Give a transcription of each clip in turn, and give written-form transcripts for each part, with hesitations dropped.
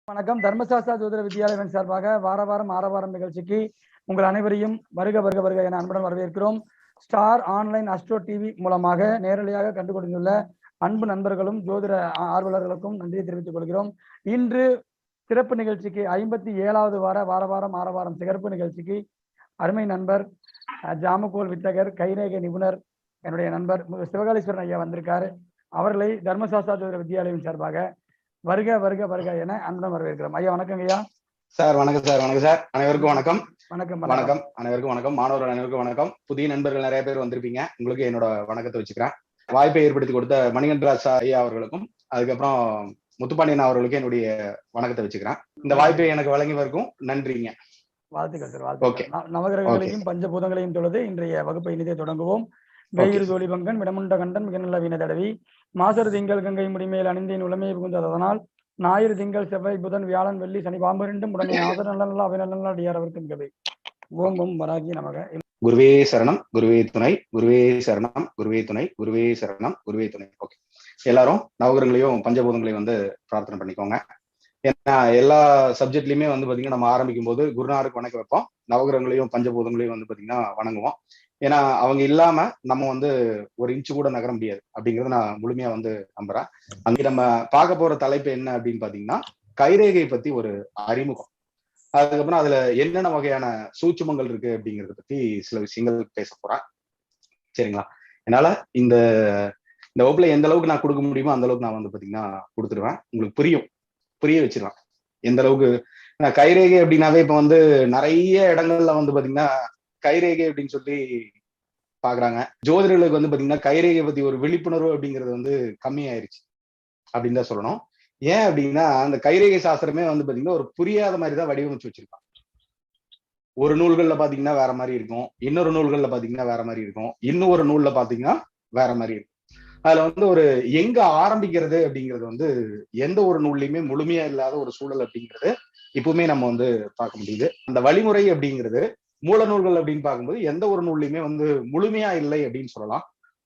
வணக்கம். தர்மசாஸ்திரா ஜோதிட வித்யாலயம் சார்பாக வாரம் ஆரவாரம் நிகழ்ச்சிக்கு உங்கள் அனைவரையும் வருக என அன்புடன் வரவேற்கிறோம். ஸ்டார் ஆன்லைன் அஸ்ட்ரோ டிவி மூலமாக நேரடியாக கண்டு கொண்டுள்ள அன்பு நண்பர்களும் ஜோதிட ஆர்வலர்களுக்கும் நன்றியை தெரிவித்துக் கொள்கிறோம். இன்று சிறப்பு நிகழ்ச்சிக்கு 57வது வாரம் ஆரவாரம் சிறப்பு நிகழ்ச்சிக்கு அருமை நண்பர் ஜாமக்கோல் வித்தகர் கைரேகை நிபுணர் என்னுடைய நண்பர் சிவகாலீஸ்வரன் ஐயா வந்திருக்காரு. அவர்களை தர்மசாஸ்திரா ஜோதிட வித்யாலயம் சார்பாக வருக என அன்புடன் வரவேற்கிறோம். ஐயா வணக்கம் ஐயா. சார் வணக்கம் சார். வணக்கம் சார். அனைவருக்கும் வணக்கம். வணக்கம் வணக்கம் அனைவருக்கும் வணக்கம். மாணவர்கள் அனைவருக்கும் வணக்கம். புதிய நண்பர்கள் நிறைய பேர் வந்திருப்பீங்க. உங்களுக்கு என்னோட வணக்கத்தை வச்சுக்கிறேன். வாய்ப்பை ஏற்படுத்தி கொடுத்த மணிகண்டராஜ் ஐயா அவர்களுக்கும் அதுக்கப்புறம் முத்துப்பாண்டியன் அவர்களுக்கும் என்னுடைய வணக்கத்தை வச்சுக்கிறேன். இந்த வாய்ப்பை எனக்கு வழங்கியவருக்கும் நன்றிங்க. வாழ்த்துக்கள் சார். வாழ்த்துக்கள். நவகிரகங்களையும் பஞ்சபூதங்களையும் தொழுது இன்றைய வகுப்பை இனிதே தொடங்குவோம். வெயிறு தோழி பங்கன் விடமுண்ட கண்டன் மிக நல்ல வீண தடவி மாசரு திங்கள் கங்கை முடிமேல் அணிந்தேன் உளமையை புகுந்ததனால் ஞாயிறு திங்கள் செவ்வாய் புதன் வியாழன் வெள்ளி சனி பாம்பு ரெண்டும் உடனே ஆதர் நல்ல அவைநல்ல அடியாரவர்க்கும் கவை. ஓம் ஓம் வராகி நமக. குருவே சரணம் குருவே துணை, குருவே சரணம் குருவே துணை, குருவே சரணம் குருவே துணை. ஓகே, எல்லாரும் நவகிரகங்களையும் பஞ்சபூதங்களையும் பிரார்த்தனை பண்ணிக்கோங்க. ஏன்னா எல்லா சப்ஜெக்ட்லயுமே பாத்தீங்கன்னா நம்ம ஆரம்பிக்கும் போது குருநாருக்கு வணக்கம் வைப்போம், நவகிரகங்களையும் பஞ்சபூதங்களையும் பாத்தீங்கன்னா வணங்குவோம். ஏன்னா அவங்க இல்லாம நம்ம ஒரு இன்ச்சு கூட நகர முடியாது அப்படிங்கறத நான் முழுமையா நம்புறேன். அங்கே நம்ம பார்க்க போற தலைப்பு என்ன அப்படின்னு பாத்தீங்கன்னா கைரேகை பத்தி ஒரு அறிமுகம், அதுக்கப்புறம் அதுல என்னென்ன வகையான சூட்சுமங்கள் இருக்கு அப்படிங்கறத பத்தி சில விஷயங்கள் பேச போறேன். சரிங்களா? என்னால இந்த வகுப்புல எந்த அளவுக்கு நான் கொடுக்க முடியுமோ அந்த அளவுக்கு நான் பாத்தீங்கன்னா கொடுத்துருவேன். உங்களுக்கு புரிய வச்சிருவேன் எந்த அளவுக்கு. கைரேகை அப்படின்னாவே இப்ப நிறைய இடங்கள்ல பாத்தீங்கன்னா கைரேகை அப்படின்னு சொல்லி பாக்குறாங்க. ஜோதிடர்களுக்கு பாத்தீங்கன்னா கைரேகை பத்தி ஒரு விழிப்புணர்வு அப்படிங்கிறது கம்மியாயிருச்சு அப்படின்னு தான் சொல்லணும். ஏன் அப்படின்னா அந்த கைரேகை சாஸ்திரமே பாத்தீங்கன்னா ஒரு புரியாத மாதிரிதான் வடிவமைச்சு வச்சிருக்காங்க. ஒரு நூல்கள்ல பாத்தீங்கன்னா வேற மாதிரி இருக்கும், இன்னொரு நூல்கள்ல பாத்தீங்கன்னா வேற மாதிரி இருக்கும், இன்னொரு நூல்ல பாத்தீங்கன்னா வேற மாதிரி இருக்கும். அதுல ஒரு எங்க ஆரம்பிக்கிறது அப்படிங்கிறது எந்த ஒரு நூல்லையுமே முழுமையா இல்லாத ஒரு சூழல் அப்படிங்கிறது இப்பவுமே நம்ம பார்க்க முடியுது. அந்த வழிமுறை அப்படிங்கிறது மூல நூல்கள் அப்படின்னு பார்க்கும்போது எந்த ஒரு நூல்லையுமே முழுமையா இல்லை அப்படின்னு சொல்லலாம்.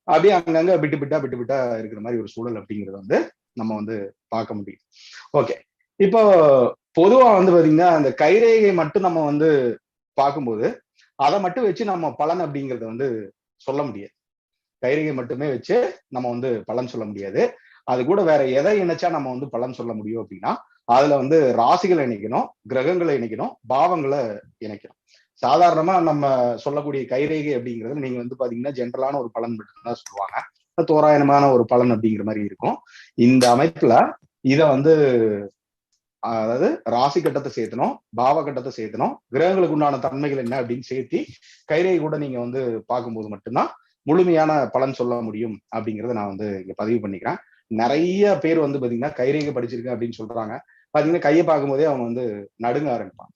அப்படியே அங்கங்க விட்டு விட்டா இருக்கிற மாதிரி ஒரு சூழல் அப்படிங்கிறது நம்ம பார்க்க முடியும். ஓகே, இப்போ பொதுவா பாத்தீங்கன்னா அந்த கைரேகை மட்டும் நம்ம பார்க்கும்போது அதை மட்டும் வச்சு நம்ம பலன் அப்படிங்கறத சொல்ல முடியாது. கைரேகை மட்டுமே வச்சு நம்ம பலன் சொல்ல முடியாது. அது கூட வேற எதை இணைச்சா நம்ம பலன் சொல்ல முடியும் அப்படின்னா அதுல ராசிகளை இணைக்கணும், கிரகங்களை இணைக்கணும், பாவங்களை இணைக்கணும். சாதாரணமா நம்ம சொல்லக்கூடிய கைரேகை அப்படிங்கிறது நீங்க பாத்தீங்கன்னா ஜென்ரலான ஒரு பலன் மட்டும்தான் சொல்லுவாங்க, தோராயமான ஒரு பலன் அப்படிங்கிற மாதிரி இருக்கும். இந்த அமைப்புல இத அதாவது ராசி கட்டத்தை சேர்த்தணும், பாவ கட்டத்தை சேர்த்தணும், கிரகங்களுக்கு உண்டான தன்மைகள் என்ன அப்படின்னு சேர்த்தி கைரேகை கூட நீங்க பார்க்கும்போது மட்டும்தான் முழுமையான பலன் சொல்ல முடியும் அப்படிங்கறத நான் இங்க பதிவு பண்ணிக்கிறேன். நிறைய பேர் பாத்தீங்கன்னா கைரேகை படிச்சிருக்கேன் அப்படின்னு சொல்றாங்க. பாத்தீங்கன்னா கையை பார்க்கும் போதே அவங்க நடுங்க ஆரம்பிப்பாங்க.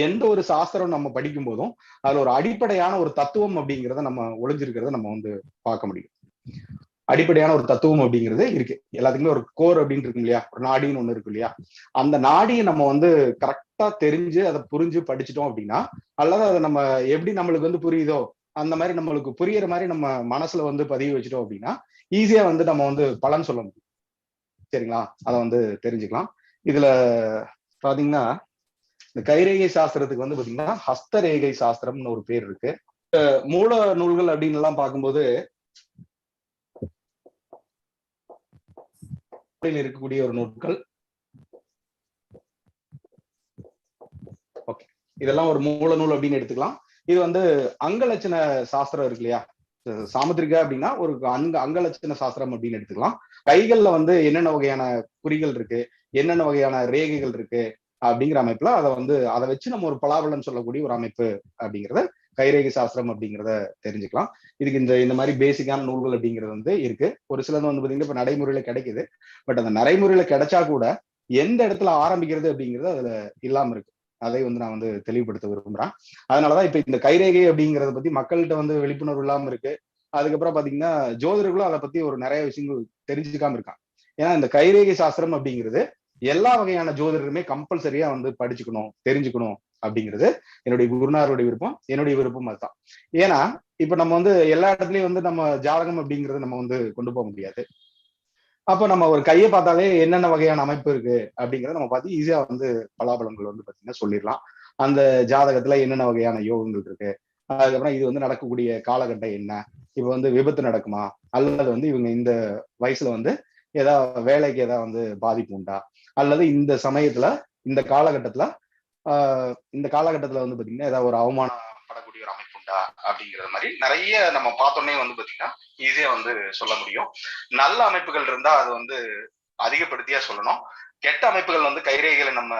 எந்த ஒரு சாஸ்திரம் நம்ம படிக்கும் போதும் அதுல ஒரு அடிப்படையான ஒரு தத்துவம் அப்படிங்கிறத நம்ம ஒளிஞ்சிருக்கிறத நம்ம பார்க்க முடியும். அடிப்படையான ஒரு தத்துவம் அப்படிங்கிறது இருக்கு. எல்லாத்துக்குமே ஒரு கோர் அப்படின்னு இருக்கும் இல்லையா, ஒரு நாடின்னு ஒண்ணு இருக்கு இல்லையா. அந்த நாடியை நம்ம கரெக்டா தெரிஞ்சு அதை புரிஞ்சு படிச்சுட்டோம் அப்படின்னா, அல்லது அதை நம்ம எப்படி நம்மளுக்கு புரியுதோ அந்த மாதிரி நம்மளுக்கு புரியுற மாதிரி நம்ம மனசுல பதிவு வச்சுட்டோம் அப்படின்னா ஈஸியா நம்ம பலன் சொல்ல முடியும். சரிங்களா? அதை தெரிஞ்சுக்கலாம். இதுல பாத்தீங்கன்னா இந்த கைரேகை சாஸ்திரத்துக்கு பாத்தீங்கன்னா ஹஸ்தரேகை சாஸ்திரம்னு ஒரு பேர் இருக்கு. மூல நூல்கள் அப்படின்னு எல்லாம் பார்க்கும்போது இருக்கக்கூடிய ஒரு நூல்கள். ஓகே, இதெல்லாம் ஒரு மூல நூல் அப்படின்னு எடுத்துக்கலாம். இது அங்கலட்சண சாஸ்திரம் இருக்கு இல்லையா, சாமுத்திரிகா அப்படின்னா ஒரு அங்கலட்சண சாஸ்திரம் அப்படின்னு எடுத்துக்கலாம். கைகள்ல என்னென்ன வகையான குறிகள் இருக்கு, என்னென்ன வகையான ரேகைகள் இருக்கு அப்படிங்கிற அமைப்புல அதை வச்சு நம்ம ஒரு பலாபலன் சொல்லக்கூடிய ஒரு அமைப்பு அப்படிங்கிறத கைரேகை சாஸ்திரம் அப்படிங்கிறத தெரிஞ்சுக்கலாம். இதுக்கு இந்த மாதிரி பேசிக்கான நூல்கள் அப்படிங்கிறது இருக்கு. ஒரு சிலது பாத்தீங்கன்னா இப்ப நடைமுறையில கிடைக்குது. பட் அந்த நடைமுறையில கிடைச்சா கூட எந்த இடத்துல ஆரம்பிக்கிறது அப்படிங்கிறது அதுல இல்லாம இருக்கு. அதை நான் தெளிவுபடுத்த விரும்புறேன். அதனாலதான் இப்ப இந்த கைரேகை அப்படிங்கறத பத்தி மக்கள்கிட்ட விழிப்புணர்வு இல்லாம இருக்கு. அதுக்கப்புறம் பாத்தீங்கன்னா ஜோதிடர்களும் அதை பத்தி ஒரு நிறைய விஷயங்கள் தெரிஞ்சுக்காம இருக்காங்க. ஏன்னா இந்த கைரேகை சாஸ்திரம் அப்படிங்கிறது எல்லா வகையான ஜோதிடருமே கம்பல்சரியா படிச்சுக்கணும், தெரிஞ்சுக்கணும் அப்படிங்கிறது என்னுடைய குருநாருடைய விருப்பம், என்னுடைய விருப்பம் அதுதான். ஏன்னா இப்ப நம்ம எல்லா இடத்துலயும் நம்ம ஜாதகம் அப்படிங்கறது நம்ம கொண்டு போக முடியாது. அப்ப நம்ம ஒரு கையை பார்த்தாலே என்னென்ன வகையான அமைப்பு இருக்கு அப்படிங்கறத நம்ம பார்த்து ஈஸியா வந்து பலாபலங்கள் வந்து பாத்தீங்கன்னா சொல்லிடலாம். அந்த ஜாதகத்துல என்னென்ன வகையான யோகங்கள் இருக்கு, அதுக்கப்புறம் இது வந்து நடக்கக்கூடிய காலகட்டம் என்ன, இப்ப வந்து விபத்து நடக்குமா, அல்லது வந்து இவங்க இந்த வயசுல வந்து வேலைக்கு ஏதாவது வந்து பாதிப்பு உண்டா, அல்லது இந்த சமயத்துல இந்த காலகட்டத்துல இந்த காலகட்டத்துல வந்து பாத்தீங்கன்னா ஏதாவது ஒரு அவமானப்படக்கூடிய ஒரு அமைப்பு உண்டா அப்படிங்கிற மாதிரி நிறைய நம்ம பார்த்தோன்னே வந்து பாத்தீங்கன்னா ஈஸியா வந்து சொல்ல முடியும். நல்ல அமைப்புகள் இருந்தா அது வந்து அதிகப்படுத்தியா சொல்லணும். கெட்ட அமைப்புகள் வந்து கைரேகைகளை நம்ம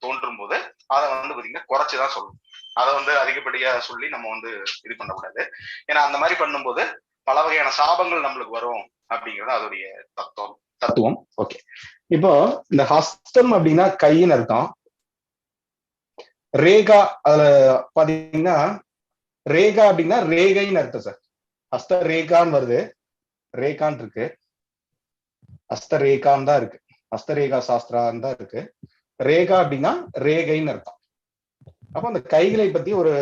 தோன்றும் போது அதை வந்து பாத்தீங்கன்னா குறைச்சுதான் சொல்லணும். அதை வந்து அதிகப்படியா சொல்லி நம்ம வந்து இது பண்ணக்கூடாது. ஏன்னா அந்த மாதிரி பண்ணும்போது பல வகையான சாபங்கள் நம்மளுக்கு வரும் அப்படிங்கிறது அதோடைய தத்துவம். ஓகே, இப்போ இந்த ஹஸ்தம் அப்படின்னா கையின் அர்த்தம். ரேகா அதுல பாத்தீங்கன்னா ரேகா அப்படின்னா ரேகைன்னு அர்த்தம் சார். ஹஸ்த ரேகான்னு வருது, ரேகான் இருக்கு, ஹஸ்த ரேகான் தான் இருக்கு, ஹஸ்தரேகா சாஸ்திரான் தான் இருக்கு. ரேகா அப்படின்னா ரேகைன்னு அர்த்தம். அப்ப அந்த கைகளை பத்தி ஒரு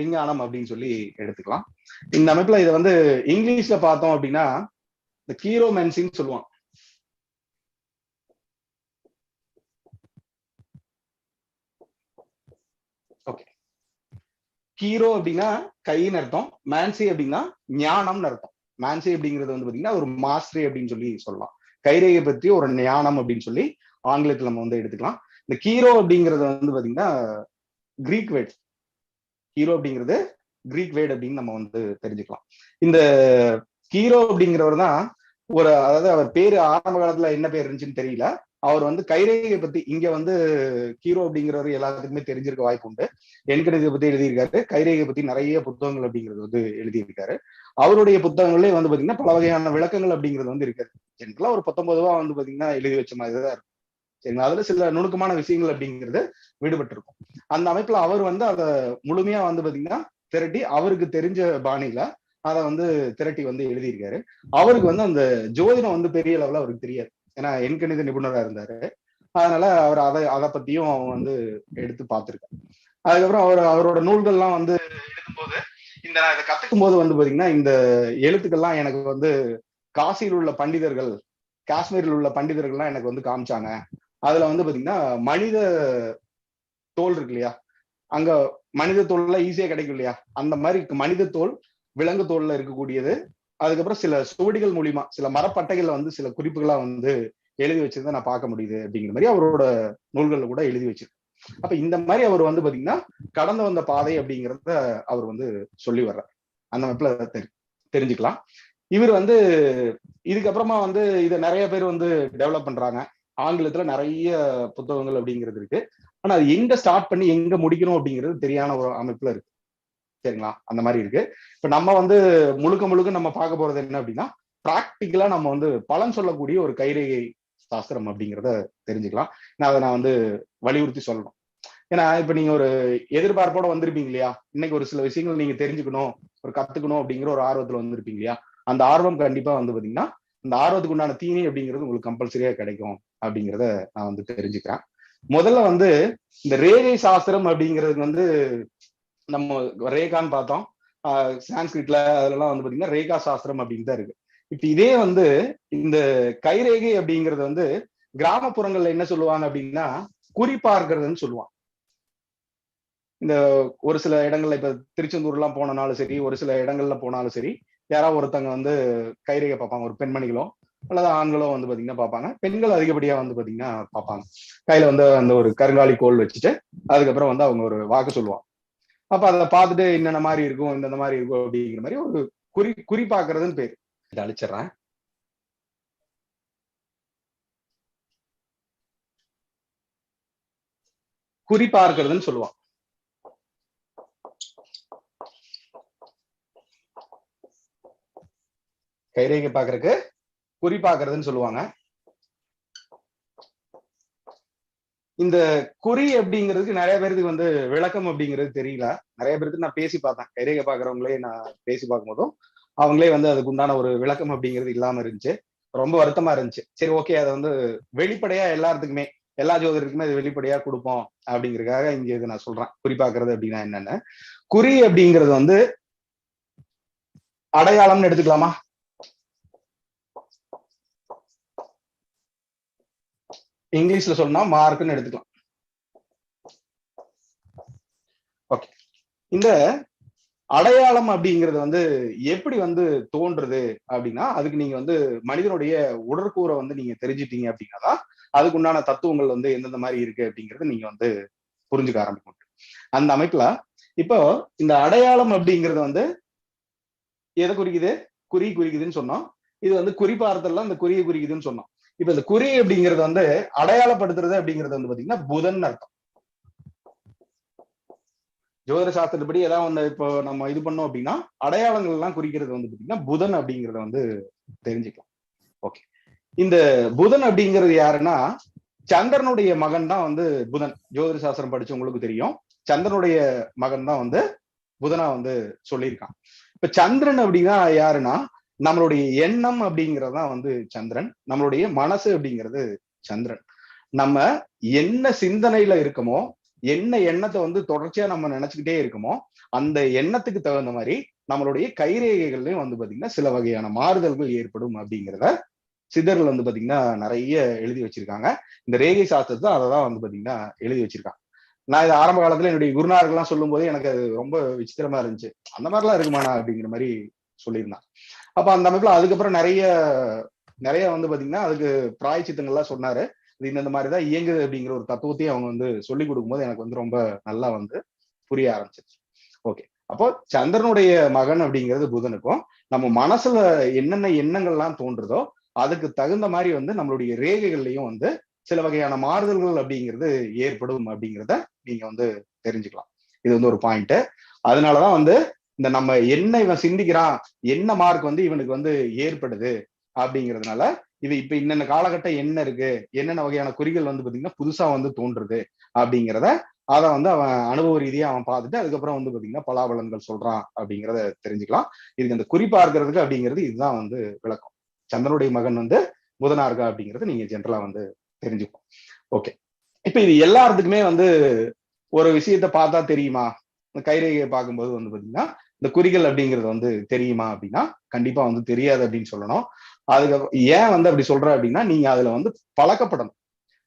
விஞ்ஞானம் அப்படின்னு சொல்லி எடுத்துக்கலாம். இந்த அமைப்புல இதை வந்து இங்கிலீஷ்ல பார்த்தோம் அப்படின்னா இந்த கீரோமென்சின்னு சொல்லுவான். ஓகே, கீரோ அப்படின்னா கைன்னு அர்த்தம், மேன்சி அப்படின்னா ஞானம்னு அர்த்தம். மேன்சி அப்படிங்கிறது வந்து பாத்தீங்கன்னா ஒரு மாஸ்டரி அப்படின்னு சொல்லி சொல்லலாம். கைரேகை பத்தி ஒரு ஞானம் அப்படின்னு சொல்லி ஆங்கிலத்துல நம்ம வந்து எடுத்துக்கலாம். இந்த கீரோ அப்படிங்கிறது வந்து பாத்தீங்கன்னா கிரீக் வேர்ட். ஹீரோ அப்படிங்கிறது கிரீக் வேர்ட் அப்படின்னு நம்ம வந்து தெரிஞ்சுக்கலாம். இந்த கீரோ அப்படிங்கிறவர் தான் அதாவது அவர் பேரு ஆரம்ப காலத்துல என்ன பேர் இருந்துச்சுன்னு தெரியல. அவர் வந்து கைரேகை பத்தி இங்க வந்து ஹீரோ அப்படிங்கிறவர் எல்லாத்துக்குமே தெரிஞ்சிருக்க வாய்ப்பு உண்டு. எண்கணிதத்தை பத்தி எழுதியிருக்காரு, கைரேகை பத்தி நிறைய புத்தகங்கள் அப்படிங்கிறது வந்து எழுதியிருக்காரு. அவருடைய புத்தகங்களே வந்து பாத்தீங்கன்னா பல வகையான விளக்கங்கள் அப்படிங்கிறது வந்து இருக்காது. ஜென்ரலா ஒரு 19 வந்து பாத்தீங்கன்னா எழுதி வச்ச மாதிரிதான் இருக்கும். சரிங்களா, அதுல சில நுணுக்கமான விஷயங்கள் அப்படிங்கிறது விடுபட்டு இருக்கும். அந்த அமைப்புல அவர் வந்து அதை முழுமையா வந்து பாத்தீங்கன்னா திரட்டி அவருக்கு தெரிஞ்ச பாணியில அதை வந்து திரட்டி வந்து எழுதியிருக்காரு. அவருக்கு வந்து அந்த ஜோதிடம் வந்து பெரிய லெவல அவருக்கு தெரியாது, ஏன்னா எண்கணித நிபுணரா இருந்தாரு. அதனால அவர் அதை பத்தியும் வந்து எடுத்து பார்த்திருக்காரு. அதுக்கப்புறம் அவரோட நூல்கள்லாம் வந்து எழுதும்போது நான் இதை கத்துக்கும் போது வந்து பாத்தீங்கன்னா இந்த எழுத்துக்கள்லாம் எனக்கு வந்து காசியில் உள்ள பண்டிதர்கள், காஷ்மீரில் உள்ள பண்டிதர்கள்லாம் எனக்கு வந்து காமிச்சாங்க. அதுல வந்து பாத்தீங்கன்னா மனித தோல் இருக்கு இல்லையா, அங்க மனித தோல்ல ஈஸியா கிடைக்கும் இல்லையா, அந்த மாதிரி மனித தோல் விலங்கு தோல்ல இருக்கக்கூடியது. அதுக்கப்புறம் சில சுவடிகள் மூலியமா சில மரப்பட்டைகள்ல வந்து சில குறிப்புகளா வந்து எழுதி வச்சிருந்தா நான் பார்க்க முடியுது அப்படிங்கிற மாதிரி அவரோட நூல்கள்ல கூட எழுதி வச்சிருக்கு. அப்ப இந்த மாதிரி அவர் வந்து பாத்தீங்கன்னா கடந்து வந்த பாதை அப்படிங்கிறத அவர் வந்து சொல்லி வர்றார். அந்த அமைப்புல தெரிஞ்சுக்கலாம். இவர் வந்து இதுக்கப்புறமா வந்து இதை நிறைய பேர் வந்து டெவலப் பண்றாங்க. ஆங்கிலத்துல நிறைய புத்தகங்கள் அப்படிங்கிறது இருக்கு. ஆனா அது எங்க ஸ்டார்ட் பண்ணி எங்க முடிக்கணும் அப்படிங்கிறது தெரியாத ஒரு அமைப்புல இருக்கு. சரிங்களா, அந்த மாதிரி இருக்கு. இப்ப நம்ம வந்து முழுக்க நம்ம பார்க்க போறது என்ன அப்படின்னா பிராக்டிக்கலா நம்ம வந்து பலன் சொல்லக்கூடிய ஒரு கைரேகை சாஸ்திரம் அப்படிங்கிறத தெரிஞ்சுக்கலாம். அதை நான் வந்து வலியுறுத்தி சொல்லணும். ஏன்னா இப்ப நீங்க ஒரு எதிர்பார்ப்போட வந்திருப்பீங்க இல்லையா, இன்னைக்கு ஒரு சில விஷயங்கள் நீங்க தெரிஞ்சுக்கணும், ஒரு கத்துக்கணும் அப்படிங்கிற ஒரு ஆர்வத்துல வந்திருப்பீங்க இல்லையா. அந்த ஆர்வம் கண்டிப்பா வந்து பாத்தீங்கன்னா அந்த ஆர்வத்துக்கு உண்டான தீனி அப்படிங்கிறது உங்களுக்கு கம்பல்சரியா கிடைக்கும் அப்படிங்கிறத நான் வந்து தெரிஞ்சுக்கிறேன். முதல்ல வந்து இந்த ரேகை சாஸ்திரம் அப்படிங்கிறது வந்து நம்ம ரேகான்னு பார்த்தோம், சான்ஸ்கிரிட்ல அதெல்லாம் வந்து பாத்தீங்கன்னா ரேகா சாஸ்திரம் அப்படின்னு தான் இருக்கு. இப்ப இதே வந்து இந்த கைரேகை அப்படிங்கிறது வந்து கிராமப்புறங்கள்ல என்ன சொல்லுவாங்க அப்படின்னா குறிப்பார்க்கிறதுன்னு சொல்லுவாங்க. இந்த ஒரு சில இடங்கள்ல இப்ப திருச்செந்தூர் எல்லாம் போனாலும் சரி, ஒரு சில இடங்கள்ல போனாலும் சரி, யாராவது ஒருத்தங்க வந்து கைரேகை பார்ப்பாங்க. ஒரு பெண்மணிகளோ அல்லது ஆண்களோ வந்து பாத்தீங்கன்னா பார்ப்பாங்க. பெண்கள் அதிகப்படியா வந்து பாத்தீங்கன்னா பார்ப்பாங்க. கையில வந்து அந்த ஒரு கருங்காலி கோல் வச்சுட்டு அதுக்கப்புறம் வந்து அவங்க ஒரு வாக்கு சொல்லுவாங்க. அப்ப அதை பார்த்துட்டு என்னென்ன மாதிரி இருக்கும், இந்த மாதிரி இருக்கும் அப்படிங்கிற மாதிரி ஒரு குறிப்பாக்குறதுன்னு பேரு. இதை அழிச்சிடறேன். குறிப்பாக்குறதுன்னு சொல்லுவான். கைரேகை பாக்குறதுக்கு குறிப்பாக்குறதுன்னு சொல்லுவாங்க. இந்த குறி அப்படிங்கிறதுக்கு நிறைய பேருக்கு வந்து விளக்கம் அப்படிங்கிறது தெரியல. நிறைய பேருக்கு நான் பேசி பார்த்தேன், கைரேகை பாக்குறவங்களே நான் பேசி பார்க்கும்போதும் அவங்களே வந்து அதுக்கு உண்டான ஒரு விளக்கம் அப்படிங்கிறது இல்லாம இருந்துச்சு. ரொம்ப வருத்தமா இருந்துச்சு. சரி, ஓகே, அதை வந்து வெளிப்படையா எல்லாத்துக்குமே எல்லா ஜோதிடருக்குமே அது வெளிப்படையா கொடுப்போம் அப்படிங்கிறதுக்காக இங்க இது நான் சொல்றேன். குறிப்பாக்குறது அப்படின்னா என்னன்னு. குறி அப்படிங்கிறது வந்து அடையாளம்னு எடுத்துக்கலாமா? இங்கிலீஷ்ல சொன்னா மார்க்னு எடுத்துக்கலாம். ஓகே, இந்த அடையாளம் அப்படிங்கிறது வந்து எப்படி வந்து தோன்றுது அப்படின்னா, அதுக்கு நீங்க வந்து மனிதனுடைய உடற்கூறை வந்து நீங்க தெரிஞ்சிட்டீங்க அப்படின்னா அதுக்கு உண்டான தத்துவங்கள் வந்து எந்தெந்த மாதிரி இருக்கு அப்படிங்கறது நீங்க வந்து புரிஞ்சுக்க ஆரம்பிக்கும். அந்த அமைப்புல இப்போ இந்த அடையாளம் அப்படிங்கிறது வந்து எதை குறிக்குது? குறி குறிக்குதுன்னு சொன்னோம். இது வந்து குறிப்பார்த்தல்ல இந்த குறியை குறிக்குதுன்னு சொன்னோம். இப்ப இந்த குறி அப்படிங்கிறது வந்து அடையாளப்படுத்துறது அப்படிங்கிறது வந்து பாத்தீங்கன்னா புதன் அர்த்தம். ஜோதிட சாஸ்திரப்படி ஏதாவது ஒண்ணு இப்போ நம்ம இது பண்ணோம் அப்படின்னா அடையாளங்கள் எல்லாம் குறிக்கிறது வந்து பாத்தீங்கன்னா புதன் அப்படிங்கறத வந்து தெரிஞ்சுக்கலாம். ஓகே, இந்த புதன் அப்படிங்கிறது யாருன்னா சந்திரனுடைய மகன் தான் வந்து புதன். ஜோதிட சாஸ்திரம் படிச்சவங்களுக்கு தெரியும், சந்திரனுடைய மகன் தான் வந்து புதனா வந்து சொல்லியிருக்கான். இப்ப சந்திரன் அப்படின்னா யாருன்னா நம்மளுடைய எண்ணம் அப்படிங்கறதுதான் வந்து சந்திரன், நம்மளுடைய மனசு அப்படிங்கிறது சந்திரன். நம்ம என்ன சிந்தனையில இருக்கமோ, என்ன எண்ணத்தை வந்து தொடர்ச்சியா நம்ம நினைச்சுக்கிட்டே இருக்கோமோ அந்த எண்ணத்துக்கு தகுந்த மாதிரி நம்மளுடைய கைரேகைகள்லயும் வந்து பாத்தீங்கன்னா சில வகையான மாறுதல்கள் ஏற்படும் அப்படிங்கிறத சித்தர்கள் வந்து பாத்தீங்கன்னா நிறைய எழுதி வச்சிருக்காங்க. இந்த ரேகை சாஸ்திரத்தை அததான் வந்து பாத்தீங்கன்னா எழுதி வச்சிருக்காங்க. நான் இது ஆரம்ப காலத்துல என்னுடைய குருநார்கள்லாம் சொல்லும் போதே எனக்கு அது ரொம்ப விசித்திரமா இருந்துச்சு. அந்த மாதிரிலாம் இருக்குமாண்ணா அப்படிங்கிற மாதிரி சொல்லியிருந்தான். அப்ப அந்த அமைப்புல அதுக்கப்புறம் நிறைய நிறைய வந்து பாத்தீங்கன்னா அதுக்கு பிராயச்சித்தங்கள்லாம் சொன்னாரு. இது இந்த மாதிரிதான் இயங்குது அப்படிங்கிற ஒரு தத்துவத்தையும் அவங்க வந்து சொல்லி கொடுக்கும்போது எனக்கு வந்து ரொம்ப நல்லா வந்து புரிய ஆரம்பிச்சிருச்சு. ஓகே, அப்போ சந்திரனுடைய மகன் அப்படிங்கிறது புதனுக்கும் நம்ம மனசுல என்னென்ன எண்ணங்கள்லாம் தோன்றுதோ அதுக்கு தகுந்த மாதிரி வந்து நம்மளுடைய ரேகைகள்லயும் வந்து சில வகையான மாறுதல்கள் அப்படிங்கிறது ஏற்படும் அப்படிங்கிறத நீங்க வந்து தெரிஞ்சுக்கலாம். இது வந்து ஒரு பாயிண்ட். அதனாலதான் வந்து இந்த நம்ம என்ன இவன் சிந்திக்கிறான், என்ன மார்க் வந்து இவனுக்கு வந்து ஏற்படுது அப்படிங்கிறதுனால இது இப்ப இன்னென்ன காலகட்டம் என்ன இருக்கு, என்னென்ன வகையான குறிகள் வந்து பாத்தீங்கன்னா புதுசா வந்து தோன்றுது அப்படிங்கிறத அதை வந்து அவன் அனுபவ ரீதியா அவன் பார்த்துட்டு அதுக்கப்புறம் வந்து பாத்தீங்கன்னா பலாபலன்கள் சொல்றான் அப்படிங்கிறத தெரிஞ்சுக்கலாம். இதுக்கு அந்த குறிப்பார்க்கிறதுக்கு அப்படிங்கிறது இதுதான் வந்து விளக்கம். சந்திரனுடைய மகன் வந்து புதனா இருக்கா அப்படிங்கிறது நீங்க ஜென்ரலா வந்து தெரிஞ்சுப்போம். ஓகே, இப்ப இது எல்லாத்துக்குமே வந்து ஒரு விஷயத்த பார்த்தா தெரியுமா? இந்த கைரேகையை பார்க்கும்போது வந்து பாத்தீங்கன்னா இந்த குறிகள் அப்படிங்கிறது வந்து தெரியுமா அப்படின்னா கண்டிப்பா வந்து தெரியாது அப்படின்னு சொல்லணும். அதுக்கப்புறம் ஏன் வந்து அப்படி சொல்ற அப்படின்னா நீங்க அதுல வந்து பழக்கப்படணும்.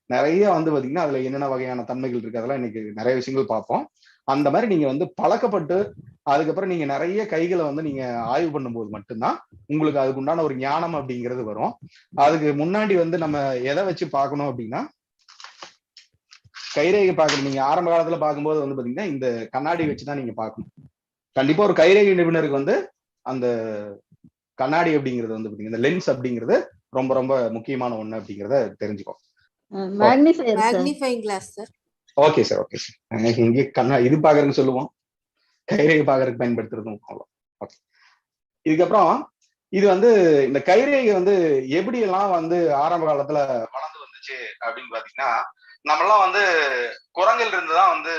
நிறைய வந்து பாத்தீங்கன்னா அதுல என்னென்ன வகையான தன்மைகள் இருக்கு அதெல்லாம் இன்னைக்கு நிறைய விஷயங்கள் பார்ப்போம். அந்த மாதிரி நீங்க வந்து பழக்கப்பட்டு அதுக்கப்புறம் நீங்க நிறைய கைகளை வந்து நீங்க ஆய்வு பண்ணும்போது மட்டும்தான் உங்களுக்கு அதுக்கு உண்டான ஒரு ஞானம் அப்படிங்கிறது வரும். அதுக்கு முன்னாடி வந்து நம்ம எதை வச்சு பார்க்கணும் அப்படின்னா கைரேகை பார்க்கணும். நீங்க ஆரம்ப காலத்துல பார்க்கும்போது வந்து பாத்தீங்கன்னா இந்த கண்ணாடி வச்சுதான் நீங்க பார்க்கணும். கண்டிப்பா ஒரு கைரேகை நிபுணருக்கு வந்து அந்த கண்ணாடி அப்படிங்கிறது வந்து பாத்தீங்கன்னா லென்ஸ் அப்படிங்கிறது ரொம்ப ரொம்ப முக்கியமான ஒண்ணு அப்படிங்கிறத தெரிஞ்சுக்கோ. Magnifying class sir. Okay sir, okay sir. இங்கே இது பாக்குறதுன்னு சொல்லுவோம், கைரேகை பாக்குறதுக்கு பயன்படுத்துறதும் அவ்வளோ. ஓகே, இதுக்கப்புறம் இது வந்து இந்த கைரேகை வந்து எப்படி எல்லாம் வந்து ஆரம்ப காலத்துல வளர்ந்து வந்துச்சு அப்படின்னு பாத்தீங்கன்னா நம்மளாம் வந்து குரங்கில் இருந்துதான் வந்து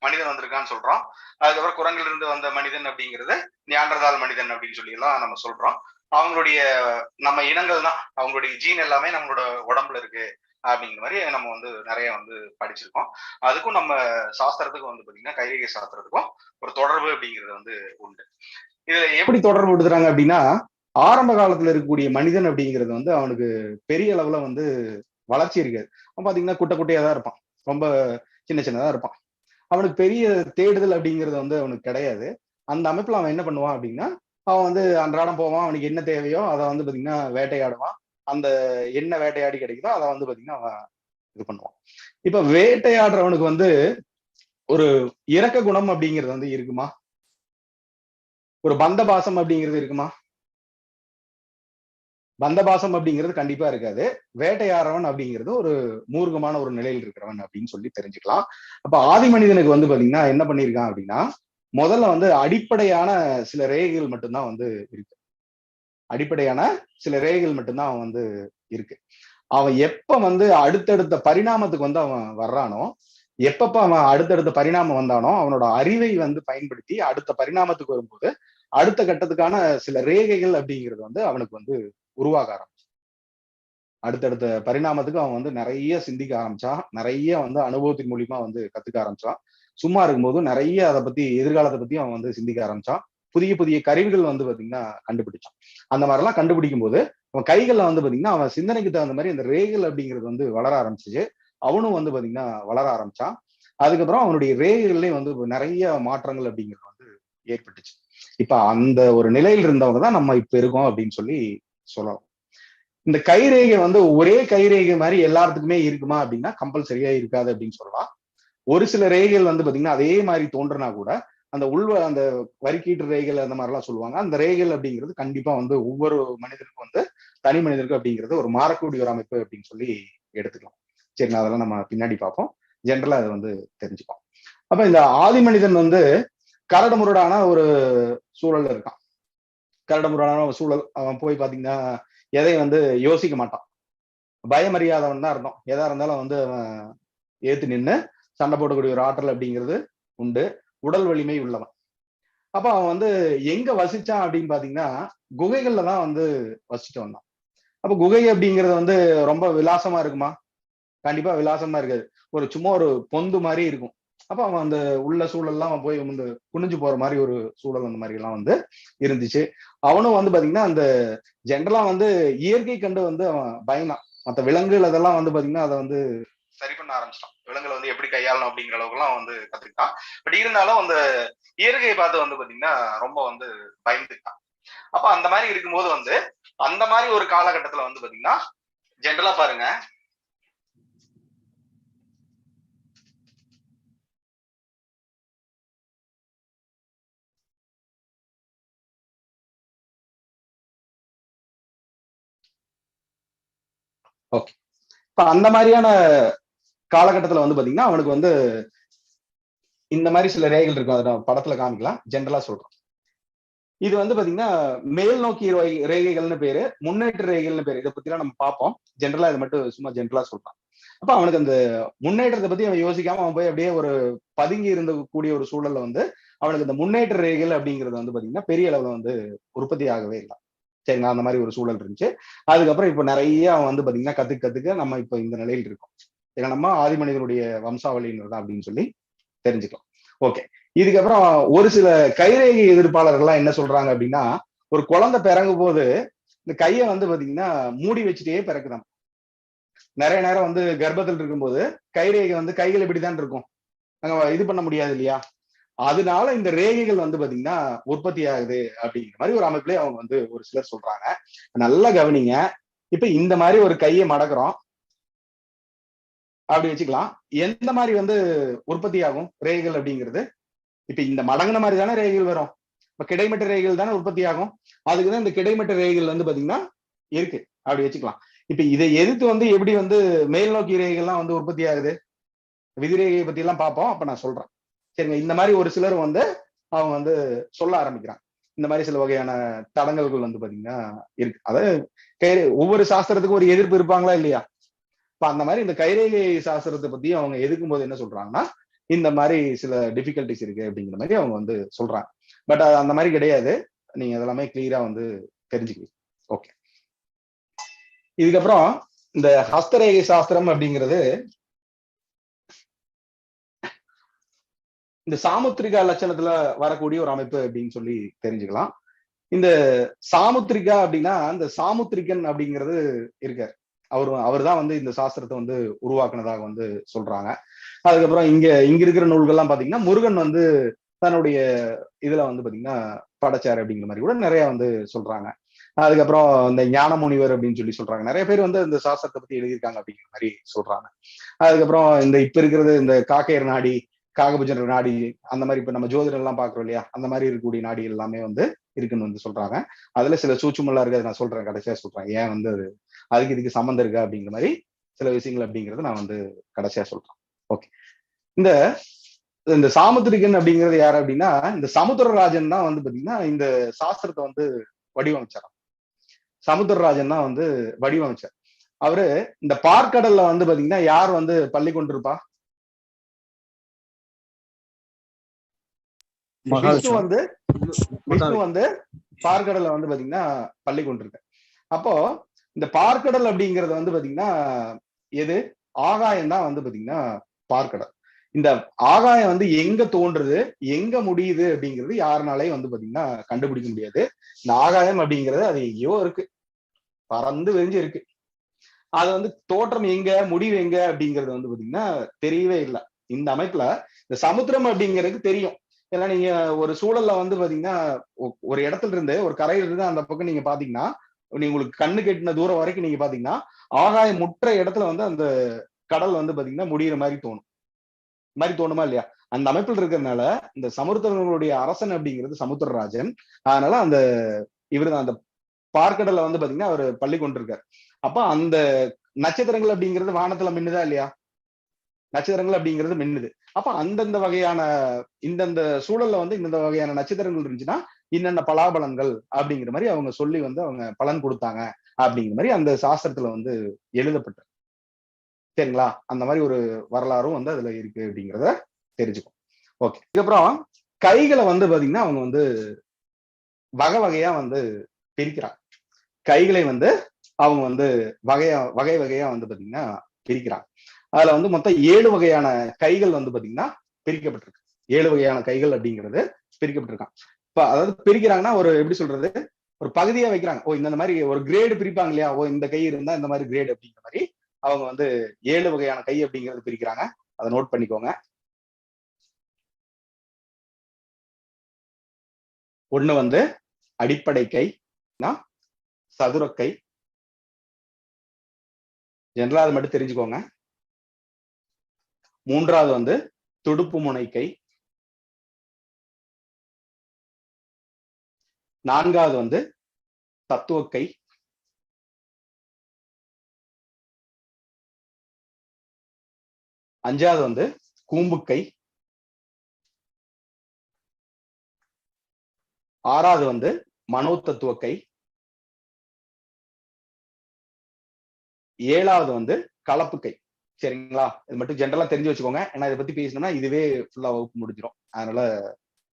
மனிதன் வந்திருக்கான்னு சொல்றோம். அதுக்கப்புறம் குரங்கில் இருந்து வந்த மனிதன் அப்படிங்கிறது நியாண்டர்தால் மனிதன் அப்படின்னு சொல்லி எல்லாம் நம்ம சொல்றோம். அவங்களுடைய நம்ம இனங்கள் தான், அவங்களுடைய ஜீன் எல்லாமே நம்மளோட உடம்புல இருக்கு அப்படிங்கிற மாதிரி நம்ம வந்து நிறைய வந்து படிச்சிருக்கோம். அதுக்கும் நம்ம சாஸ்திரத்துக்கும் வந்து பாத்தீங்கன்னா கைரேகை சாஸ்திரத்துக்கும் ஒரு தொடர்பு அப்படிங்கிறது வந்து உண்டு. இதுல எப்படி தொடர்பு விடுத்துறாங்க அப்படின்னா ஆரம்ப காலத்துல இருக்கக்கூடிய மனிதன் அப்படிங்கிறது வந்து அவனுக்கு பெரிய அளவுல வந்து வளர்ச்சி இருக்காது. அவன் பாத்தீங்கன்னா குட்டை குட்டையா தான் இருப்பான், ரொம்ப சின்ன சின்னதா இருப்பான். அவனுக்கு பெரிய தேடுதல் அப்படிங்கிறது வந்து அவனுக்கு கிடையாது. அந்த அமைப்புல அவன் என்ன பண்ணுவான் அப்படின்னா அவன் வந்து அன்றாடம் போவான், அவனுக்கு என்ன தேவையோ அதை வந்து பாத்தீங்கன்னா வேட்டையாடுவான். அந்த என்ன வேட்டையாடி கிடைக்குதோ அதை வந்து பாத்தீங்கன்னா அவன் இது பண்ணுவான். இப்ப வேட்டையாடுறவனுக்கு வந்து ஒரு இரக்க குணம் அப்படிங்கிறது வந்து இருக்குமா? ஒரு பந்தபாசம் அப்படிங்கிறது இருக்குமா? பந்தபாசம் அப்படிங்கிறது கண்டிப்பா இருக்காது. வேட்டையாடுறவன் அப்படிங்கிறது ஒரு மூர்க்கமான ஒரு நிலையில் இருக்கிறவன் அப்படின்னு சொல்லி தெரிஞ்சுக்கலாம். அப்ப ஆதி மனிதனுக்கு வந்து பாத்தீங்கன்னா என்ன பண்ணிருக்கான் அப்படின்னா முதல்ல வந்து அடிப்படையான சில ரேகைகள் மட்டும்தான் வந்து இருக்கு. அடிப்படையான சில ரேகைகள் மட்டும்தான் அவன் வந்து இருக்கு. அவன் எப்ப வந்து அடுத்தடுத்த பரிணாமத்துக்கு வந்து அவன் வர்றானோ, எப்பப்ப அவன் அடுத்தடுத்த பரிணாமம் வந்தானோ அவனோட அறிவை வந்து பயன்படுத்தி அடுத்த பரிணாமத்துக்கு வரும்போது அடுத்த கட்டத்துக்கான சில ரேகைகள் அப்படிங்கிறது வந்து அவனுக்கு வந்து உருவாக ஆரம்பிச்சு. அடுத்தடுத்த பரிணாமத்துக்கு அவன் வந்து நிறைய சிந்திக்க ஆரம்பிச்சான், நிறைய வந்து அனுபவத்தின் மூலியமா வந்து கத்துக்க ஆரம்பிச்சான். சும்மா இருக்கும்போது நிறைய அதை பத்தி எதிர்காலத்தை பத்தி அவன் வந்து சிந்திக்க ஆரம்பிச்சான். புதிய புதிய கருவிகள் வந்து பாத்தீங்கன்னா கண்டுபிடிச்சான். அந்த மாதிரிலாம் கண்டுபிடிக்கும் போது அவன் கைகள்ல வந்து பாத்தீங்கன்னா அவன் சிந்தனைக்கு தகுந்த மாதிரி அந்த ரேகைகள் அப்படிங்கிறது வந்து வளர ஆரம்பிச்சிச்சு. அவனும் வந்து பாத்தீங்கன்னா வளர ஆரம்பிச்சான். அதுக்கப்புறம் அவனுடைய ரேகைகள்லயும் வந்து நிறைய மாற்றங்கள் அப்படிங்கிறது வந்து ஏற்பட்டுச்சு. இப்ப அந்த ஒரு நிலையில் இருந்தவங்க தான் நம்ம இப்ப இருக்கோம் அப்படின்னு சொல்லி சொல்லலாம். இந்த கைரேகை வந்து ஒரே கைரேகை மாதிரி எல்லாத்துக்குமே இருக்குமா அப்படின்னா கம்பல்சரியா இருக்காது அப்படின்னு சொல்லலாம். ஒரு சில ரேகைகள் வந்து பாத்தீங்கன்னா அதே மாதிரி தோன்றுனா கூட அந்த அந்த வரிக்கீட்டு ரேகைகள் அந்த மாதிரி எல்லாம் சொல்லுவாங்க. அந்த ரேகைகள் அப்படிங்கிறது கண்டிப்பா வந்து ஒவ்வொரு மனிதனுக்கும் வந்து தனி மனிதனுக்கு அப்படிங்கிறது ஒரு மாறக்கூடிய ஒரு அமைப்பு அப்படின்னு சொல்லி எடுத்துக்கலாம். சரி, அதெல்லாம் நம்ம பின்னாடி பார்ப்போம். ஜென்ரலா அதை வந்து தெரிஞ்சுப்போம். அப்ப இந்த ஆதி மனிதன் வந்து கரடுமுரடான ஒரு சூழல்ல இருக்கான். கரடுமுரடான ஒரு சூழல். அவன் போய் பாத்தீங்கன்னா எதையும் வந்து யோசிக்க மாட்டான். பயமறியாதவன் தான் அர்த்தம். எதா இருந்தாலும் வந்து அவன் ஏத்து நின்று சண்டை போடக்கூடிய ஒரு ஆற்றல் அப்படிங்கிறது உண்டு. உடல் வலிமை உள்ளவன். அப்ப அவன் வந்து எங்க வசிச்சான் அப்படின்னு பாத்தீங்கன்னா குகைகள்ல தான் வந்து வசிச்சுட்டு வந்தான். அப்ப குகை அப்படிங்கிறது வந்து ரொம்ப விலாசமா இருக்குமா? கண்டிப்பா விலாசமா இருக்காது. சும்மா ஒரு பொந்து மாதிரி இருக்கும். அப்ப அவன் அந்த உள்ள சூழல்லாம் அவன் போய் வந்து குனிஞ்சு போற மாதிரி ஒரு சூழல் அந்த மாதிரி எல்லாம் வந்து இருந்துச்சு. அவனும் வந்து பாத்தீங்கன்னா அந்த ஜென்ரலா வந்து இயற்கை கண்டு வந்து அவன் பயந்தான். மற்ற விலங்குகள் அதெல்லாம் வந்து பாத்தீங்கன்னா அதை வந்து சரி பண்ண ஆரம்பிச்சிட்டான். விலங்குகளை வந்து எப்படி கையாளணும் அப்படிங்கிற அளவுக்கு எல்லாம் வந்து கத்துக்கிட்டான். பட் இருந்தாலும் அந்த இயற்கையை பார்த்து வந்து பாத்தீங்கன்னா ரொம்ப வந்து பயந்துட்டான். அப்ப அந்த மாதிரி இருக்கும்போது வந்து அந்த மாதிரி ஒரு காலகட்டத்துல வந்து பாத்தீங்கன்னா ஜென்ரலா பாருங்க, ஓகே, இப்ப அந்த மாதிரியான காலகட்டத்துல வந்து பாத்தீங்கன்னா அவனுக்கு வந்து இந்த மாதிரி சில ரேகைகள் இருக்கும். அதை நான் படத்துல காமிக்கலாம். ஜென்ரலா சொல்றேன். இது வந்து பாத்தீங்கன்னா மேல் நோக்கி ரேகைகள்னு பேரு, முன்னேற்ற ரேகைகள்னு பேரு. இதை பத்தி எல்லாம் நம்ம பார்ப்போம். ஜென்ரலா இதை மட்டும் சும்மா ஜென்ரலா சொல்றான். அப்ப அவனுக்கு அந்த முன்னேற்றத்தை பத்தி அவன் யோசிக்காம அவன் போய் அப்படியே ஒரு பதுங்கி இருந்த கூடிய ஒரு சூழல்ல வந்து அவனுக்கு இந்த முன்னேற்ற ரேகைகள் அப்படிங்கிறது வந்து பாத்தீங்கன்னா பெரிய அளவுல வந்து உற்பத்தி ஆகவே இல்லை. சரிங்களா? அந்த மாதிரி ஒரு சூழல் இருந்துச்சு. அதுக்கப்புறம் இப்ப நிறைய அவன் வந்து பாத்தீங்கன்னா கத்துக்க நம்ம இப்ப இந்த நிலையில் இருக்கோம். ஏன்னா நம்ம ஆதி மனிதனுடைய வம்சாவளியினர் தான் அப்படின்னு சொல்லி தெரிஞ்சுக்கலாம். ஓகே, இதுக்கப்புறம் ஒரு சில கைரேகை எதிர்ப்பாளர்கள்லாம் என்ன சொல்றாங்க அப்படின்னா, ஒரு குழந்தை பிறங்கும் போது இந்த கையை வந்து பாத்தீங்கன்னா மூடி வச்சுட்டே பிறக்குதான். நிறைய நேரம் வந்து கர்ப்பத்தில் இருக்கும்போது கைரேகை வந்து கைகள் இப்படிதான் இருக்கும். நாங்க இது பண்ண முடியாது இல்லையா? அதனால இந்த ரேகைகள் வந்து பாத்தீங்கன்னா உற்பத்தி ஆகுது அப்படிங்கிற மாதிரி ஒரு அமைப்புலயே அவங்க வந்து ஒரு சிலர் சொல்றாங்க. நல்லா கவனிங்க. இப்ப இந்த மாதிரி ஒரு கையை மடக்குறோம் அப்படி வச்சுக்கலாம். எந்த மாதிரி வந்து உற்பத்தி ஆகும் ரேகைகள் அப்படிங்கிறது? இப்ப இந்த மடங்குன மாதிரி தானே ரேகைகள் வரும். இப்ப கிடைமட்ட ரேகைகள் தானே உற்பத்தி ஆகும். அதுக்குதான் இந்த கிடைமட்ட ரேகைகள் வந்து பாத்தீங்கன்னா இருக்கு. அப்படி வச்சுக்கலாம். இப்ப இதை எதிர்த்து வந்து எப்படி வந்து மேல் நோக்கி ரேகைகள்லாம் வந்து உற்பத்தி ஆகுது, விதிரேகையை பத்தி எல்லாம் பார்ப்போம். அப்ப நான் சொல்றேன். சரிங்க, இந்த மாதிரி ஒரு சிலர் வந்து அவங்க வந்து சொல்ல ஆரம்பிக்கிறாங்க. இந்த மாதிரி சில வகையான தடங்கல்கள் வந்து பாத்தீங்கன்னா இருக்கு. அதாவது ஒவ்வொரு சாஸ்திரத்துக்கும் ஒரு எதிர்ப்பு இருப்பாங்களா இல்லையா? இப்ப அந்த மாதிரி இந்த கைரேகை சாஸ்திரத்தை பத்தி அவங்க எதுக்கும் போது என்ன சொல்றாங்கன்னா, இந்த மாதிரி சில டிஃபிகல்டிஸ் இருக்கு அப்படிங்கிற மாதிரி அவங்க வந்து சொல்றாங்க. பட் அது அந்த மாதிரி கிடையாது. நீங்க அதெல்லாமே கிளியரா வந்து தெரிஞ்சுக்கலாம். ஓகே, இதுக்கப்புறம் இந்த ஹஸ்தரேகை சாஸ்திரம் அப்படிங்கிறது இந்த சாமுத்திரிகா லட்சணத்துல வரக்கூடிய ஒரு அமைப்பு அப்படின்னு சொல்லி தெரிஞ்சுக்கலாம். இந்த சாமுத்திரிகா அப்படின்னா இந்த சாமுத்திரிகன் அப்படிங்கிறது இருக்காரு. அவர் தான் வந்து இந்த சாஸ்திரத்தை வந்து உருவாக்குனதாக வந்து சொல்றாங்க. அதுக்கப்புறம் இங்க இருக்கிற நூல்கள்லாம் பாத்தீங்கன்னா முருகன் வந்து தன்னுடைய இதுல வந்து பாத்தீங்கன்னா படைச்சாரு அப்படிங்கிற மாதிரி கூட நிறைய வந்து சொல்றாங்க. அதுக்கப்புறம் இந்த ஞான முனிவர் அப்படின்னு சொல்லி சொல்றாங்க. நிறைய பேர் வந்து இந்த சாஸ்திரத்தை பத்தி எழுதியிருக்காங்க அப்படிங்கிற மாதிரி சொல்றாங்க. அதுக்கப்புறம் இந்த இப்ப இருக்கிறது இந்த காக்கையர் நாடி, காகபுஜர் நாடி, அந்த மாதிரி இப்ப நம்ம ஜோதிடம் எல்லாம் பாக்குறோம் இல்லையா? அந்த மாதிரி இருக்கக்கூடிய நாடி எல்லாமே வந்து இருக்குன்னு வந்து சொல்றாங்க. அதுல சில சூட்சுமெல்லாம் இருக்கு. நான் சொல்றேன், கடைசியா சொல்றேன். ஏன் வந்து அதுக்கு இதுக்கு சம்மந்தம் இருக்கா அப்படிங்கிற மாதிரி சில விஷயங்கள் அப்படிங்கறத நான் வந்து கடைசியா சொல்றேன். ஓகே, இந்த இந்த சாமுத்திரிகன் அப்படிங்கிறது யாரு அப்படின்னா இந்த சமுத்திரராஜன் தான் வந்து பாத்தீங்கன்னா இந்த சாஸ்திரத்தை வந்து வடிவமைச்சார். சமுத்திரராஜன் தான் வந்து வடிவமைச்சார். அவரு இந்த பார்க்கடல்ல வந்து பாத்தீங்கன்னா யார் வந்து பள்ளி கொண்டிருப்பா? விஷ்ணு வந்து பார்க்கடல்ல வந்து பாத்தீங்கன்னா பள்ளி கொண்டிருக்க. அப்போ இந்த பார்க்கடல் அப்படிங்கறது வந்து பாத்தீங்கன்னா எது? ஆகாயம் தான் வந்து பாத்தீங்கன்னா பார்க்கடல். இந்த ஆகாயம் வந்து எங்க தோன்றுது, எங்க முடியுது அப்படிங்கிறது யாருனாலையும் வந்து பாத்தீங்கன்னா கண்டுபிடிக்க முடியாது. இந்த ஆகாயம் அப்படிங்கிறது அது எங்கேயோ இருக்கு. பறந்து விரிஞ்சு இருக்கு. அது வந்து தோற்றம் எங்க, முடிவு எங்க அப்படிங்கிறது வந்து பாத்தீங்கன்னா தெரியவே இல்லை. இந்த அமைப்புல இந்த சமுத்திரம் அப்படிங்கிறது தெரியும். ஏன்னா நீங்க ஒரு சூழல்ல வந்து பாத்தீங்கன்னா ஒரு இடத்துல இருந்து ஒரு கரையில இருந்து அந்த பக்கம் நீங்க பாத்தீங்கன்னா நீ உங்களுக்கு கண்ணு கெட்டின தூரம் வரைக்கும் நீங்க பாத்தீங்கன்னா ஆகாயம் முற்ற இடத்துல வந்து அந்த கடல் வந்து பாத்தீங்கன்னா முடியிற மாதிரி தோணும். மாதிரி தோணுமா இல்லையா? அந்த அமைப்பில் இருக்கிறதுனால இந்த சமுத்திரங்களுடைய அரசன் அப்படிங்கிறது சமுத்திரராஜன். அதனால அந்த இவரு அந்த பார்க்கடல்ல வந்து பாத்தீங்கன்னா அவர் பள்ளி கொண்டிருக்காரு. அப்ப அந்த நட்சத்திரங்கள் அப்படிங்கிறது வானத்துல மின்னுதா இல்லையா? நட்சத்திரங்கள் அப்படிங்கிறது மின்னுது. அப்ப அந்தந்த வகையான இந்தந்த சூழல்ல வந்து இந்தந்த வகையான நட்சத்திரங்கள் இருந்துச்சுன்னா இன்னென்ன பலாபலன்கள் அப்படிங்கிற மாதிரி அவங்க சொல்லி வந்து அவங்க பலன் கொடுத்தாங்க அப்படிங்கிற மாதிரி அந்த சாஸ்திரத்துல வந்து எழுதப்பட்டு சரிங்களா? அந்த மாதிரி ஒரு வரலாறும் வந்து அதுல இருக்கு அப்படிங்கிறத தெரிஞ்சுக்கும். ஓகே. இதுக்கப்புறம் கைகளை வந்து பாத்தீங்கன்னா அவங்க வந்து வகை வகையா வந்து பிரிக்கிறாங்க. கைகளை வந்து அவங்க வந்து வகை வகையா வந்து பாத்தீங்கன்னா பிரிக்கிறாங்க. அதுல வந்து மொத்தம் 7 வகையான கைகள் வந்து பாத்தீங்கன்னா பிரிக்கப்பட்டிருக்கு. 7 வகையான கைகள் அப்படிங்கிறது பிரிக்கப்பட்டிருக்கான். இப்ப அதாவது பிரிக்கிறாங்கன்னா ஒரு எப்படி சொல்றது, ஒரு பகுதியா வைக்கிறாங்க. ஓ இந்த மாதிரி ஒரு கிரேடு பிரிப்பாங்க இல்லையா? ஓ இந்த கை இருந்தா இந்த மாதிரி கிரேடு அப்படிங்கிற மாதிரி அவங்க வந்து 7 வகையான கை அப்படிங்கிறது பிரிக்கிறாங்க. அதை நோட் பண்ணிக்கோங்க. ஒண்ணு வந்து அடிப்படை கை, சதுரக்கை. ஜெனரலா அது மட்டும் தெரிஞ்சுக்கோங்க. மூன்றாவது வந்து துடுப்பு முனை கை. நான்காவது வந்து தத்துவ கை. அஞ்சாவது வந்து கூம்பு கை. ஆறாவது வந்து மனோ தத்துவ கை. ஏழாவது வந்து கலப்பு கை. சரிங்களா? இது மட்டும் ஜென்ரலா தெரிஞ்சு வச்சுக்கோங்க. ஏன்னா இதை பத்தி பேசணும்னா இதுவே ஃபுல்லா வகுப்பு முடிஞ்சிடும். அதனால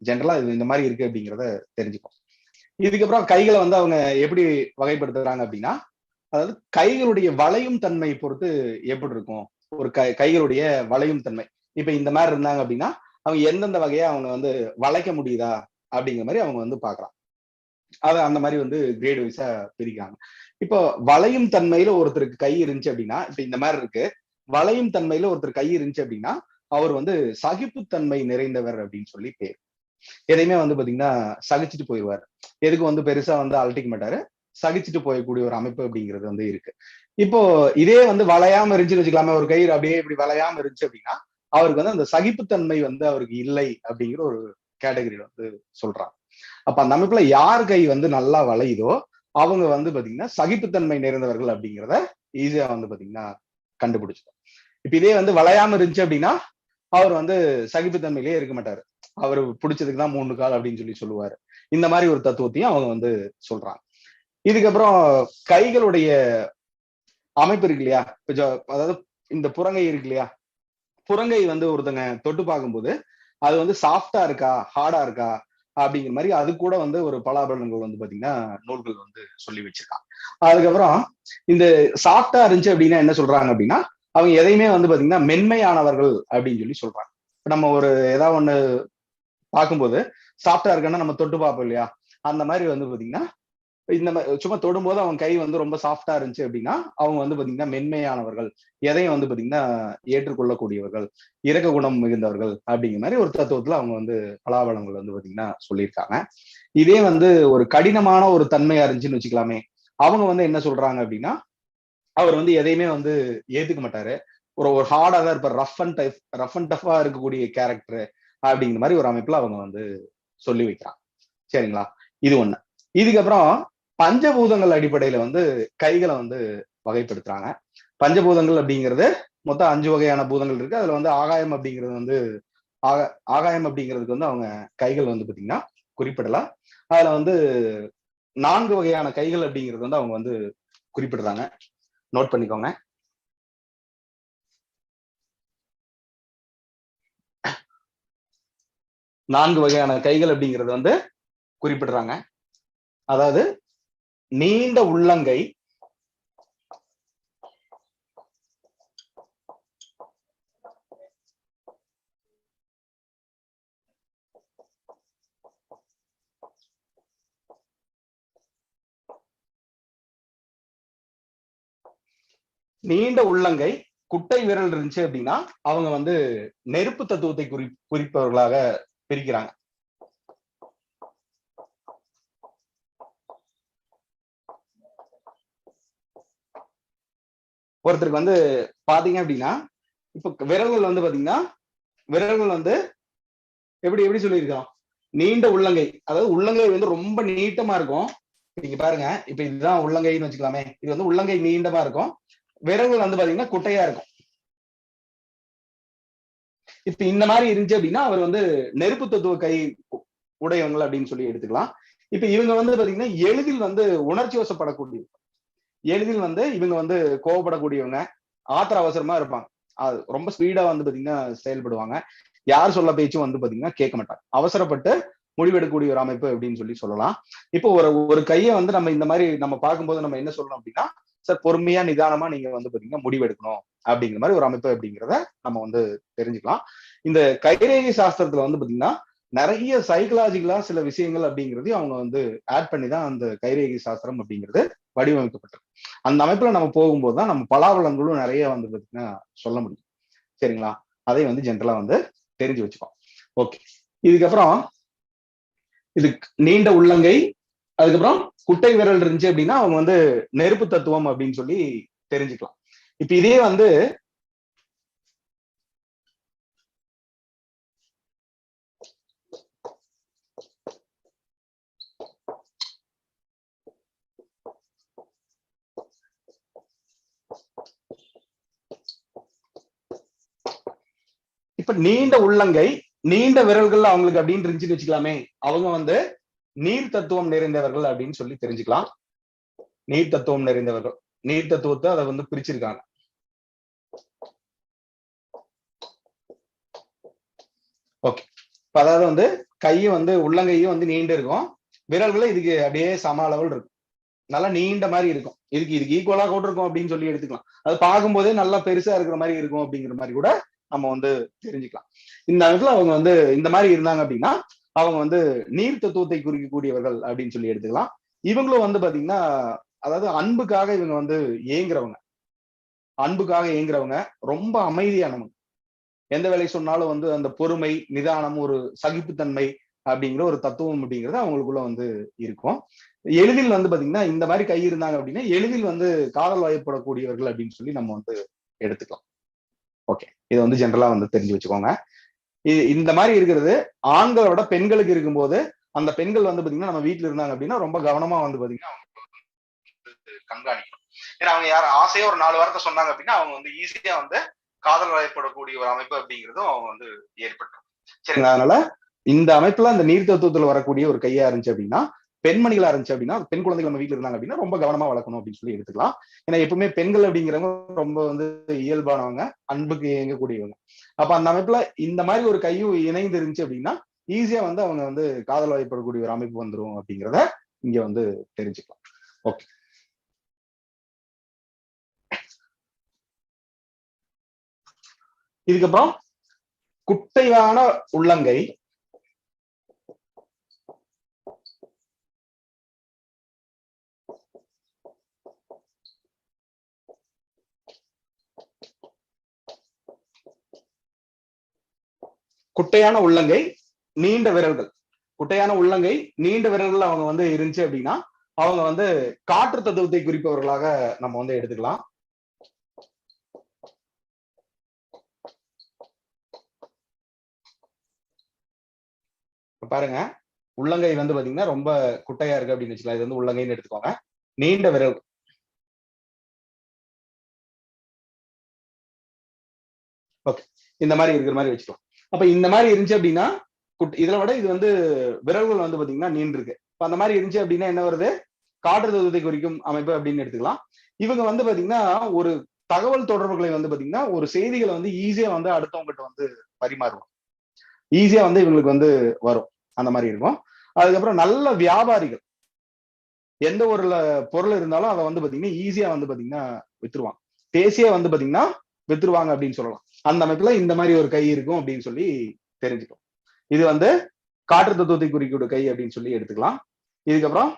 ஜென்ரலா இது இந்த மாதிரி இருக்கு அப்படிங்கிறத தெரிஞ்சுக்கோங்க. இதுக்கப்புறம் கைகளை வந்து அவங்க எப்படி வகைப்படுத்துறாங்க அப்படின்னா, அதாவது கைகளுடைய வளையும் தன்மை பொறுத்து எப்படி இருக்கும் ஒரு கைகளுடைய வளையும் தன்மை. இப்ப இந்த மாதிரி இருந்தாங்க அப்படின்னா அவங்க எந்தெந்த வகையா அவங்க வந்து வளைக்க முடியுதா அப்படிங்கிற மாதிரி அவங்க வந்து பாக்குறாங்க. அதை அந்த மாதிரி வந்து கிரேட் வைஸா பிரிக்கிறாங்க. இப்போ வளையும் தன்மையில ஒருத்தருக்கு கை இருந்துச்சு அப்படின்னா, இப்ப இந்த மாதிரி இருக்கு. வளையும் தன்மையில ஒருத்தர் கை இருந்துச்சு அப்படின்னா அவர் வந்து சகிப்புத்தன்மை நிறைந்தவர் அப்படின்னு சொல்லி பேர். எதையுமே வந்து பாத்தீங்கன்னா சகிச்சுட்டு போயிடுவாரு. எதுக்கு வந்து பெருசா வந்து அழட்டிக்க மாட்டாரு. சகிச்சுட்டு போயக்கூடிய ஒரு அமைப்பு அப்படிங்கிறது வந்து இருக்கு. இப்போ இதே வந்து வளையாம இருந்துச்சுன்னு வச்சுக்கலாமே, ஒரு கயிறு அப்படியே இப்படி வளையாம இருந்துச்சு அப்படின்னா அவருக்கு வந்து அந்த சகிப்புத்தன்மை வந்து அவருக்கு இல்லை அப்படிங்கிற ஒரு கேட்டகரி வந்து சொல்றாங்க. அப்ப அந்த அமைப்புல யார் கை வந்து நல்லா வளையுதோ அவங்க வந்து பாத்தீங்கன்னா சகிப்புத்தன்மை நிறைந்தவர்கள் அப்படிங்கிறத ஈஸியா வந்து பாத்தீங்கன்னா கண்டுபிடிச்சிடும். இப்ப இதே வந்து வளையாம இருந்துச்சு அப்படின்னா அவர் வந்து சகிப்புத்தன்மையிலேயே இருக்க மாட்டாரு. அவரு பிடிச்சதுக்கு தான் 3 கால் அப்படின்னு சொல்லி சொல்லுவாரு. இந்த மாதிரி ஒரு தத்துவத்தையும் அவங்க வந்து சொல்றாங்க. இதுக்கப்புறம் கைகளுடைய அமைப்பு இருக்கு இல்லையா? அதாவது இந்த புறங்கை இருக்கு இல்லையா? புறங்கை வந்து ஒருத்தங்க தொட்டு பார்க்கும்போது அது வந்து சாஃப்டா இருக்கா, ஹார்டா இருக்கா அப்படிங்கிற மாதிரி அது கூட வந்து ஒரு பலாபலன்கள் வந்து பாத்தீங்கன்னா நூல்கள் வந்து சொல்லி வச்சிருக்காங்க. அதுக்கப்புறம் இந்த சாஃப்டா இருந்துச்சு அப்படின்னா என்ன சொல்றாங்க அப்படின்னா அவங்க எதையுமே வந்து பாத்தீங்கன்னா மென்மையானவர்கள் அப்படின்னு சொல்லி சொல்றாங்க. இப்ப நம்ம ஒரு ஏதாவது ஒண்ணு பார்க்கும்போது சாஃப்டா இருக்குன்னா நம்ம தொட்டு பார்ப்போம் இல்லையா? அந்த மாதிரி வந்து பாத்தீங்கன்னா இந்த சும்மா தொடும்போது அவங்க கை வந்து ரொம்ப சாஃப்டா இருந்துச்சு அப்படின்னா அவங்க வந்து பாத்தீங்கன்னா மென்மையானவர்கள், எதையும் வந்து பாத்தீங்கன்னா ஏற்றுக்கொள்ளக்கூடியவர்கள், இரக்க குணம் மிகுந்தவர்கள் அப்படிங்கிற மாதிரி ஒரு தத்துவத்துல அவங்க வந்து பலாபலங்கள் வந்து பாத்தீங்கன்னா சொல்லியிருக்காங்க. இதே வந்து ஒரு கடினமான ஒரு தன்மையா இருந்துச்சுன்னு வச்சுக்கலாமே, அவங்க வந்து என்ன சொல்றாங்க அப்படின்னா அவர் வந்து எதையுமே வந்து ஏத்துக்க மாட்டாரு. ஒரு ஒரு ஹார்டா தான் இருப்பார். ரஃப் அண்ட் டஃபா இருக்கக்கூடிய கேரக்டர் அப்படிங்கிற மாதிரி ஒரு அமைப்புல அவங்க வந்து சொல்லி வைக்கிறாங்க. சரிங்களா? இது ஒண்ணு. இதுக்கப்புறம் பஞ்சபூதங்கள் அடிப்படையில வந்து கைகளை வந்து வகைப்படுத்துறாங்க. பஞ்சபூதங்கள் அப்படிங்கிறது மொத்தம் 5 வகையான பூதங்கள் இருக்கு. அதுல வந்து ஆகாயம் அப்படிங்கிறது வந்து ஆகாயம் அப்படிங்கிறதுக்கு வந்து அவங்க கைகள் வந்து பாத்தீங்கன்னா குறிப்பிடல. அதுல வந்து 4 வகையான கைகள் அப்படிங்கிறது வந்து அவங்க வந்து குறிப்பிடுறாங்க. நோட் பண்ணிக்கோங்க. 4 வகையான கைகள் அப்படிங்கிறது வந்து குறிப்பிடுறாங்க. அதாவது நீண்ட உள்ளங்கை, நீண்ட உள்ளங்கை குட்டை விரல் இருந்துச்சு அப்படின்னா அவங்க வந்து நெருப்பு தத்துவத்தை குறிப்பவர்களாக பிரிக்கிறாங்க. ஒருத்தருக்கு வந்து பாத்தீங்க அப்படின்னா இப்ப விரல்கள் வந்து பாத்தீங்கன்னா விரல்கள் வந்து எப்படி எப்படி சொல்லியிருக்கோம், நீண்ட உள்ளங்கை, அதாவது உள்ளங்கை வந்து ரொம்ப நீட்டமா இருக்கும். நீங்க பாருங்க, இப்ப இதுதான் உள்ளங்கைன்னு வச்சுக்கலாமே, இது வந்து உள்ளங்கை நீண்டமா இருக்கும், விரல்கள் வந்து பாத்தீங்கன்னா குட்டையா இருக்கும். இப்ப இந்த மாதிரி இருந்துச்சு அப்படின்னா அவர் வந்து நெருப்பு தத்துவ கை உடையவங்க அப்படின்னு சொல்லி எடுத்துக்கலாம். இப்ப இவங்க வந்து பாத்தீங்கன்னா எளிதில் வந்து உணர்ச்சி வசப்படக்கூடிய, எளிதில் வந்து இவங்க வந்து கோவப்படக்கூடியவங்க, ஆத்திர அவசரமா இருப்பாங்க, அது ரொம்ப ஸ்பீடா வந்து பாத்தீங்கன்னா செயல்படுவாங்க, யார் சொல்ல பேச்சும் வந்து பாத்தீங்கன்னா கேட்க மாட்டாங்க, அவசரப்பட்டு முடிவெடுக்கக்கூடிய ஒரு அமைப்பு அப்படின்னு சொல்லி சொல்லலாம். இப்போ ஒரு கையை வந்து நம்ம இந்த மாதிரி நம்ம பார்க்கும்போது நம்ம என்ன சொல்லணும் அப்படின்னா, சார் பொறுமையா நிதானமா நீங்க வந்து பாத்தீங்கன்னா முடிவெடுக்கணும் அப்படிங்கிற மாதிரி ஒரு அமைப்பு அப்படிங்கிறத நம்ம வந்து தெரிஞ்சுக்கலாம். இந்த கைரேகை சாஸ்திரத்துல வந்து பாத்தீங்கன்னா நிறைய சைக்கலாஜிக்கலா சில விஷயங்கள் அப்படிங்கிறதையும் அவங்க வந்து ஆட் பண்ணி தான் அந்த கைரேகை சாஸ்திரம் அப்படிங்கிறது வடிவமைக்கப்பட்டிருக்கு. அந்த அமைப்புல நம்ம போகும்போது தான் நம்ம பலாபலன்களும் நிறைய வந்து பாத்தீங்கன்னா சொல்ல முடியும். சரிங்களா, அதை வந்து ஜென்ரலா வந்து தெரிஞ்சு வச்சுக்கோம். ஓகே, இதுக்கப்புறம் இது நீண்ட உள்ளங்கை, அதுக்கப்புறம் குட்டை விரல் இருந்துச்சு அப்படின்னா அவங்க வந்து நெருப்பு தத்துவம் அப்படின்னு சொல்லி தெரிஞ்சுக்கலாம். இப்ப இதே வந்து இப்ப நீண்ட உள்ளங்கை நீண்ட விரல்கள் அவங்களுக்கு அப்படின்னு இருந்துச்சுன்னு வச்சுக்கலாமே, அவங்க வந்து நீர் தத்துவம் நிறைந்தவர்கள் அப்படின்னு சொல்லி தெரிஞ்சுக்கலாம். நீர் தத்துவம் நிறைந்தவர்கள், நீர் தத்துவத்தை அதை வந்து பிரிச்சிருக்காங்க. ஓகே, அதாவது வந்து கையும் வந்து உள்ளங்கையும் வந்து நீண்டு இருக்கும், விரல்களும் இதுக்கு அப்படியே சம அளவில் இருக்கும், நல்லா நீண்ட மாதிரி இருக்கும், இதுக்கு ஈக்குவலா கூட இருக்கும் அப்படின்னு சொல்லி எடுத்துக்கலாம். அது பார்க்கும்போதே நல்லா பெருசா இருக்கிற மாதிரி இருக்கும் அப்படிங்கிற மாதிரி கூட நம்ம வந்து தெரிஞ்சுக்கலாம். இந்த இடத்துல அவங்க வந்து இந்த மாதிரி இருந்தாங்க அப்படின்னா அவங்க வந்து நீர் தத்துவத்தை குறிக்கக்கூடியவர்கள் அப்படின்னு சொல்லி எடுத்துக்கலாம். இவங்களும் வந்து பாத்தீங்கன்னா அதாவது அன்புக்காக இவங்க வந்து ஏங்குறவங்க, அன்புக்காக ஏங்குறவங்க, ரொம்ப அமைதியானவங்க, எந்த வேலை சொன்னாலும் வந்து அந்த பொறுமை, நிதானம், ஒரு சகிப்புத்தன்மை அப்படிங்கிற ஒரு தத்துவம் அப்படிங்கிறது அவங்களுக்குள்ள வந்து இருக்கும். எளிதில் வந்து பாத்தீங்கன்னா இந்த மாதிரி கை இருந்தாங்க அப்படின்னா எளிதில் வந்து காதல் வயப்படக்கூடியவர்கள் அப்படின்னு சொல்லி நம்ம வந்து எடுத்துக்கலாம். ஓகே, இதை வந்து ஜென்ரலா வந்து தெரிஞ்சு வச்சுக்கோங்க. இந்த மாதிரி இருக்கிறது ஆண்களோட பெண்களுக்கு இருக்கும்போது அந்த பெண்கள் வந்து பாத்தீங்கன்னா நம்ம வீட்டுல இருந்தாங்க அப்படின்னா ரொம்ப கவனமா வந்து பாத்தீங்கன்னா கண்காணிக்கணும். ஏன்னா அவங்க யாரும் ஆசையா ஒரு 4 வாரத்தை சொன்னாங்க அப்படின்னா அவங்க வந்து ஈஸியா வந்து காதல் வயப்படக்கூடிய ஒரு அமைப்பு அப்படிங்கிறதும் அவங்க வந்து ஏற்பட்டுரும். சரிங்களா, அதனால இந்த அமைப்புல அந்த நீர் தத்துவத்துல வரக்கூடிய ஒரு கையா இருந்துச்சு அப்படின்னா, பெண்மணிகளா இருந்துச்சு அப்படின்னா, பெண் குழந்தைகள் நம்ம வீட்டுல இருந்தாங்க அப்படின்னா ரொம்ப கவனமா வளர்க்கணும் அப்படின்னு சொல்லி எடுத்துக்கலாம். ஏன்னா எப்பவுமே பெண்கள் அப்படிங்கிறவங்க ரொம்ப வந்து இயல்பானவங்க, அன்புக்கு இயங்கக்கூடியவங்க. அப்ப அந்த அமைப்புல இந்த மாதிரி ஒரு கையும் இணைந்து இருந்துச்சு அப்படின்னா ஈஸியா வந்து அவங்க வந்து காதல் வயப்படக்கூடிய ஒரு அமைப்பு வந்துரும் அப்படிங்கிறத இங்க வந்து தெரிஞ்சுக்கலாம். ஓகே, இதுக்கப்புறம் குட்டையான உள்ளங்கை, குட்டையான உள்ளங்கை, நீண்ட விரல்கள், குட்டையான உள்ளங்கை நீண்ட விரல்கள் அவங்க வந்து இருந்துச்சு அப்படின்னா அவங்க வந்து காற்று தத்துவத்தை குறிப்பவர்களாக நம்ம வந்து எடுத்துக்கலாம். பாருங்க, உள்ளங்கை வந்து பாத்தீங்கன்னா ரொம்ப குட்டையா இருக்கு அப்படின்னு வச்சுக்கலாம், இது வந்து உள்ளங்கைன்னு எடுத்துக்கோங்க. நீண்ட விரல், ஓகே, இந்த மாதிரி இருக்கிற மாதிரி வச்சுக்கலாம். அப்ப இந்த மாதிரி இருந்துச்சு அப்படின்னா இதுல விட இது வந்து விரல்கள் வந்து பாத்தீங்கன்னா நீண்டு இருக்கு. இப்ப அந்த மாதிரி இருந்துச்சு அப்படின்னா என்ன வருது, காற்று தத்துவத்தை குறிக்கும் அமைப்பு அப்படின்னு எடுத்துக்கலாம். இவங்க வந்து பாத்தீங்கன்னா ஒரு தகவல் தொடர்புகளை வந்து பாத்தீங்கன்னா ஒரு செய்திகளை வந்து ஈஸியா வந்து அடுத்தவங்ககிட்ட வந்து பரிமாறுவோம், ஈஸியா வந்து இவங்களுக்கு வந்து வரும், அந்த மாதிரி இருக்கும். அதுக்கப்புறம் நல்ல வியாபாரிகள், எந்த ஒரு பொருள் இருந்தாலும் அதை வந்து பாத்தீங்கன்னா ஈஸியா வந்து பாத்தீங்கன்னா வித்துருவாங்க, பேசியே வந்து பாத்தீங்கன்னா வித்துருவாங்க அப்படின்னு சொல்லலாம். அந்த அமைப்புல இந்த மாதிரி ஒரு கை இருக்கும் அப்படின்னு சொல்லி தெரிஞ்சுக்கும். இது வந்து காற்று தத்துவத்தை குறிக்கூடிய கை அப்படின்னு சொல்லி எடுத்துக்கலாம். இதுக்கப்புறம்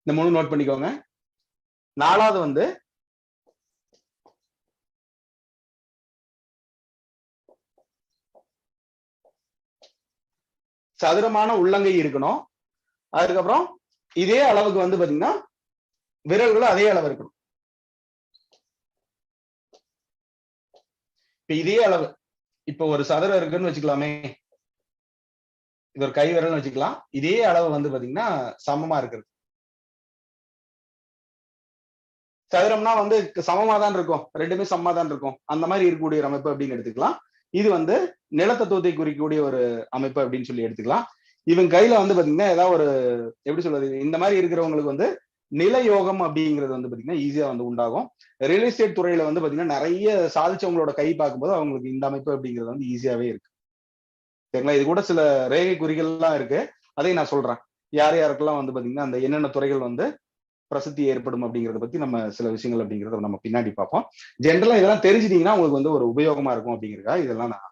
இந்த 3 நோட் பண்ணிக்கோங்க. 4வது வந்து சதுரமான உள்ளங்கை இருக்கணும். அதுக்கப்புறம் இதே அளவுக்கு வந்து பாத்தீங்கன்னா விரல்களும் அதே அளவு இருக்கணும். இப்ப இதே அளவு, இப்ப ஒரு சதுரம் இருக்குன்னு வச்சுக்கலாமே, இது ஒரு கை விரல்னு வச்சுக்கலாம். இதே அளவு வந்து பாத்தீங்கன்னா சமமா இருக்கிறது. சதுரம்னா வந்து சமமா தான் இருக்கும், ரெண்டுமே சமமா தான் இருக்கும். அந்த மாதிரி இருக்கக்கூடிய ஒரு அமைப்பு அப்படின்னு எடுத்துக்கலாம். இது வந்து நிலத்தத்துவத்தை குறிக்கக்கூடிய ஒரு அமைப்பு அப்படின்னு சொல்லி எடுத்துக்கலாம். இவங்க கையில வந்து பாத்தீங்கன்னா ஏதாவது ஒரு எப்படி சொல்றது, இந்த மாதிரி இருக்கிறவங்களுக்கு வந்து நில யோகம் அப்படிங்கிறது வந்து பாத்தீங்கன்னா ஈஸியா வந்து உண்டாகும். ரியல் எஸ்டேட் துறையில வந்து பாத்தீங்கன்னா நிறைய சாதிச்சவங்களோட கை பார்க்கும்போது அவங்களுக்கு இந்த அமைப்பு அப்படிங்கிறது வந்து ஈஸியாவே இருக்கு. சரிங்களா? இது கூட சில ரேகை குறிகள்லாம் இருக்கு, அதையும் நான் சொல்றேன். யார் யாருக்கெல்லாம் வந்து பாத்தீங்கன்னா அந்த என்னென்ன துறைகள் வந்து பிரசித்தி ஏற்படும் அப்படிங்கறத பத்தி நம்ம சில விஷயங்கள் அப்படிங்கறத நம்ம பின்னாடி பார்ப்போம். ஜென்ரலா இதெல்லாம் தெரிஞ்சுட்டீங்கன்னா உங்களுக்கு வந்து ஒரு உபயோகமா இருக்கும் அப்படிங்கிறதா இதெல்லாம் நான்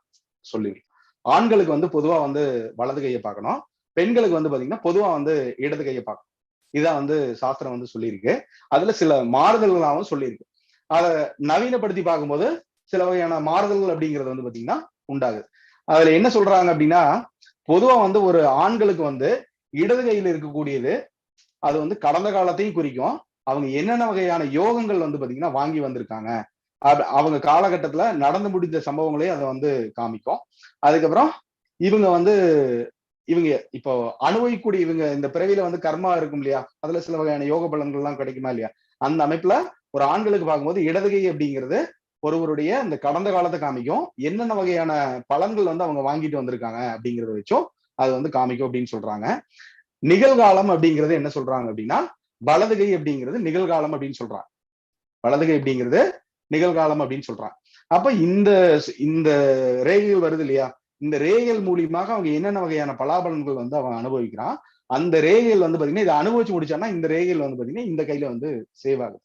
சொல்லுவேன். ஆண்களுக்கு வந்து பொதுவா வந்து வலது கையை பார்க்கணும், பெண்களுக்கு வந்து பாத்தீங்கன்னா பொதுவா வந்து இடது கையை பார்க்கணும். இதான் வந்து சாஸ்திரம் வந்து சொல்லியிருக்கு. அதுல சில மாறுதல்களாகவும் சொல்லியிருக்கு. அதை நவீனப்படுத்தி பார்க்கும்போது சில வகையான மாறுதல்கள் அப்படிங்கிறது வந்து பாத்தீங்கன்னா உண்டாகுது. அதுல என்ன சொல்றாங்க அப்படின்னா, பொதுவா வந்து ஒரு ஆண்களுக்கு வந்து இடது கையில் இருக்கக்கூடியது அது வந்து கடந்த காலத்தையும் குறிக்கும். அவங்க என்னென்ன வகையான யோகங்கள் வந்து பாத்தீங்கன்னா வாங்கி வந்திருக்காங்க, அவங்க காலகட்டத்துல நடந்து முடிந்த சம்பவங்களையும் அதை வந்து காமிக்கும். அதுக்கப்புறம் இவங்க வந்து இவங்க இப்போ அனுபவிக்கூடிய இவங்க இந்த பிறவியில வந்து கர்மா இருக்கும் இல்லையா, அதுல சில வகையான யோக பலன்கள் எல்லாம் கிடைக்குமா இல்லையா, அந்த அமைப்புல ஒரு ஆண்களுக்கு பார்க்கும்போது இடதுகை அப்படிங்கிறது ஒருவருடைய இந்த கடந்த காலத்தை காமிக்கும். என்னென்ன வகையான பலன்கள் வந்து அவங்க வாங்கிட்டு வந்திருக்காங்க அப்படிங்கறத வச்சும் அது வந்து காமிக்கும் அப்படின்னு சொல்றாங்க. நிகழ்காலம் அப்படிங்கிறது என்ன சொல்றாங்க அப்படின்னா, வலதுகை அப்படிங்கிறது நிகழ்காலம் அப்படின்னு சொல்றாங்க. வலதுகை அப்படிங்கிறது நிகழ்காலம் அப்படின்னு சொல்றாங்க. அப்ப இந்த இந்த ரேகைகள் வருது இல்லையா, இந்த ரேகைகள் மூலியமாக அவங்க என்னென்ன வகையான பலாபலன்கள் வந்து அவன் அனுபவிக்கிறான், அந்த ரேகைகள் வந்து பாத்தீங்கன்னா இதை அனுபவிச்சு முடிச்சான்னா இந்த ரேகைகள் வந்து பாத்தீங்கன்னா இந்த கையில வந்து சேவ் ஆகுது.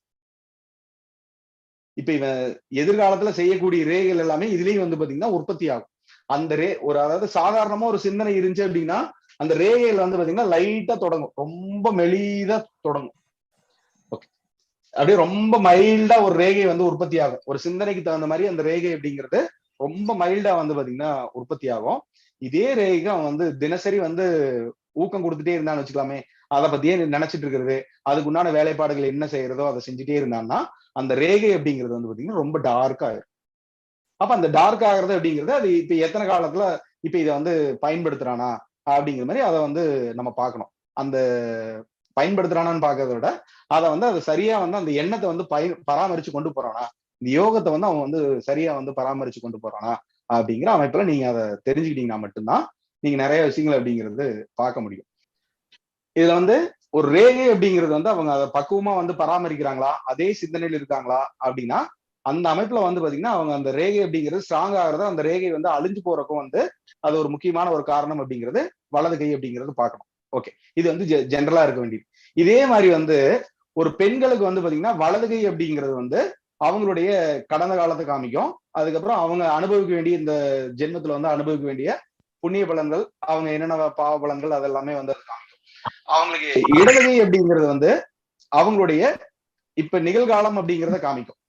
இப்ப இவன் எதிர்காலத்துல செய்யக்கூடிய ரேகைகள் எல்லாமே இதுலயும் வந்து பாத்தீங்கன்னா உற்பத்தி ஆகும். அந்த ஒரு அதாவது சாதாரணமா ஒரு சிந்தனை இருந்துச்சு அப்படின்னா அந்த ரேகைகள் வந்து பாத்தீங்கன்னா லைட்டா தொடங்கும், ரொம்ப மெலிதா தொடங்கும். ஓகே, அப்படியே ரொம்ப மைல்டா ஒரு ரேகை வந்து உற்பத்தி ஆகும். ஒரு சிந்தனைக்கு தகுந்த மாதிரி அந்த ரேகை அப்படிங்கிறது ரொம்ப மைல்டா வந்து பாத்தீங்கன்னா உற்பத்தி ஆகும். இதே ரேகைக்கு அவன் வந்து தினசரி வந்து ஊக்கம் கொடுத்துட்டே இருந்தான்னு வச்சுக்கலாமே, அதை பத்தியே நினைச்சிட்டு இருக்கிறது, அதுக்கு உண்டான வேலைப்பாடுகள் என்ன செய்யறதோ அதை செஞ்சுட்டே இருந்தான்னா அந்த ரேகை அப்படிங்கிறது வந்து பாத்தீங்கன்னா ரொம்ப டார்க் ஆயிரும். அப்ப அந்த டார்க் ஆகுறது அப்படிங்கிறது அது இப்ப எத்தனை காலத்துல இப்ப இதை வந்து பயன்படுத்துறானா அப்படிங்கிற மாதிரி அதை வந்து நம்ம பார்க்கணும். அந்த பயன்படுத்துறானான்னு பார்க்கறத விட அதை வந்து அது சரியா வந்து அந்த எண்ணத்தை வந்து பராமரிச்சு கொண்டு போறானா, இந்த யோகத்தை வந்து அவன் வந்து சரியா வந்து பராமரிச்சு கொண்டு போறானா அப்படிங்கிற அமைப்புல நீங்க அதை தெரிஞ்சுக்கிட்டீங்கன்னா மட்டும்தான் நீங்க நிறைய விஷயங்கள் அப்படிங்கிறது பார்க்க முடியும். இதுல வந்து ஒரு ரேகை அப்படிங்கிறது வந்து அவங்க அதை பக்குவமா வந்து பராமரிக்கிறாங்களா, அதே சிந்தனையில் இருக்காங்களா அப்படின்னா அந்த அமைப்புல வந்து பாத்தீங்கன்னா அவங்க அந்த ரேகை அப்படிங்கிறது ஸ்ட்ராங் ஆகுறது, அந்த ரேகை வந்து அழிஞ்சு போறக்கும் வந்து அது ஒரு முக்கியமான ஒரு காரணம் அப்படிங்கிறது வலது கை அப்படிங்கிறது பார்க்கணும். ஓகே, இது வந்து ஜென்ரலா இருக்க வேண்டியது. இதே மாதிரி வந்து ஒரு பெண்களுக்கு வந்து பாத்தீங்கன்னா வலது கை அப்படிங்கிறது வந்து அவங்களுடைய கடந்த காலத்தை காமிக்கும். அதுக்கப்புறம் அவங்க அனுபவிக்க வேண்டிய இந்த ஜென்மத்துல வந்து அனுபவிக்க வேண்டிய புண்ணிய பலன்கள், அவங்க என்னென்ன பாவ பலன்கள் அதெல்லாமே வந்து அது காமிக்கும். அவங்களுக்கு இடதுகை அப்படிங்கிறது வந்து அவங்களுடைய இப்ப நிகழ்காலம் அப்படிங்கிறத காமிக்கும்.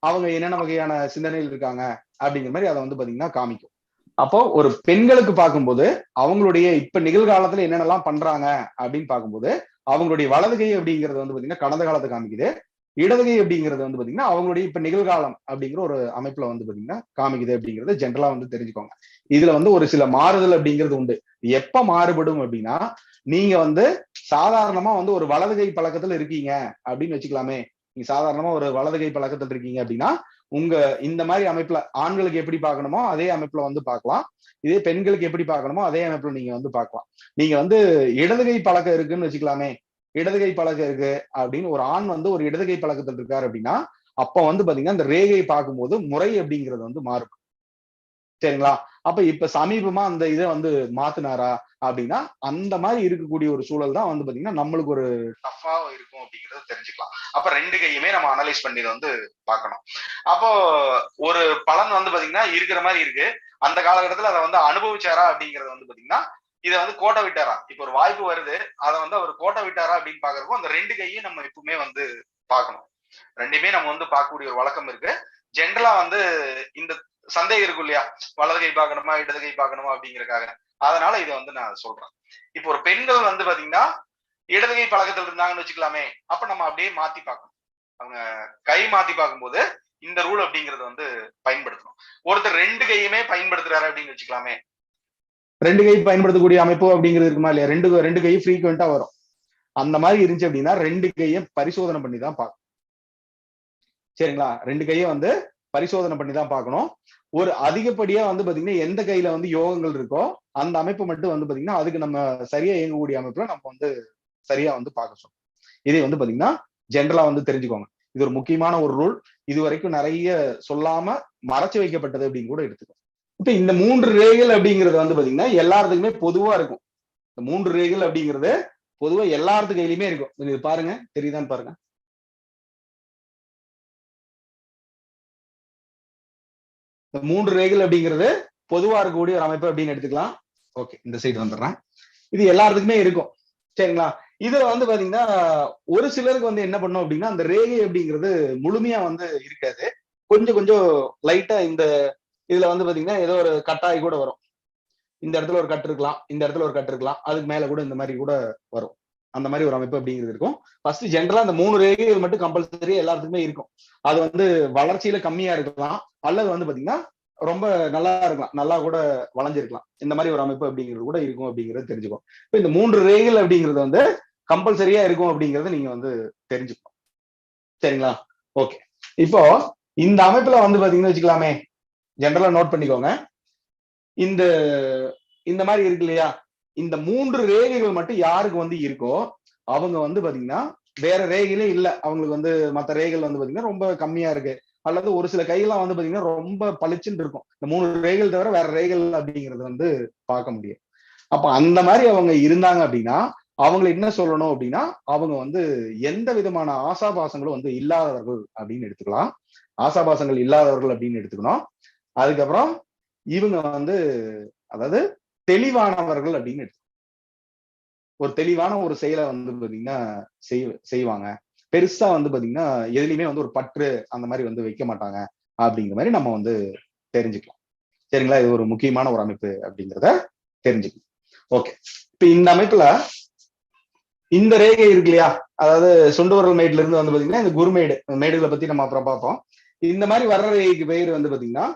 அவங்க என்னென்ன வகையான சிந்தனைகள் இருக்காங்க அப்படிங்கிற மாதிரி அதை வந்து பாத்தீங்கன்னா காமிக்கும். அப்போ ஒரு பெண்களுக்கு பார்க்கும்போது அவங்களுடைய இப்ப நிகழ்காலத்துல என்னென்னலாம் பண்றாங்க அப்படின்னு பார்க்கும்போது அவங்களுடைய வலதுகை அப்படிங்கிறது வந்து பாத்தீங்கன்னா கடந்த காலத்தை காமிக்குது, இடதுகை அப்படிங்கிறது வந்து பாத்தீங்கன்னா அவங்களுடைய இப்ப நிகழ்காலம் அப்படிங்கிற ஒரு அமைப்புல வந்து பாத்தீங்கன்னா காமிக்குது அப்படிங்கறத ஜென்ரலா வந்து தெரிஞ்சுக்கோங்க. இதுல வந்து ஒரு சில மாறுதல் அப்படிங்கிறது உண்டு. எப்ப மாறுபடும் அப்படின்னா, நீங்க வந்து சாதாரணமா வந்து ஒரு வலதுகை பழக்கத்துல இருக்கீங்க அப்படின்னு வச்சுக்கலாமே, நீங்க சாதாரணமா ஒரு வலதுகை பழக்கத்துல இருக்கீங்க அப்படின்னா உங்க இந்த மாதிரி அமைப்புல ஆண்களுக்கு எப்படி பார்க்கணுமோ அதே அமைப்புல வந்து பார்க்கலாம், இதே பெண்களுக்கு எப்படி பார்க்கணுமோ அதே அமைப்புல நீங்க வந்து பார்க்கலாம். நீங்க வந்து இடதுகை பழக்கம் இருக்குன்னு வச்சுக்கலாமே, இடதுகை பழக்கம் இருக்கு அப்படின்னு ஒரு ஆண் வந்து ஒரு இடதுகை பழக்கத்தில் இருக்காரு அப்படின்னா அப்ப வந்து பாத்தீங்கன்னா இந்த ரேகை பார்க்கும்போது முறை அப்படிங்கிறது வந்து மாறும். சரிங்களா? அப்ப இப்ப சமீபமா அந்த இதை வந்து மாத்தினாரா அப்படின்னா அந்த மாதிரி இருக்கக்கூடிய ஒரு சூழல் தான் வந்து பாத்தீங்கன்னா நம்மளுக்கு ஒரு டஃபா இருக்கும் அப்படிங்கறத தெரிஞ்சுக்கலாம். அப்ப ரெண்டு கையுமே நம்ம அனலைஸ் பண்ணி வந்து பார்க்கணும். அப்போ ஒரு பலன் வந்து பாத்தீங்கன்னா இருக்கிற மாதிரி இருக்கு, அந்த காலகட்டத்துல அதை வந்து அனுபவிச்சாரா அப்படிங்கறது வந்து பாத்தீங்கன்னா இதை வந்து கோட்டை விட்டாரா, இப்ப ஒரு வாய்ப்பு வருது, அதை வந்து அவர் கோட்டை விட்டாரா அப்படின்னு பாக்குறப்போ அந்த ரெண்டு கையும் நம்ம எப்பவுமே வந்து பார்க்கணும். ரெண்டுமே நம்ம வந்து பார்க்கக்கூடிய ஒரு வழக்கம் இருக்கு. ஜென்ரலா வந்து இந்த சந்தேகம் இருக்கும் இல்லையா, வலது கை பார்க்கணுமா இடது கை பார்க்கணுமா அப்படிங்கறக்காக. அதனால இதை வந்து நான் சொல்றேன். இப்போ ஒரு பெண்கள் வந்து பாத்தீங்கன்னா இடது கை பழக்கத்தில் இருந்தாங்கன்னு வச்சுக்கலாமே, அப்ப நம்ம அப்படியே மாத்தி பார்க்கணும். அவங்க கை மாத்தி பார்க்கும்போது இந்த ரூல் அப்படிங்கறது வந்து பயன்படுத்தணும். ஒருத்தர் ரெண்டு கையுமே பயன்படுத்துறாரு அப்படின்னு வச்சுக்கலாமே, ரெண்டு கை பயன்படுத்தக்கூடிய அமைப்பு அப்படிங்கிறது இருக்குமா இல்லையா, ரெண்டு கையும் ஃப்ரீக்வெண்டா வரும். அந்த மாதிரி இருந்துச்சு அப்படின்னா ரெண்டு கையும் பரிசோதனை பண்ணி தான் பார்க்கணும். சரிங்களா, ரெண்டு கையும் வந்து பரிசோதனை பண்ணி தான் பார்க்கணும். ஒரு அதிகப்படியா வந்து பாத்தீங்கன்னா எந்த கையில வந்து யோகங்கள் இருக்கோ அந்த அமைப்பு மட்டும் வந்து பாத்தீங்கன்னா அதுக்கு நம்ம சரியா இயங்கக்கூடிய அமைப்புல நம்ம வந்து சரியா வந்து பார்க்க சொல்லணும். இதை வந்து பாத்தீங்கன்னா ஜென்ரலா வந்து தெரிஞ்சுக்கோங்க. இது ஒரு முக்கியமான ஒரு ரூல். இது வரைக்கும் நிறைய சொல்லாம மறைச்சு வைக்கப்பட்டது அப்படின்னு கூட எடுத்துக்கோ. இப்ப இந்த 3 ரேகைகள் அப்படிங்கிறது வந்து பாத்தீங்கன்னா எல்லாத்துக்குமே பொதுவா இருக்கும். இந்த 3 ரேகைகள் அப்படிங்கிறது பொதுவா எல்லாத்து கையிலுமே இருக்கும். இது பாருங்க, தெரியுதான்னு பாருங்க. இந்த 3 ரேகைகள் அப்படிங்கிறது பொதுவா இருக்கக்கூடிய ஒரு அமைப்பு அப்படின்னு எடுத்துக்கலாம். ஓகே, இந்த சைடு வந்துடுறேன். இது எல்லாத்துக்குமே இருக்கும். சரிங்களா, இதுல வந்து பாத்தீங்கன்னா ஒரு சிலருக்கு வந்து என்ன பண்ணும் அப்படின்னா அந்த ரேகை அப்படிங்கிறது முழுமையா வந்து இருக்காது. கொஞ்சம் கொஞ்சம் லைட்டா இந்த இதுல வந்து பாத்தீங்கன்னா ஏதோ ஒரு கட்டாய் கூட வரும். இந்த இடத்துல ஒரு கட்டு இருக்கலாம், இந்த இடத்துல ஒரு கட்டு இருக்கலாம், அதுக்கு மேல கூட இந்த மாதிரி கூட வரும். அந்த மாதிரி ஒரு அமைப்பு அப்படிங்கிறது இருக்கும். ஃபர்ஸ்ட் ஜென்ரலா அந்த 3 ரேகைகள் மட்டும் கம்பல்சரி எல்லாத்துக்குமே இருக்கும். அது வந்து வளர்ச்சியில கம்மியா இருக்கலாம், அல்லது வந்து பாத்தீங்கன்னா ரொம்ப நல்லா இருக்கலாம், நல்லா கூட வளைஞ்சிருக்கலாம். இந்த மாதிரி ஒரு அமைப்பு அப்படிங்கிறது கூட இருக்கும் அப்படிங்கறது தெரிஞ்சுக்கும். இப்ப இந்த 3 ரேகைகள் அப்படிங்கிறது வந்து கம்பல்சரியா இருக்கும் அப்படிங்கறத நீங்க வந்து தெரிஞ்சுக்கணும். சரிங்களா, ஓகே. இப்போ இந்த அமைப்புல வந்து பாத்தீங்கன்னா வச்சுக்கலாமே, ஜென்ரலா நோட் பண்ணிக்கோங்க. இந்த இந்த மாதிரி இருக்கு இல்லையா, இந்த 3 ரேகைகள் மட்டும் யாருக்கு வந்து இருக்கோ அவங்க வந்து பாத்தீங்கன்னா வேற ரேகைகளே இல்ல, அவங்களுக்கு வந்து மத்த ரேகைகள் வந்து பாத்தீங்கன்னா ரொம்ப கம்மியா இருக்கு, அல்லது ஒரு சில கையெல்லாம் வந்து பாத்தீங்கன்னா ரொம்ப பளிச்சுன்னு இருக்கும். இந்த 3 ரேகைகள் தவிர வேற ரேகைகள் அப்படிங்கிறது வந்து பார்க்க முடியும். அப்ப அந்த மாதிரி அவங்க இருந்தாங்க அப்படின்னா அவங்களை என்ன சொல்லணும் அப்படின்னா அவங்க வந்து எந்த விதமான ஆசாபாசங்களும் வந்து இல்லாதவர்கள் அப்படின்னு எடுத்துக்கலாம். ஆசாபாசங்கள் இல்லாதவர்கள் அப்படின்னு எடுத்துக்கணும். அதுக்கப்புறம் இவங்க வந்து அதாவது தெளிவானவர்கள் அப்படின்னு எடுத்து ஒரு தெளிவான ஒரு செயலை வந்து பாத்தீங்கன்னா செய்வாங்க. பெருசா வந்து பாத்தீங்கன்னா எதுலையுமே வந்து ஒரு பற்று அந்த மாதிரி வந்து வைக்க மாட்டாங்க அப்படிங்கிற மாதிரி நம்ம வந்து தெரிஞ்சுக்கலாம். சரிங்களா, இது ஒரு முக்கியமான ஒரு அமைப்பு அப்படிங்கிறத தெரிஞ்சுக்கணும். ஓகே, இப்ப இந்த அமைப்புல இந்த ரேகை இருக்கு இல்லையா, அதாவது சுண்டுவரல் மேட்ல இருந்து வந்து பாத்தீங்கன்னா இந்த குருமேடு மேடுகளை பத்தி நம்ம அப்புறம் பார்ப்போம். இந்த மாதிரி வர்ற ரேகைக்கு பெயர் வந்து பாத்தீங்கன்னா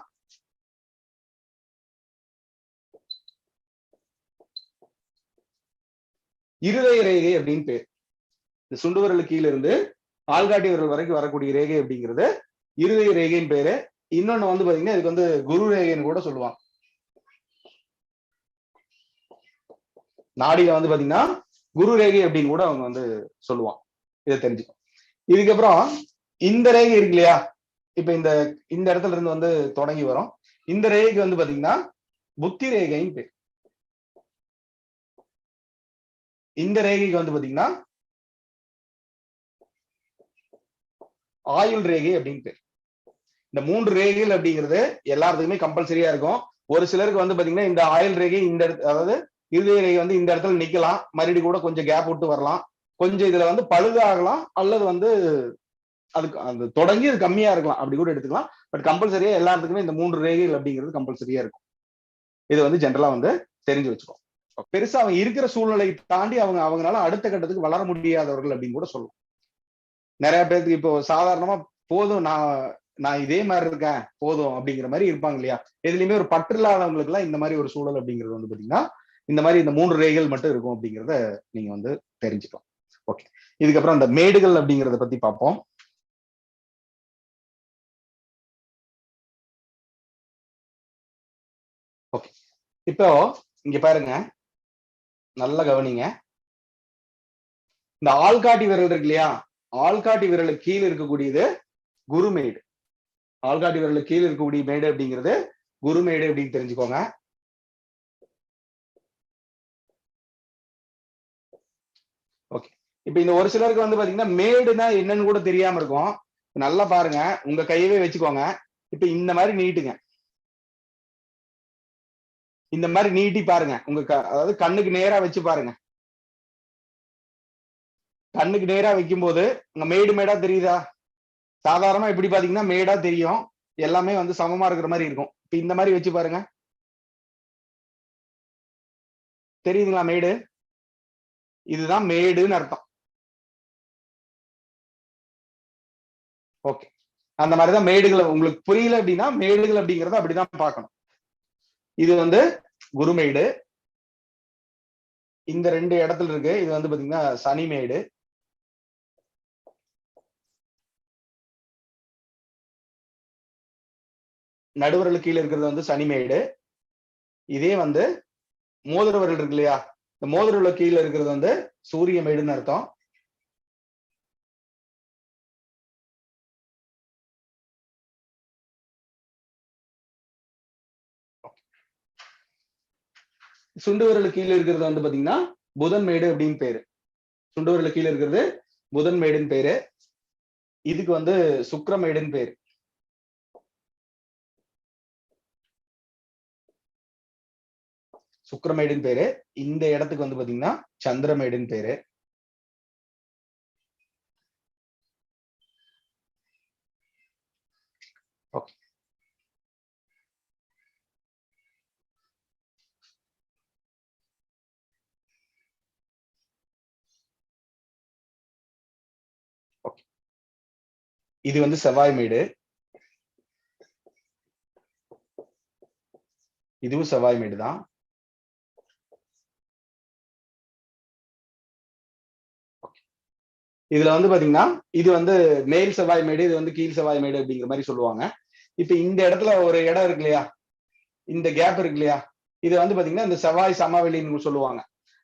இருதய ரேகை அப்படின்னு பேர். இந்த சுண்டுவரல் கீழ இருந்து ஆள்காட்டி விரல் வரைக்கும் வரக்கூடிய ரேகை அப்படிங்கிறது இருதய ரேகைன்னு பேரு. இன்னொன்னு வந்து பாத்தீங்கன்னா இதுக்கு வந்து குரு ரேகைன்னு கூட சொல்லுவாங்க. நாடியில வந்து பாத்தீங்கன்னா குரு ரேகை அப்படின்னு கூட அவங்க வந்து சொல்லுவாங்க. இதை தெரிஞ்சுக்கும். இதுக்கப்புறம் இந்த ரேகை இருக்கு இல்லையா, இப்ப இந்த இடத்துல இருந்து வந்து தொடங்கி வரும். இந்த ரேகைக்கு வந்து பாத்தீங்கன்னா புத்தி ரேகைன்னு பேர். இந்த ரேகைக்கு வந்து பாத்தீங்கன்னா ஆயுள் ரேகை அப்படின்னு பேர். இந்த 3 ரேகைகள் அப்படிங்கிறது எல்லாத்துக்குமே கம்பல்சரியா இருக்கும். ஒரு சிலருக்கு வந்து பாத்தீங்கன்னா இந்த ஆயுள் ரேகை இந்த அதாவது இருதய ரேகை வந்து இந்த இடத்துல நிக்கலாம், மறுபடியும் கூட கொஞ்சம் கேப் விட்டு வரலாம், கொஞ்சம் இதுல வந்து பழுதாகலாம், அல்லது வந்து அதுக்கு அந்த தொடங்கி அது கம்மியா இருக்கலாம், அப்படி கூட எடுத்துக்கலாம். பட் கம்பல்சரியா எல்லாத்துக்குமே இந்த 3 ரேகைகள் அப்படிங்கிறது கம்பல்சரியா இருக்கும். இது வந்து ஜென்ரலா வந்து தெரிஞ்சு வச்சுக்கோ. பெருசா அவங்க இருக்கிற சூழ்நிலை தாண்டி அவங்களால அடுத்த கட்டத்துக்கு வளர முடியாதவர்கள் அப்படின்னு கூட சொல்லலாம். நிறைய பேருக்கு இப்போ சாதாரணமா போதும் நான் இதே மாதிரி இருக்கேன் போதும் அப்படிங்கிற மாதிரி இருப்பாங்க இல்லையா, எதுலையுமே ஒரு பற்று இல்லாதவங்களுக்கு எல்லாம் இந்த மாதிரி ஒரு சூழல் அப்படிங்கிறது வந்து பாத்தீங்கன்னா இந்த மாதிரி இந்த 3 ரேகைகள் மட்டும் இருக்கும் அப்படிங்கிறத நீங்க வந்து தெரிஞ்சுக்கலாம். ஓகே, இதுக்கப்புறம் இந்த மேடுகள் அப்படிங்கிறத பத்தி பார்ப்போம். ஓகே, இப்போ இங்க பாருங்க, நல்லா கவனிங்க. இந்த ஆள்காட்டி விரல் இருக்கு இல்லையா, ஆள்காட்டி விரலுக்கு கீழே இருக்கக்கூடியது குருமேடு. ஆள்காட்டி விரலுக்கு கீழே இருக்கக்கூடிய மேடு அப்படிங்கிறது குருமேடு அப்படின்னு தெரிஞ்சுக்கோங்க. ஓகே, இப்ப இந்த ஒரு சிலருக்கு வந்து பாத்தீங்கன்னா மேடுனா என்னன்னு கூட தெரியாம இருக்கும். நல்லா பாருங்க, உங்க கையவே வச்சுக்கோங்க. இப்ப இந்த மாதிரி நீட்டுங்க. இந்த மாதிரி நீட்டி பாருங்க. உங்க அதாவது கண்ணுக்கு நேரா வச்சு பாருங்க. கண்ணுக்கு நேரா வைக்கும் போது உங்க மேடு மேடா தெரியுதா? சாதாரணமா இப்படி பாத்தீங்கன்னா மேடா தெரியும். எல்லாமே வந்து சமமா இருக்கிற மாதிரி இருக்கும். இப்ப இந்த மாதிரி வச்சு பாருங்க. தெரியுதுங்களா மேடு? இதுதான் மேடுன்னு அர்த்தம். ஓகே. அந்த மாதிரிதான் மேடுகளை உங்களுக்கு புரியல அப்படின்னா மேடுகள் அப்படிங்கறத அப்படிதான் பார்க்கணும். இது வந்து குருமேடு. இந்த 2 இடத்துல இருக்கு. இது வந்து பாத்தீங்கன்னா சனிமேடு. நடுவரலுக்கு கீழே இருக்கிறது வந்து சனிமேடு. இதே வந்து மோதிரவரல் இருக்கு இல்லையா, இந்த மோதிரவரல் கீழே இருக்கிறது வந்து சூரிய மேடுன்னு அர்த்தம். சுண்டு விரல் கீழே இருக்கிறது வந்து பாத்தீங்கன்னா புதன் மேடு அப்படின்னு பேரு. சுண்டு விரல் கீழே இருக்கிறது புதன் மேடுன்னு பேரு. இதுக்கு வந்து சுக்கிரமேடுன்னு பேரு. சுக்கிரமேடுன்னு பேரு. இந்த இடத்துக்கு வந்து பாத்தீங்கன்னா சந்திரமேடுன்னு பேரு. ஓகே. ஓகே. இது வந்து செவ்வாய் மேடு. இதுவும் செவ்வாய் மேடு தான். இதுல வந்து பாத்தீங்கன்னா இது வந்து மேல் செவ்வாய் மேடு, இது வந்து கீழ் செவ்வாய் மேடு அப்படிங்கிற மாதிரி சொல்லுவாங்க. இப்ப இந்த இடத்துல ஒரு இடம் இருக்கு இல்லையா, இந்த கேப் இருக்கு இல்லையா, இது வந்து பாத்தீங்கன்னா இந்த செவ்வாய் சமவெளின்னு சொல்லுவாங்க.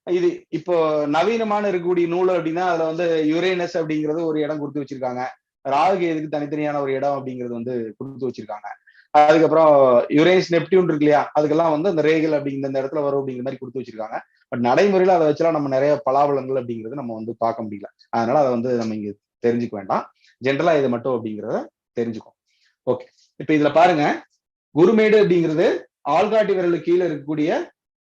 இது இப்போ நவீனமான இருக்கக்கூடிய நூல் அப்படின்னா அதுல வந்து யுரேனஸ் அப்படிங்கிறது ஒரு இடம் கொடுத்து வச்சிருக்காங்க. ராகு எதுக்கு தனித்தனியான ஒரு இடம் அப்படிங்கிறது வந்து கொடுத்து வச்சிருக்காங்க. அதுக்கப்புறம் யுரேனஸ் நெப்டியூன் இருக்கு இல்லையா, அதுக்கெல்லாம் வந்து அந்த ரேகல் அப்படிங்கிற இந்த இடத்துல வரும் அப்படிங்கிற மாதிரி கொடுத்து வச்சிருக்காங்க. பட் நடைமுறையில அதை வச்சுலாம் நம்ம நிறைய பலாபலங்கள் அப்படிங்கிறது நம்ம வந்து பார்க்க முடியல. அதனால அதை வந்து நம்ம இங்க தெரிஞ்சுக்க வேண்டாம். ஜென்ரலா இது மட்டும் அப்படிங்கிறத தெரிஞ்சுக்கும். ஓகே. இப்ப இதுல பாருங்க, குருமேடு அப்படிங்கிறது ஆள்காட்டி விரலுக்கு கீழே இருக்கக்கூடிய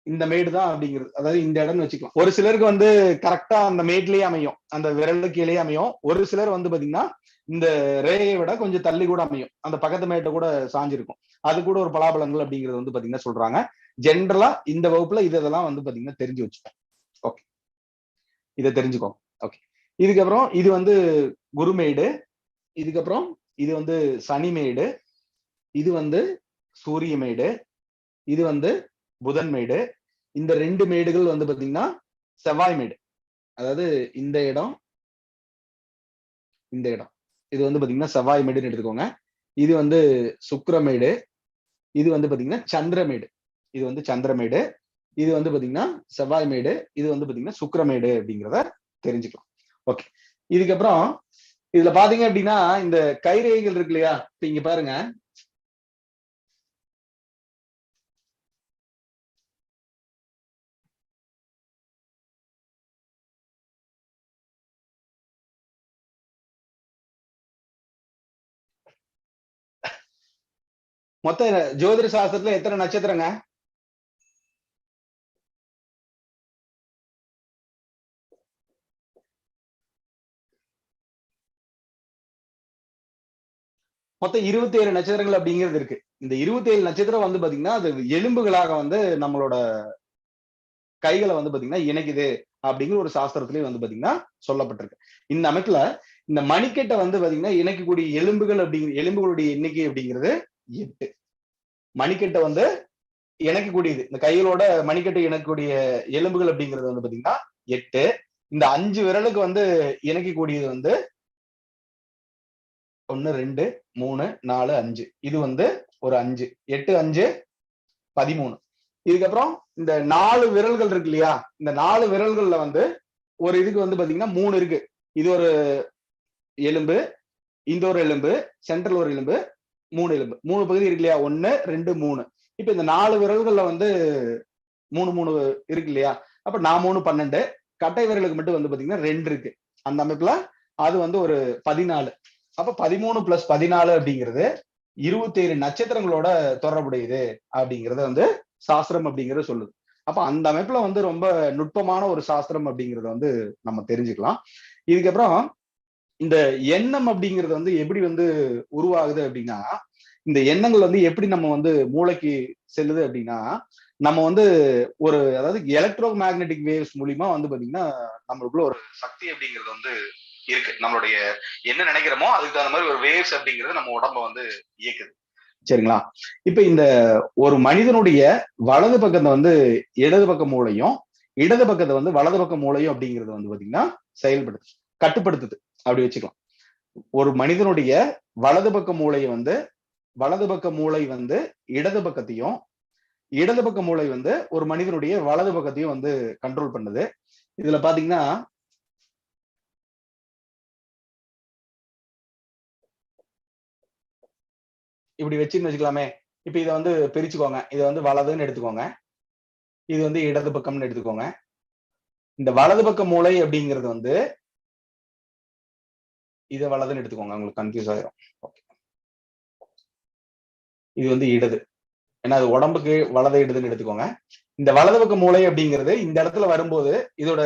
இந்த மேடு தான் அப்படிங்கிறது. அதாவது இந்த இடம்னு வச்சுக்கலாம். ஒரு சிலருக்கு வந்து கரெக்டா அந்த மேட்லயே அமையும், அந்த விரலுக்கு கீழே அமையும். ஒரு சிலர் வந்து பாத்தீங்கன்னா இந்த ரேகையை விட கொஞ்சம் தள்ளி கூட அமையும், அந்த பக்கத்து மேட்டை கூட சாஞ்சிருக்கும். அது கூட ஒரு பலாபலங்கள் அப்படிங்கிறது வந்து பாத்தீங்கன்னா சொல்றாங்க. ஜென்ரலா இந்த வகுப்புல இதெல்லாம் வந்து பாத்தீங்கன்னா தெரிஞ்சு வச்சுக்கோங்க. ஓகே, இதை தெரிஞ்சுக்கோ. ஓகே. இதுக்கப்புறம் இது வந்து குருமேடு. இதுக்கப்புறம் இது வந்து சனிமேடு. இது வந்து சூரிய மேடு. இது வந்து புதன் மேடு. இந்த 2 மேடுகள் வந்து பாத்தீங்கன்னா செவ்வாய் மேடு. அதாவது இந்த இடம், இந்த இடம், இது வந்து பாத்தீங்கன்னா செவ்வாய் மேடுன்னு எடுத்துக்கோங்க. இது வந்து சுக்கிரமேடு. இது வந்து பாத்தீங்கன்னா சந்திரமேடு. இது வந்து சந்திரமேடு. இது வந்து பாத்தீங்கன்னா செவ்வாய் மேடு. இது வந்து பாத்தீங்கன்னா சுக்கிரமேடு அப்படிங்கிறத தெரிஞ்சுக்கலாம். ஓகே. இதுக்கப்புறம் இதுல பாத்தீங்க அப்படின்னா இந்த கைரேகைகள் இருக்கு இல்லையா, இப்ப இங்க பாருங்க, மொத்த ஜோதிட சாஸ்திரத்துல எத்தனை நட்சத்திரங்க? மொத்தம் 27 நட்சத்திரங்கள் அப்படிங்கிறது இருக்கு. இந்த 27 நட்சத்திரம் வந்து பாத்தீங்கன்னா அது எலும்புகளாக வந்து நம்மளோட கைகளை வந்து பாத்தீங்கன்னா இணைக்குது அப்படிங்கிற ஒரு சாஸ்திரத்திலேயே வந்து பாத்தீங்கன்னா சொல்லப்பட்டிருக்கு. இந்த அமைப்புல இந்த மணிக்கட்டை வந்து பாத்தீங்கன்னா இணைக்கக்கூடிய எலும்புகள் அப்படிங்கிற எலும்புகளுடைய எண்ணிக்கை அப்படிங்கிறது 8. மணிக்கட்டை வந்து இணைக்கக்கூடியது, இந்த கைகளோட மணிக்கட்டை இணைக்கக்கூடிய எலும்புகள் அப்படிங்கிறது வந்து பாத்தீங்கன்னா 8. இந்த 5 விரலுக்கு வந்து இணைக்கக்கூடியது வந்து 1 2 3 4 5. இது வந்து ஒரு 5, 8 5 13. இதுக்கப்புறம் இந்த 4 விரல்கள் இருக்கு இல்லையா, இந்த 4 விரல்கள்ல வந்து ஒரு இதுக்கு வந்து பாத்தீங்கன்னா 3 இருக்கு. இது ஒரு எலும்பு, இந்த ஒரு எலும்பு, சென்ட்ரல் ஒரு எலும்பு, 3 எலும்பு, 3 பகுதி இருக்கு இல்லையா, 1 2 3. இப்ப இந்த 4 விரல்கள்ல வந்து 3 3 இருக்கு இல்லையா, அப்ப 3 12. கட்டை விரலுக்கு மட்டும் வந்து பாத்தீங்கன்னா 2 இருக்கு. அந்த அமைப்புல அது வந்து ஒரு 14. அப்ப 13 + 14 அப்படிங்கிறது 27 நட்சத்திரங்களோட தொடர்புடையது அப்படிங்கறத வந்து சாஸ்திரம் அப்படிங்கறது சொல்லுது. அப்ப அந்த அமைப்புல வந்து ரொம்ப நுட்பமான ஒரு சாஸ்திரம் அப்படிங்கறத வந்து நம்ம தெரிஞ்சுக்கலாம். இதுக்கப்புறம் இந்த எண்ணம் அப்படிங்கிறது வந்து எப்படி வந்து உருவாகுது அப்படின்னா, இந்த எண்ணங்கள் வந்து எப்படி நம்ம வந்து மூளைக்கு செல்லுது அப்படின்னா, நம்ம வந்து ஒரு அதாவது எலக்ட்ரோ மேக்னெட்டிக் வேவ்ஸ் மூலியமா வந்து பாத்தீங்கன்னா நம்மளுக்குள்ள ஒரு சக்தி அப்படிங்கிறது வந்து இருக்கு. நம்மளுடைய என்ன நினைக்கிறோமோ அதுக்கு தகுந்த மாதிரி ஒரு வேவ்ஸ் அப்படிங்கிறது நம்ம உடம்ப வந்து இயக்குது. சரிங்களா? இப்ப இந்த ஒரு மனிதனுடைய வலது பக்கத்தை வந்து இடது பக்க மூளையும், இடது பக்கத்தை வந்து வலது பக்க மூளையும் அப்படிங்கிறது வந்து பாத்தீங்கன்னா செயல்படுத்து, கட்டுப்படுத்துது. அப்படி வச்சுக்கலாம். ஒரு மனிதனுடைய வலது பக்க மூளையை வந்து வலது பக்க மூளை வந்து இடது பக்கத்தையும், இடது பக்க மூளை வந்து ஒரு மனிதனுடைய வலது பக்கத்தையும் வந்து கண்ட்ரோல் பண்ணுது. இதுல பாத்தீங்கன்னா இப்படி வச்சுன்னு வச்சுக்கலாமே. இப்ப இதை வந்து பிரிச்சுக்கோங்க. இதை வந்து வலதுன்னு எடுத்துக்கோங்க. இது வந்து இடது பக்கம்னு எடுத்துக்கோங்க. இந்த வலது பக்க மூளை அப்படிங்கிறது வந்து இதை வலதுன்னு எடுத்துக்கோங்க. உங்களுக்கு கன்ஃபியூஸ் ஆயிரும். இது வந்து இடது. ஏன்னா அது உடம்புக்கு வலது இடதுன்னு எடுத்துக்கோங்க. இந்த வலது பக்க மூளை அப்படிங்கிறது இந்த இடத்துல வரும்போது இதோட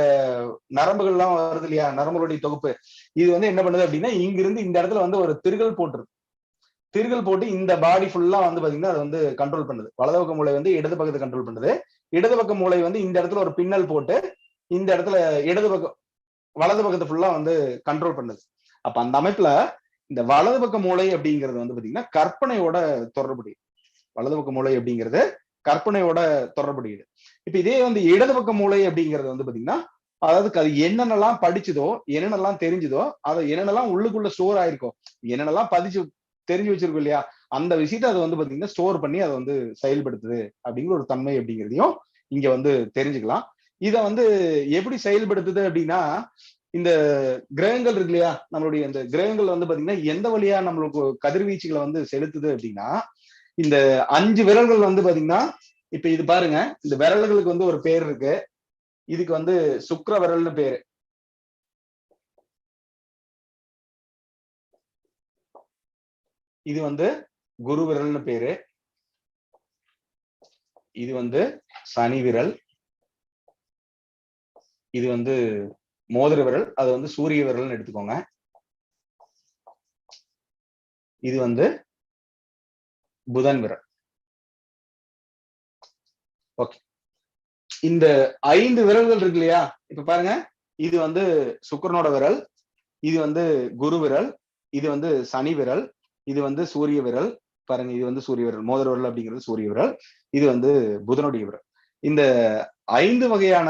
நரம்புகள் எல்லாம் வருது இல்லையா, நரம்புகளுடைய தொகுப்பு. இது வந்து என்ன பண்ணுது அப்படின்னா இங்கிருந்து இந்த இடத்துல வந்து ஒரு திருகல் போட்டுருது. திருகல் போட்டு இந்த பாடி ஃபுல்லா வந்து பாத்தீங்கன்னா அது வந்து கண்ட்ரோல் பண்ணுது. வலது பக்க மூளை வந்து இடது பக்கத்தை கண்ட்ரோல் பண்ணுது. இடது பக்க மூளை வந்து இந்த இடத்துல ஒரு பின்னல் போட்டு இந்த இடத்துல இடது பக்கம் வலது பக்கத்தை ஃபுல்லா வந்து கண்ட்ரோல் பண்ணுது. அப்ப அந்த அமைப்புல இந்த வலது பக்க மூளை அப்படிங்கிறது வந்து பாத்தீங்கன்னா கற்பனையோட தொடர்புடையது. வலது பக்க மூளை அப்படிங்கிறது கற்பனையோட தொடர்புடையது. இப்ப இதே வந்து இடது பக்க மூளை அப்படிங்கிறது வந்து பாத்தீங்கன்னா அதாவது அது என்னென்னலாம் படிச்சதோ, என்னென்னலாம் தெரிஞ்சதோ, அதை என்னென்னலாம் உள்ளுக்குள்ள ஸ்டோர் ஆயிருக்கோ, என்னென்னலாம் பதிச்சு தெரிஞ்சு வச்சிருக்கோம் இல்லையா, அந்த விஷயத்த அது வந்து பாத்தீங்கன்னா ஸ்டோர் பண்ணி அதை வந்து செயல்படுத்துது அப்படிங்கிற ஒரு தன்மை அப்படிங்கிறதையும் இங்க வந்து தெரிஞ்சுக்கலாம். இத வந்து எப்படி செயல்படுத்துது அப்படின்னா, இந்த கிரகங்கள் இருக்கு இல்லையா, நம்மளுடைய இந்த கிரகங்கள் வந்து பாத்தீங்கன்னா எந்த வழியா நம்மளுக்கு கதிர்வீச்சுகளை வந்து செலுத்துது அப்படின்னா, இந்த 5 விரல்கள் வந்து பாத்தீங்கன்னா, இப்ப இது பாருங்க, இந்த விரல்களுக்கு வந்து ஒரு பேர் இருக்கு. இதுக்கு வந்து சுக்கிர விரல்னு பேரு. இது வந்து குரு விரல்னு பேரு. இது வந்து சனி விரல். இது வந்து மோதிர விரல். அது வந்து சூரிய விரல்னு எடுத்துக்கோங்க. இது வந்து புதன் விரல். ஓகே. இந்த 5 விரல்கள் இருக்கு இல்லையா, இப்ப பாருங்க, இது வந்து சுக்கிரனோட விரல், இது வந்து குரு விரல், இது வந்து சனி விரல், இது வந்து சூரிய விரல். பாருங்க, இது வந்து சூரிய விரல். மோதிர விரல் அப்படிங்கிறது சூரிய விரல். இது வந்து புதனுடைய விரல். இந்த 5 வகையான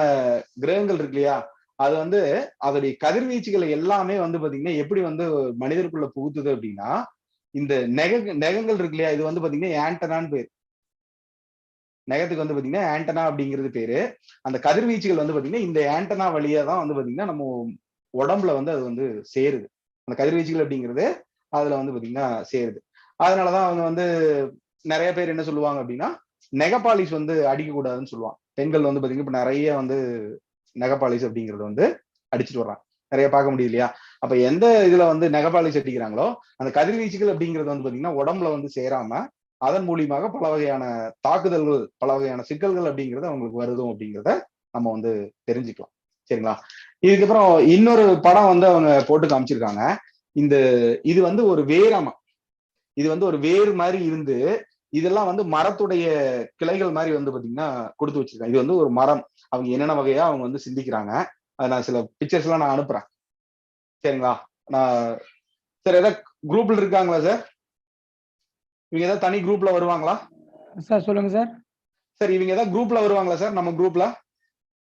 கிரகங்கள் இருக்கு இல்லையா, அது வந்து அதோடைய கதிர்வீச்சுகளை எல்லாமே வந்து பாத்தீங்கன்னா எப்படி வந்து மனிதருக்குள்ள புகுத்துது அப்படின்னா, இந்த நெகங்கள் இருக்கு இல்லையா, இது வந்து பாத்தீங்கன்னா ஆண்டனான்னு பேரு. நெகத்துக்கு வந்து பாத்தீங்கன்னா ஆண்டனா அப்படிங்கிறது பேரு. அந்த கதிர்வீச்சுகள் வந்து பாத்தீங்கன்னா இந்த ஆண்டனா வழியா தான் வந்து பாத்தீங்கன்னா நம்ம உடம்புல வந்து அது வந்து சேருது. அந்த கதிர்வீச்சுகள் அப்படிங்கிறது அதுல வந்து பாத்தீங்கன்னா சேருது. அதனாலதான் அவங்க வந்து நிறைய பேர் என்ன சொல்லுவாங்க அப்படின்னா, நெகபாலிஷ் வந்து அடிக்க கூடாதுன்னு சொல்லுவாங்க. பெண்கள் வந்து பாத்தீங்கன்னா இப்ப நிறைய வந்து நெகபாலிஷ் அப்படிங்கறது வந்து அடிச்சுட்டு வர்றாங்க. நிறைய பார்க்க முடியும் இல்லையா. அப்ப எந்த இதுல வந்து நெகபாலிஷ் அடிக்கிறாங்களோ அந்த கதிர்வீச்சுகள் அப்படிங்கிறது வந்து பாத்தீங்கன்னா உடம்புல வந்து சேராம அதன் மூலியமாக பல வகையான தாக்குதல்கள், பல வகையான சிக்கல்கள் அப்படிங்கிறது அவங்களுக்கு வருதும் அப்படிங்கிறத நம்ம வந்து தெரிஞ்சுக்கலாம். சரிங்களா? இதுக்கப்புறம் இன்னொரு படம் வந்து அவங்க போட்டு காமிச்சிருக்காங்க. இந்த இது வந்து ஒரு வேராமா. இது வந்து ஒரு வேர் மாதிரி இருந்து இதெல்லாம் வந்து மரத்துடைய கிளைகள் மாதிரி வந்து பாத்தீங்கன்னா கொடுத்து வச்சிருக்காங்க. இது வந்து ஒரு மரம். அவங்க என்னென்ன வகையா அவங்க வந்து சிந்திக்கிறாங்க. அது நான் சில பிக்சர்ஸ் எல்லாம் நான் அனுப்புறேன். சரிங்களா? நான் சார் ஏதாவது குரூப்ல இருக்காங்களா சார்? இவங்க ஏதாவது தனி குரூப்ல வருவாங்களா சார்? சொல்லுங்க சார். சார் இவங்க ஏதாவது குரூப்ல வருவாங்களா சார் நம்ம குரூப்ல?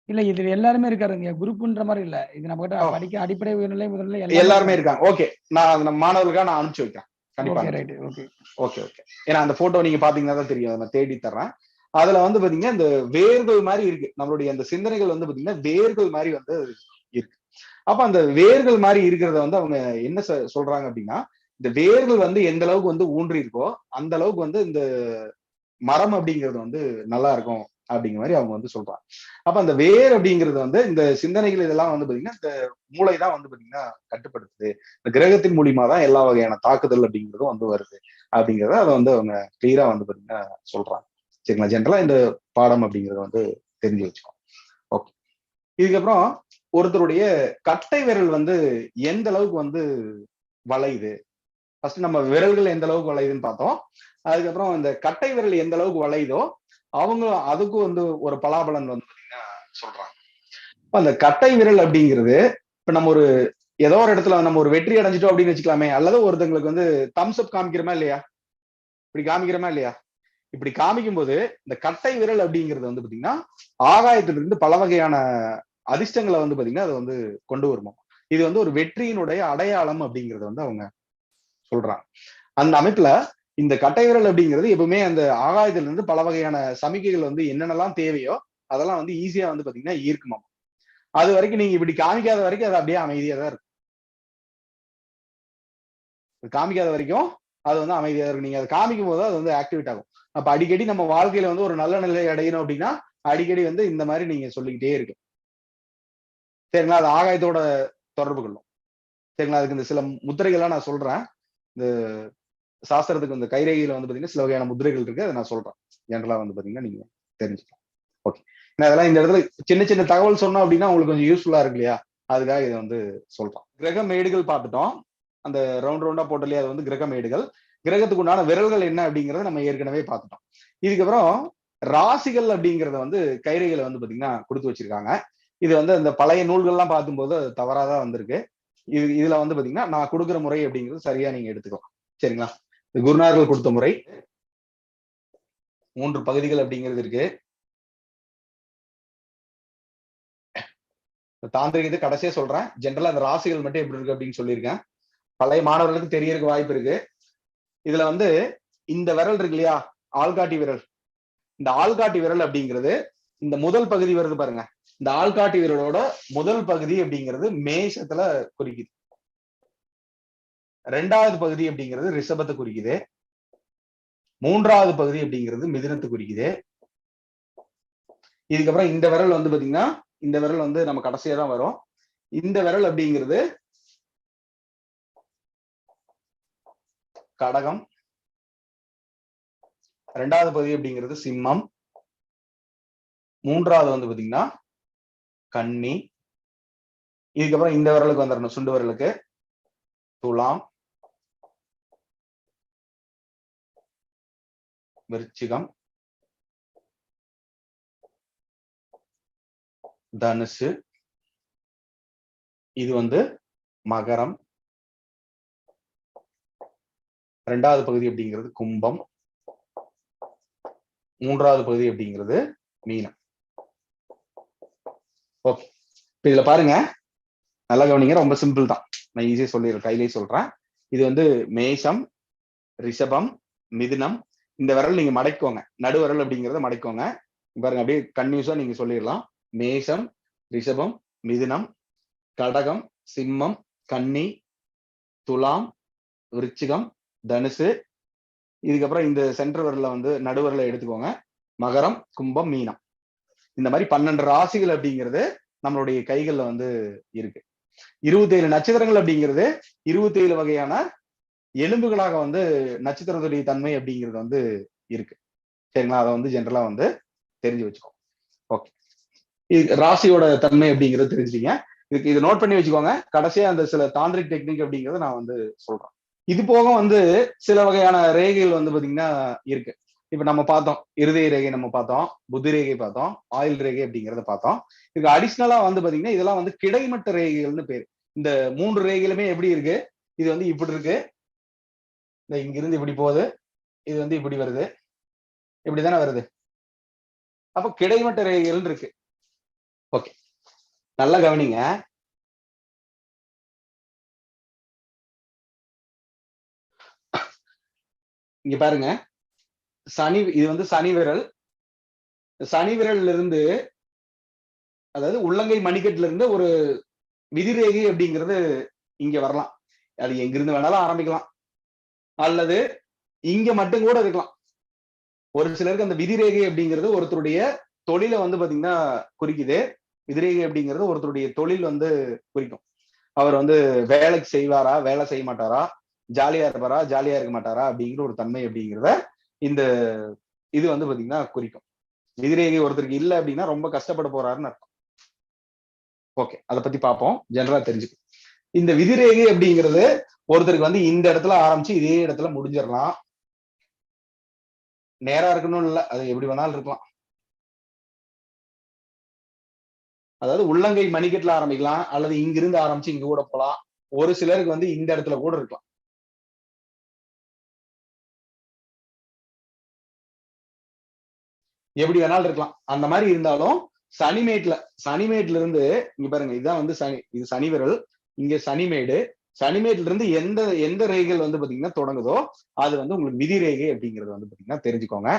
இல்ல இதுல எல்லாருமே இருக்காருங்க. குரூப்ன்ற மாதிரி இல்ல. இது நம்ம கிட்ட படிக்க அடிப்படை உயர்நிலை முதல்ல எல்லாருமே இருக்காங்க. ஓகே, நான் நம்ம மாணவர்களுக்காக நான் அனுப்பிச்சு வைக்கிறேன். கண்டிப்பா. Okay right. Okay okay okay. ஏன்னா அந்த போட்டோ நீங்க பாத்தீங்கன்னா தான் தெரியும். நான் தேடி தர்றேன். அதுல வந்து பாத்தீங்கன்னா இந்த வேர்கள் மாதிரி இருக்கு. நம்மளுடைய அந்த சிந்தனைகள் வந்து பாத்தீங்கன்னா வேர்கள் மாதிரி வந்து இருக்கு. அப்ப அந்த வேர்கள் மாதிரி இருக்கிறத வந்து அவங்க என்ன சொல்றாங்க அப்படின்னா, இந்த வேர்கள் வந்து எந்த அளவுக்கு வந்து ஊன்றி இருக்கோ அந்த அளவுக்கு வந்து இந்த மரம் அப்படிங்கிறது வந்து நல்லா இருக்கும் அப்படிங்கிற மாதிரி அவங்க வந்து சொல்றாங்க. அப்ப அந்த வேர் அப்படிங்கிறது வந்து இந்த சிந்தனைகள் இதெல்லாம் வந்து பாத்தீங்கன்னா இந்த மூளை தான் வந்து பாத்தீங்கன்னா கட்டுப்படுத்துது. இந்த கிரகத்தின் மூலியமா தான் எல்லா வகையான தாக்குதல் அப்படிங்கிறதும் வந்து வருது அப்படிங்கிறத அதை வந்து அவங்க கிளியரா வந்து பாத்தீங்கன்னா சொல்றாங்க. சரிங்களா. ஜென்ரலா இந்த பாடம் அப்படிங்கறத வந்து தெரிஞ்சு வச்சுக்கோங்க. ஓகே. இதுக்கப்புறம் ஒருத்தருடைய கட்டை விரல் வந்து எந்த அளவுக்கு வந்து வளையுது, ஃபர்ஸ்ட் நம்ம விரல்கள் எந்த அளவுக்கு வளையுதுன்னு பார்த்தோம். அதுக்கப்புறம் இந்த கட்டை விரல் எந்த அளவுக்கு வளையுதோ அவங்க அதுக்கும் வந்து ஒரு பலாபலன் வந்து பாத்தீங்கன்னா சொல்றாங்க. அந்த கட்டை விரல் அப்படிங்கிறது இப்ப நம்ம ஒரு ஏதோ ஒரு இடத்துல நம்ம ஒரு வெற்றி அடைஞ்சிட்டோம் அப்படின்னு வச்சுக்கலாமே, அல்லது ஒருத்தங்களுக்கு வந்து தம்ஸ் அப் காமிக்கிறோமா இல்லையா, இப்படி காமிக்கிறோமா இல்லையா, இப்படி காமிக்கும் போது இந்த கட்டை விரல் அப்படிங்கிறது வந்து பாத்தீங்கன்னா ஆகாயத்திலிருந்து பல வகையான அதிர்ஷ்டங்களை வந்து பாத்தீங்கன்னா அது வந்து கொண்டு வருமா. இது வந்து ஒரு வெற்றியினுடைய அடையாளம் அப்படிங்கறத வந்து அவங்க சொல்றாங்க. அந்த அமைப்புல இந்த கட்டை விரல் அப்படிங்கிறது எப்பவுமே அந்த ஆகாயத்துல இருந்து பல வகையான சமிக்கைகள் வந்து என்னென்னலாம் தேவையோ அதெல்லாம் வந்து ஈஸியா வந்து பாத்தீங்கன்னா ஈர்க்குமா. அது வரைக்கும் நீங்க இப்படி காமிக்காத வரைக்கும் அது அப்படியே அமைதியா தான் இருக்கும். காமிக்காத வரைக்கும் அது வந்து அமைதியா இருக்கும். நீங்க அதை காமிக்கும் போது அது வந்து ஆக்டிவேட் ஆகும். அப்ப அடிக்கடி நம்ம வாழ்க்கையில வந்து ஒரு நல்ல நிலை அடையணும் அப்படின்னா அடிக்கடி வந்து இந்த மாதிரி நீங்க சொல்லிக்கிட்டே இருக்கு. சரிங்களா. அது ஆகாயத்தோட தொடர்பு கொள்ளும். சரிங்களா. அதுக்கு இந்த சில முத்திரைகள்லாம் நான் சொல்றேன். இந்த சாஸ்திரத்துக்கு இந்த கைரேகையில வந்து பாத்தீங்கன்னா சில வகையான முதிரைகள் இருக்கு. அதை நான் சொல்றேன். ஜென்ரலா வந்து பாத்தீங்கன்னா நீங்க தெரிஞ்சுக்கலாம். ஓகே. அதெல்லாம் இந்த இடத்துல சின்ன சின்ன தகவல் சொன்னோம் அப்படின்னா உங்களுக்கு கொஞ்சம் யூஸ்ஃபுல்லா இருக்கு இல்லையா, அதுக்காக இதை வந்து சொல்றோம். கிரக மேடுகள் பார்த்துட்டோம். அந்த ரவுண்டா போட்டு இல்லையா, அது வந்து கிரக மேடுகள். கிரகத்துக்கு உண்டான விரல்கள் என்ன அப்படிங்கறத நம்ம ஏற்கனவே பார்த்துட்டோம். இதுக்கப்புறம் ராசிகள் அப்படிங்கறத வந்து கைரேகையில வந்து பாத்தீங்கன்னா கொடுத்து வச்சிருக்காங்க. இது வந்து அந்த பழைய நூல்கள்லாம் பார்க்கும்போது தவறாதான் வந்திருக்கு. இதுல வந்து பாத்தீங்கன்னா நான் கொடுக்குற முறை அப்படிங்கிறது சரியா நீங்க எடுத்துக்கலாம். சரிங்களா. குருநாதர்கள் கொடுத்த முறை 3 பகுதிகள் அப்படிங்கிறது இருக்கு. தாந்திரிகத்தை கடைசியா சொல்றேன். ஜென்ரலா அந்த ராசிகள் மட்டும் எப்படி இருக்கு அப்படின்னு சொல்லியிருக்கேன். பழைய மாணவர்களுக்கு தெரியறதுக்கு வாய்ப்பு இருக்கு. இதுல வந்து இந்த விரல் இருக்கு இல்லையா, ஆள்காட்டி விரல். இந்த ஆள்காட்டி விரல் அப்படிங்கிறது இந்த முதல் பகுதி வருது பாருங்க. இந்த ஆள்காட்டி விரலோட முதல் பகுதி அப்படிங்கிறது மேஷத்துல குறிக்குது. 2வது பகுதி அப்படிங்கிறது ரிஷபத்தை குறிக்குது. 3வது பகுதி அப்படிங்கிறது மிதுனத்தை குறிக்குது. இதுக்கப்புறம் இந்த விரல் வந்து பாத்தீங்கன்னா இந்த விரல் வந்து நம்ம கடைசியா தான் வரும். இந்த விரல் அப்படிங்கிறது கடகம். 2வது பகுதி அப்படிங்கிறது சிம்மம். 3வது வந்து பாத்தீங்கன்னா கன்னி. இதுக்கப்புறம் இந்த விரலுக்கு வந்துடணும், சுண்டு விரலுக்கு துலாம், விருச்சிகம், தனுசு. இது வந்து மகரம். 2வது பகுதி அப்படிங்கிறது கும்பம். 3வது பகுதி அப்படிங்கிறது மீனம். ஓகே. இதுல பாருங்க, நல்லா கவனிங்க. ரொம்ப சிம்பிள் தான், நான் ஈஸியா சொல்லிடுறேன், கையிலேயே சொல்றேன். இது வந்து மேஷம், ரிஷபம், மிதுனம். இந்த விரல் நீங்க மடக்கோங்க, நடுவரல் அப்படிங்கறத மடக்கோங்க. பாருங்க, அப்படியே கன்யூஸா நீங்க சொல்லிடலாம். மேஷம், ரிஷபம், மிதுனம், கடகம், சிம்மம், கன்னி, துலாம், விருச்சிகம், தனுசு. இதுக்கப்புறம் இந்த சென்டர் விரல்ல வந்து நடுவரலை எடுத்துக்கோங்க. மகரம், கும்பம், மீனம். இந்த மாதிரி 12 ராசிகள் அப்படிங்கிறது நம்மளுடைய கைகள்ல வந்து இருக்கு. 27 நட்சத்திரங்கள் அப்படிங்கிறது 27 வகையான எலும்புகளாக வந்து நட்சத்திரத்துடைய தன்மை அப்படிங்கிறது வந்து இருக்கு. சரிங்களா. அதை வந்து ஜென்ரலா வந்து தெரிஞ்சு வச்சுக்கோ. ஓகே. இது ராசியோட தன்மை அப்படிங்கிறது தெரிஞ்சுட்டீங்க. இதுக்கு இது நோட் பண்ணி வச்சுக்கோங்க. கடைசியா அந்த சில தாந்திரிக் டெக்னிக் அப்படிங்கறத நான் வந்து சொல்றேன். இது போக வந்து சில வகையான ரேகைகள் வந்து பாத்தீங்கன்னா இருக்கு. இப்ப நம்ம பார்த்தோம், இருதய ரேகை நம்ம பார்த்தோம், புத்தி ரேகை பார்த்தோம், ஆயுள் ரேகை அப்படிங்கிறத பார்த்தோம். இதுக்கு அடிஷ்னலா வந்து பாத்தீங்கன்னா இதெல்லாம் வந்து கிடைமட்ட ரேகைகள்னு பேரு. இந்த 3 ரேகைகளுமே எப்படி இருக்கு, இது வந்து இப்படி இருக்கு, இந்த இங்கிருந்து இப்படி போகுது, இது வந்து இப்படி வருது, இப்படிதானே வருது. அப்ப கிடைமட்ட ரேகைகள் இருக்கு. ஓகே, நல்லா கவனிங்க. இங்க பாருங்க, சனி, இது வந்து சனி விரல். சனி விரல்ல இருந்து, அதாவது உள்ளங்கை மணிக்கட்டுல இருந்து ஒரு விதிரேகை அப்படிங்கிறது இங்க வரலாம். அது எங்கிருந்து வேணாலும் ஆரம்பிக்கலாம், அல்லது இங்க மட்டும் கூட இருக்கலாம். ஒரு சிலருக்கு அந்த விதிரேகை அப்படிங்கிறது ஒருத்தருடைய தொழிலை வந்து பாத்தீங்கன்னா குறிக்குது. விதிரேகை அப்படிங்கிறது ஒருத்தருடைய தொழில் வந்து குறிக்கும். அவர் வந்து வேலைக்கு செய்வாரா, வேலை செய்ய மாட்டாரா, ஜாலியா இருப்பாரா, ஜாலியா இருக்க மாட்டாரா அப்படிங்கிற ஒரு தன்மை அப்படிங்கிறத இந்த இது வந்து பாத்தீங்கன்னா குறிக்கும். விதிரேகை ஒருத்தருக்கு இல்லை அப்படின்னா ரொம்ப கஷ்டப்பட போறாருன்னு அர்த்தம். ஓகே, அதை பத்தி பார்ப்போம், ஜெனரலா தெரிஞ்சுக்கும். இந்த விதிரேகை அப்படிங்கிறது ஒருத்தருக்கு வந்து இந்த இடத்துல ஆரம்பிச்சு இதே இடத்துல முடிஞ்சிடலாம். நேரா இருக்கணும்னு இல்லை, அது எப்படி வேணாலும் இருக்கலாம். அதாவது உள்ளங்கை மணிக்கட்டுல ஆரம்பிக்கலாம், அல்லது இங்கிருந்து ஆரம்பிச்சு இங்க கூட போலாம். ஒரு சிலருக்கு வந்து இந்த இடத்துல கூட இருக்கலாம். எப்படி வேணாலும் இருக்கலாம். அந்த மாதிரி இருந்தாலும் சனிமேட்ல இருந்து இங்க பாருங்க, இதுதான் வந்து சனி, இது சனி விரல், இங்க சனிமேடு. சனிமேட்ல இருந்து எந்த எந்த ரேகைகள் வந்து பாத்தீங்கன்னா தொடங்குதோ அது வந்து உங்களுக்கு விதிரேகை அப்படிங்கிறது வந்து பாத்தீங்கன்னா தெரிஞ்சுக்கோங்க.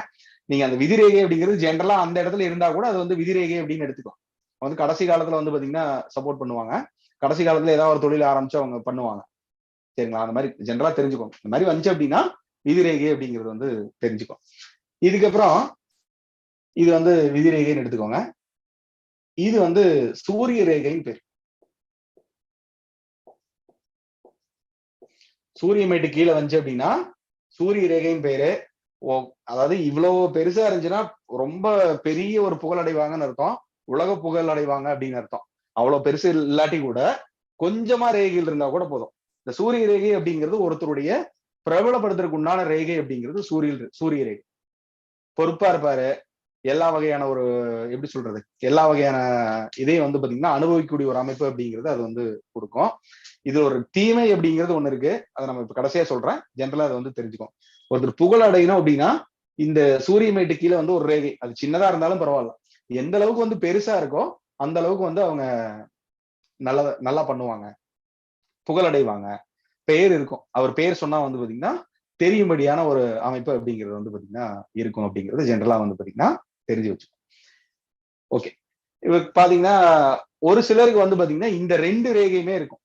நீங்க அந்த விதிரேகை அப்படிங்கிறது ஜென்ரலா அந்த இடத்துல இருந்தா கூட அது வந்து விதிரேகை அப்படின்னு எடுத்துக்கலாம். வந்து கடைசி காலத்துல வந்து பாத்தீங்கன்னா சப்போர்ட் பண்ணுவாங்க. கடைசி காலத்துல ஏதாவது ஒரு தொழில் ஆரம்பிச்சு அவங்க பண்ணுவாங்க. சரிங்களா? அந்த மாதிரி ஜென்ரலா தெரிஞ்சுக்கோங்க. இந்த மாதிரி வந்துச்சு அப்படின்னா விதிரேகை அப்படிங்கிறது வந்து தெரிஞ்சுக்கோங்க. இதுக்கப்புறம் இது வந்து விதிரேகைன்னு எடுத்துக்கோங்க. இது வந்து சூரிய ரேகைன்னு பேர். சூரிய மேட்டு கீழே வந்துச்சு அப்படின்னா சூரிய ரேகைன்னு பேரு. அதாவது இவ்வளவு பெருசா இருந்துச்சுன்னா ரொம்ப பெரிய ஒரு புகழ் அடைவாங்கன்னு அர்த்தம், உலக புகழ் அடைவாங்க அப்படின்னு அர்த்தம். அவ்வளவு பெருசு இல்லாட்டி கூட கொஞ்சமா ரேகைகள் இருந்தா கூட போதும். இந்த சூரிய ரேகை அப்படிங்கிறது ஒருத்தருடைய பிரபலப்படுத்துறதுக்கு உண்டான ரேகை அப்படிங்கிறது சூரிய ரேகை. பொறுப்பா இருப்பாரு, எல்லா வகையான ஒரு எப்படி சொல்றது, எல்லா வகையான இதையும் வந்து பாத்தீங்கன்னா அனுபவிக்கக்கூடிய ஒரு அமைப்பு அப்படிங்கிறது அது வந்து கொடுக்கும். இது ஒரு தீமை அப்படிங்கிறது ஒண்ணு இருக்கு, அதை நம்ம இப்ப கடைசியா சொல்றேன். ஜென்ரலா அதை வந்து தெரிஞ்சுக்கோம். ஒருத்தர் புகழ் அடையணும் அப்படின்னா இந்த சூரிய மேட்டு கீழே வந்து ஒரு ரேகை, அது சின்னதா இருந்தாலும் பரவாயில்ல, எந்த அளவுக்கு வந்து பெருசா இருக்கோ அந்த அளவுக்கு வந்து அவங்க நல்லா பண்ணுவாங்க, புகழ் அடைவாங்க, பெயர் இருக்கும். அவர் பெயர் சொன்னா வந்து பாத்தீங்கன்னா தெரியும்படியான ஒரு அமைப்பு அப்படிங்கிறது வந்து பாத்தீங்கன்னா இருக்கும் அப்படிங்கிறது ஜென்ரலா வந்து பாத்தீங்கன்னா தெரிஞ்சு வச்சுக்கோங்க. ஓகே, இப்ப பாத்தீங்கன்னா ஒரு சிலருக்கு வந்து பாத்தீங்கன்னா இந்த 2 ரேகையுமே இருக்கும்.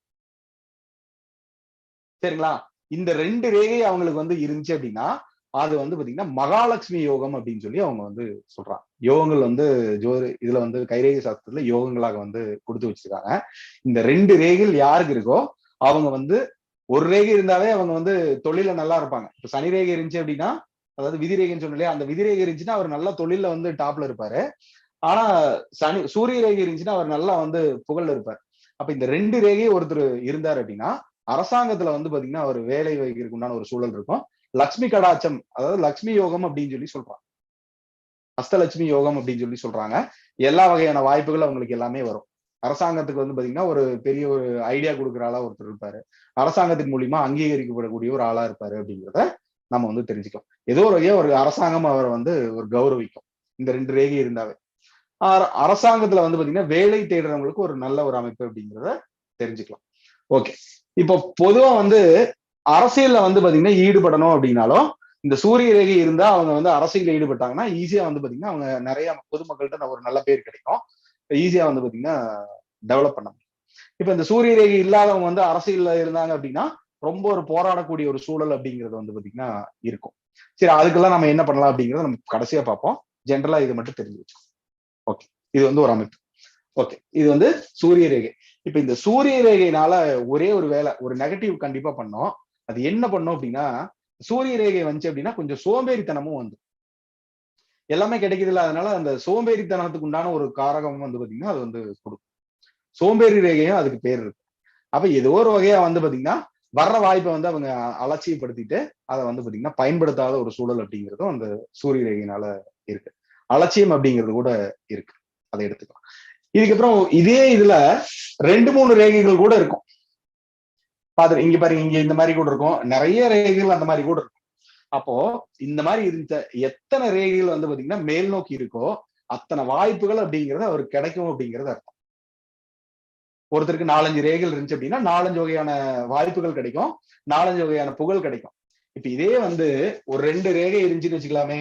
சரிங்களா? இந்த 2 ரேகை அவங்களுக்கு வந்து இருந்துச்சு அப்படின்னா அது வந்து பாத்தீங்கன்னா மகாலட்சுமி யோகம் அப்படின்னு சொல்லி அவங்க வந்து சொல்றாங்க. யோகங்கள் வந்து இதுல வந்து கைரேகை சாஸ்திரத்துல யோகங்களாக வந்து கொடுத்து வச்சிருக்காங்க. இந்த 2 ரேகைகள் யாருக்கு இருக்கோ அவங்க வந்து, ஒரு ரேகை இருந்தாவே அவங்க வந்து தொழில நல்லா இருப்பாங்க. இப்ப சனி ரேகை இருந்துச்சு அப்படின்னா, அதாவது விதிரேகைன்னு சொன்னலையா, அந்த விதிரேகை இருந்துச்சுன்னா அவர் நல்ல தொழில வந்து டாப்ல இருப்பாரு. ஆனா சூரிய ரேகை இருந்துச்சுன்னா அவர் நல்லா வந்து புகழ்ல இருப்பார். அப்ப இந்த 2 ரேகை ஒருத்தர் இருந்தார் அப்படின்னா அரசாங்கத்துல வந்து பாத்தீங்கன்னா அவர் வேலை வைக்கிறதுக்கு உண்டான ஒரு சூழல் இருக்கும். லட்சுமி கடாட்சம், அதாவது லட்சுமி யோகம் அப்படின்னு சொல்லி சொல்றாங்க. அஷ்டலட்சுமி யோகம் அப்படின்னு சொல்லி சொல்றாங்க. எல்லா வகையான வாய்ப்புகள் அவங்களுக்கு எல்லாமே வரும். அரசாங்கத்துக்கு வந்து பாத்தீங்கன்னா ஒரு பெரிய ஒரு ஐடியா கொடுக்குற ஆளா ஒருத்தர் இருப்பாரு, அரசாங்கத்தின் மூலியமா அங்கீகரிக்கப்படக்கூடிய ஒரு ஆளா இருப்பாரு அப்படிங்கிறத நம்ம வந்து தெரிஞ்சுக்கலாம். ஏதோ ஒரு வகையா ஒரு அரசாங்கம் அவரை வந்து ஒரு கௌரவிக்கும் இந்த 2 ரேகை இருந்தாவே. அரசாங்கத்துல வந்து பாத்தீங்கன்னா வேலை தேடுறவங்களுக்கு ஒரு நல்ல ஒரு அமைப்பு அப்படிங்கிறத தெரிஞ்சுக்கலாம். ஓகே, இப்போ பொதுவா வந்து அரசியல்ல வந்து பாத்தீங்கன்னா ஈடுபடணும் அப்படின்னாலும் இந்த சூரிய ரேகை இருந்தா அவங்க வந்து அரசியல் ஈடுபட்டாங்கன்னா ஈஸியா வந்து பாத்தீங்கன்னா அவங்க நிறைய பொதுமக்கள்கிட்ட ஒரு நல்ல பேர் கிடைக்கும், ஈஸியா வந்து பாத்தீங்கன்னா டெவலப் பண்ண முடியும். இப்ப இந்த சூரிய ரேகை இல்லாதவங்க வந்து அரசியல்ல இருந்தாங்க அப்படின்னா ரொம்ப ஒரு போராடக்கூடிய ஒரு சூழல் அப்படிங்கிறது வந்து பாத்தீங்கன்னா இருக்கும். சரி, அதுக்கெல்லாம் நம்ம என்ன பண்ணலாம் அப்படிங்கறத நம்ம கடைசியா பார்ப்போம். ஜென்ரலா இது மட்டும் தெரிஞ்சு வச்சுக்கோங்க. ஓகே, இது வந்து ஒரு அமைப்பு. ஓகே, இது வந்து சூரிய ரேகை. இப்ப இந்த சூரிய ரேகையினால ஒரே ஒரு வேலை, ஒரு நெகட்டிவ் கண்டிப்பா பண்ணோம். அது என்ன பண்ணும் அப்படின்னா, சூரிய ரேகை வந்துச்சு அப்படின்னா கொஞ்சம் சோம்பேறித்தனமும் வந்து எல்லாமே கிடைக்குது இல்ல, அதனால அந்த சோம்பேறித்தனத்துக்கு உண்டான ஒரு காரகம் வந்து பாத்தீங்கன்னா அது வந்து கொடுக்கும். சோம்பேறி ரேகையும் அதுக்கு பேர் இருக்கு. அப்ப ஏதோ ஒரு வகையா வந்து பாத்தீங்கன்னா வர்ற வாய்ப்பை வந்து அவங்க அலட்சியப்படுத்திட்டு அதை வந்து பாத்தீங்கன்னா பயன்படுத்தாத ஒரு சூழல் அப்படிங்கிறதும் அந்த சூரிய ரேகையினால இருக்கு. அலட்சியம் அப்படிங்கிறது கூட இருக்கு, அதை எடுத்துக்கலாம். இதுக்கப்புறம் இதே இதுல 2-3 ரேகைகள் கூட இருக்கும். இங்க பாருங்க, இங்க இந்த மாதிரி கூட இருக்கும், நிறைய ரேகைகள் அந்த மாதிரி கூட இருக்கும். அப்போ இந்த மாதிரி இருந்த எத்தனை ரேகைகள் வந்து பாத்தீங்கன்னா மேல் நோக்கி இருக்கோ அத்தனை வாய்ப்புகள் அப்படிங்கிறது அவருக்கு கிடைக்கும் அப்படிங்கிறது அர்த்தம். ஒருத்தருக்கு 4-5 ரேகைகள் இருந்துச்சு அப்படின்னா 4-5 வகையான வாய்ப்புகள் கிடைக்கும், 4-5 வகையான புகழ் கிடைக்கும். இப்ப இதே வந்து ஒரு 2 ரேகை இருந்துச்சுன்னு வச்சுக்கலாமே,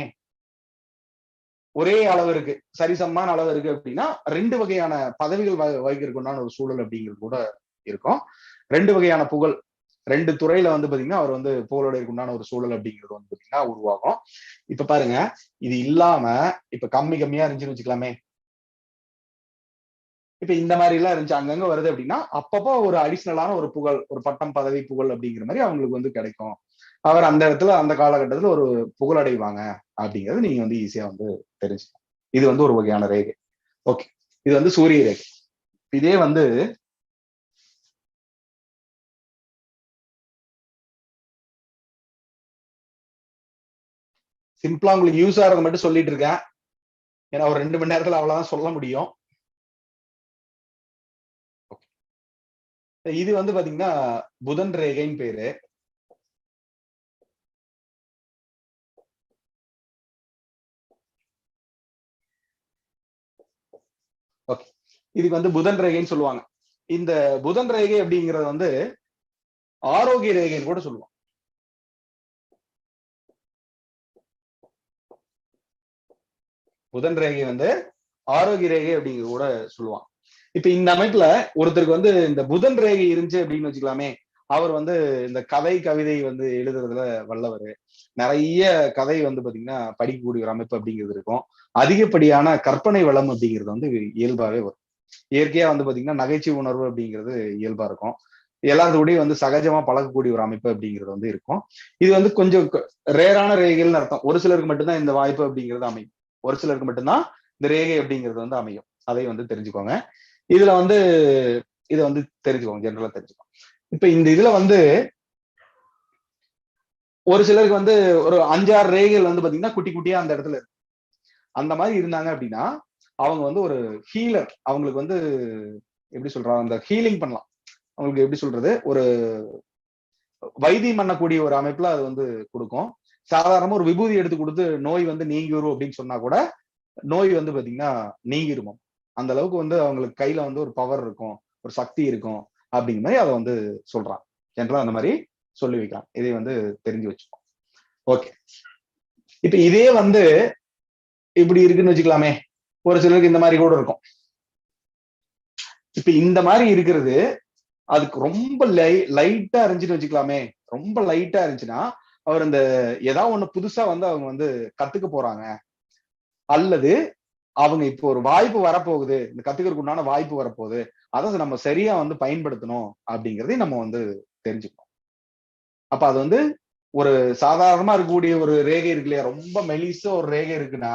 ஒரே அளவு இருக்கு, சரிசமமான அளவு இருக்கு அப்படின்னா 2 வகையான பதவிகள் வகிக்கிறதுக்குண்டான ஒரு சூழல் அப்படிங்கிறது கூட இருக்கும். 2 வகையான புகழ், 2 துறையில வந்து பாத்தீங்கன்னா அவர் வந்து புகழோடையக்கு உண்டான ஒரு சூழல் அப்படிங்கிறது வந்து பாத்தீங்கன்னா உருவாகும். இப்ப பாருங்க, இது இல்லாம இப்ப கம்மியா இருந்துச்சுன்னு வச்சுக்கலாமே, இப்ப இந்த மாதிரி எல்லாம் இருந்துச்சு, அங்கங்க வருது அப்படின்னா அப்பப்போ ஒரு அடிஷனலான ஒரு புகழ், ஒரு பட்டம், பதவி, புகழ் அப்படிங்கிற மாதிரி அவங்களுக்கு வந்து கிடைக்கும். அவர் அந்த இடத்துல அந்த காலகட்டத்துல ஒரு புகழடைவாங்க அப்படிங்கிறது நீங்க வந்து ஈஸியா வந்து தெரிஞ்சுக்கலாம். இது வந்து ஒரு வகையான ரேகை. ஓகே, இது வந்து சூரிய ரேகை. இதே வந்து சிம்பிளா உங்களுக்கு யூஸ் ஆகிறத மட்டும் சொல்லிட்டு இருக்கேன். ஏன்னா ஒரு 2 மணி நேரத்துல அவ்வளவுதான் சொல்ல முடியும். இது வந்து பாத்தீங்கன்னா புதன் ரேகைன்னு பேரு. ஓகே, இதுக்கு வந்து புதன் ரேகைன்னு சொல்லுவாங்க. இந்த புதன் ரேகை அப்படிங்கறது வந்து ஆரோக்கிய ரேகைன்னு கூட சொல்லுவாங்க. புதன் ரேகை வந்து ஆரோக்கிய ரேகை அப்படிங்கிற கூட சொல்லுவாங்க. இப்ப இந்த அமைப்புல ஒருத்தருக்கு வந்து இந்த புதன் ரேகை இருந்துச்சு அப்படின்னு வச்சுக்கலாமே, அவர் வந்து இந்த கதை கவிதை வந்து எழுதுறதுல வல்லவர். நிறைய கதை வந்து பாத்தீங்கன்னா படிக்கக்கூடிய ஒரு அமைப்பு அப்படிங்கிறது இருக்கும். அதிகப்படியான கற்பனை வளம் அப்படிங்கிறது வந்து இயல்பாவே வரும். இயற்கையா வந்து பாத்தீங்கன்னா நகைச்சுவை உணர்வு அப்படிங்கிறது இயல்பா இருக்கும். எல்லாத்தோடையும் வந்து சகஜமா பழகக்கூடிய ஒரு அமைப்பு அப்படிங்கிறது வந்து இருக்கும். இது வந்து கொஞ்சம் ரேரான ரேகைகள்னு அர்த்தம். ஒரு சிலருக்கு மட்டும்தான் இந்த வாய்ப்பு அப்படிங்கிறது அமையும். ஒரு சிலருக்கு மட்டும்தான் இந்த ரேகை அப்படிங்கிறது வந்து அமையும். அதை வந்து தெரிஞ்சுக்கோங்க. இதுல வந்து இதை வந்து தெரிஞ்சுக்கோங்க, ஜெனரலா தெரிஞ்சுக்கோங்க. இப்ப இந்த இதுல வந்து ஒரு சிலருக்கு வந்து ஒரு 5-6 ரேகைகள் வந்து பாத்தீங்கன்னா குட்டி குட்டியா அந்த இடத்துல இருக்கு. அந்த மாதிரி இருந்தாங்க அப்படின்னா அவங்க வந்து ஒரு ஹீலர். அவங்களுக்கு வந்து எப்படி சொல்றாங்க, அந்த ஹீலிங் பண்ணலாம். அவங்களுக்கு எப்படி சொல்றது, ஒரு வைத்தியம் பண்ணக்கூடிய ஒரு அமைப்புல அது வந்து கொடுக்கும். சாதாரணமா ஒரு விபூதி எடுத்து கொடுத்து நோய் வந்து நீங்கிரும் அப்படின்னு சொன்னா கூட நோய் வந்து பாத்தீங்கன்னா நீங்கிருமோ. அந்த அளவுக்கு வந்து அவங்களுக்கு கையில வந்து ஒரு பவர் இருக்கும், ஒரு சக்தி இருக்கும் அப்படிங்கிற மாதிரி அதை வந்து சொல்றான். ஜென்ரலா அந்த மாதிரி சொல்லி வைக்கலாம். இதை வந்து தெரிஞ்சு வச்சுக்கோம். ஓகே, இப்ப இதே வந்து இப்படி இருக்குன்னு வச்சுக்கலாமே, ஒரு சிலருக்கு இந்த மாதிரி கூட இருக்கும். இப்ப இந்த மாதிரி இருக்கிறது அதுக்கு ரொம்ப லைட்டா இருந்துச்சுன்னு வச்சுக்கலாமே, ரொம்ப லைட்டா இருந்துச்சுன்னா அவர் இந்த ஏதாவது ஒண்ணு புதுசா வந்து அவங்க வந்து கத்துக்க போறாங்க, அல்லது அவங்க இப்போ ஒரு வாய்ப்பு வரப்போகுது, இந்த கத்துக்கிறதுக்கு உண்டான வாய்ப்பு வரப்போகுது, அதை நம்ம சரியா வந்து பயன்படுத்தணும் அப்படிங்கறதையும் நம்ம வந்து தெரிஞ்சுக்கணும். அப்ப அது வந்து ஒரு சாதாரணமா இருக்கக்கூடிய ஒரு ரேகை இருக்கு இல்லையா, ரொம்ப மெலிசா ஒரு ரேகை இருக்குன்னா,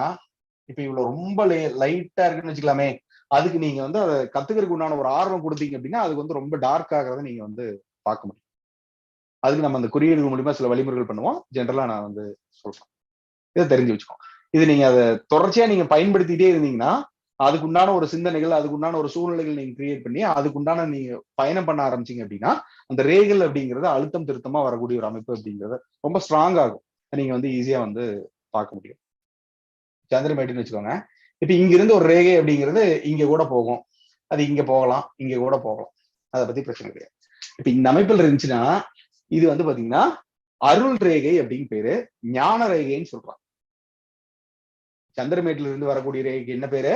இப்ப இவ்வளவு ரொம்ப லைட்டா இருக்குன்னு வச்சுக்கலாமே, அதுக்கு நீங்க வந்து அதை கத்துக்கிறதுக்கு உண்டான ஒரு ஆர்வம் கொடுத்தீங்க அப்படின்னா அதுக்கு வந்து ரொம்ப டார்க் ஆகிறத நீங்க வந்து பார்க்க முடியும். அதுக்கு நம்ம அந்த குறியீடுகள் மூலியமா சில வழிமுறைகள் பண்ணுவோம். ஜென்ரலா நான் வந்து சொல்றேன், இதை தெரிஞ்சு வச்சுக்கோங்க. இது நீங்க அதை தொடர்ச்சியா நீங்க பயன்படுத்திட்டே இருந்தீங்கன்னா அதுக்குண்டான ஒரு சிந்தனைகள், அதுக்குண்டான ஒரு சூழ்நிலைகள் நீங்க கிரியேட் பண்ணி அதுக்குண்டான நீங்க பயணம் பண்ண ஆரம்பிச்சீங்க அப்படின்னா அந்த ரேகல் அப்படிங்கறது அழுத்தம் திருத்தமா வரக்கூடிய ஒரு அமைப்பு அப்படிங்கறது ரொம்ப ஸ்ட்ராங் ஆகும். நீங்க வந்து ஈஸியா வந்து பார்க்க முடியும். சந்திரமேட்டுன்னு வச்சுக்கோங்க. இப்ப இங்க இருந்து ஒரு ரேகை அப்படிங்கிறது இங்க கூட போகும், அது இங்க போகலாம், இங்க கூட போகலாம், அதை பத்தி பிரச்சனை கிடையாது. இப்ப இந்த அமைப்புல இருந்துச்சுன்னா இது வந்து பாத்தீங்கன்னா அருள் ரேகை அப்படின்னு பேரு, ஞான ரேகைன்னு சொல்றாங்க. சந்திரமேட்டுல இருந்து வரக்கூடிய ரேகைக்கு என்ன பேரு,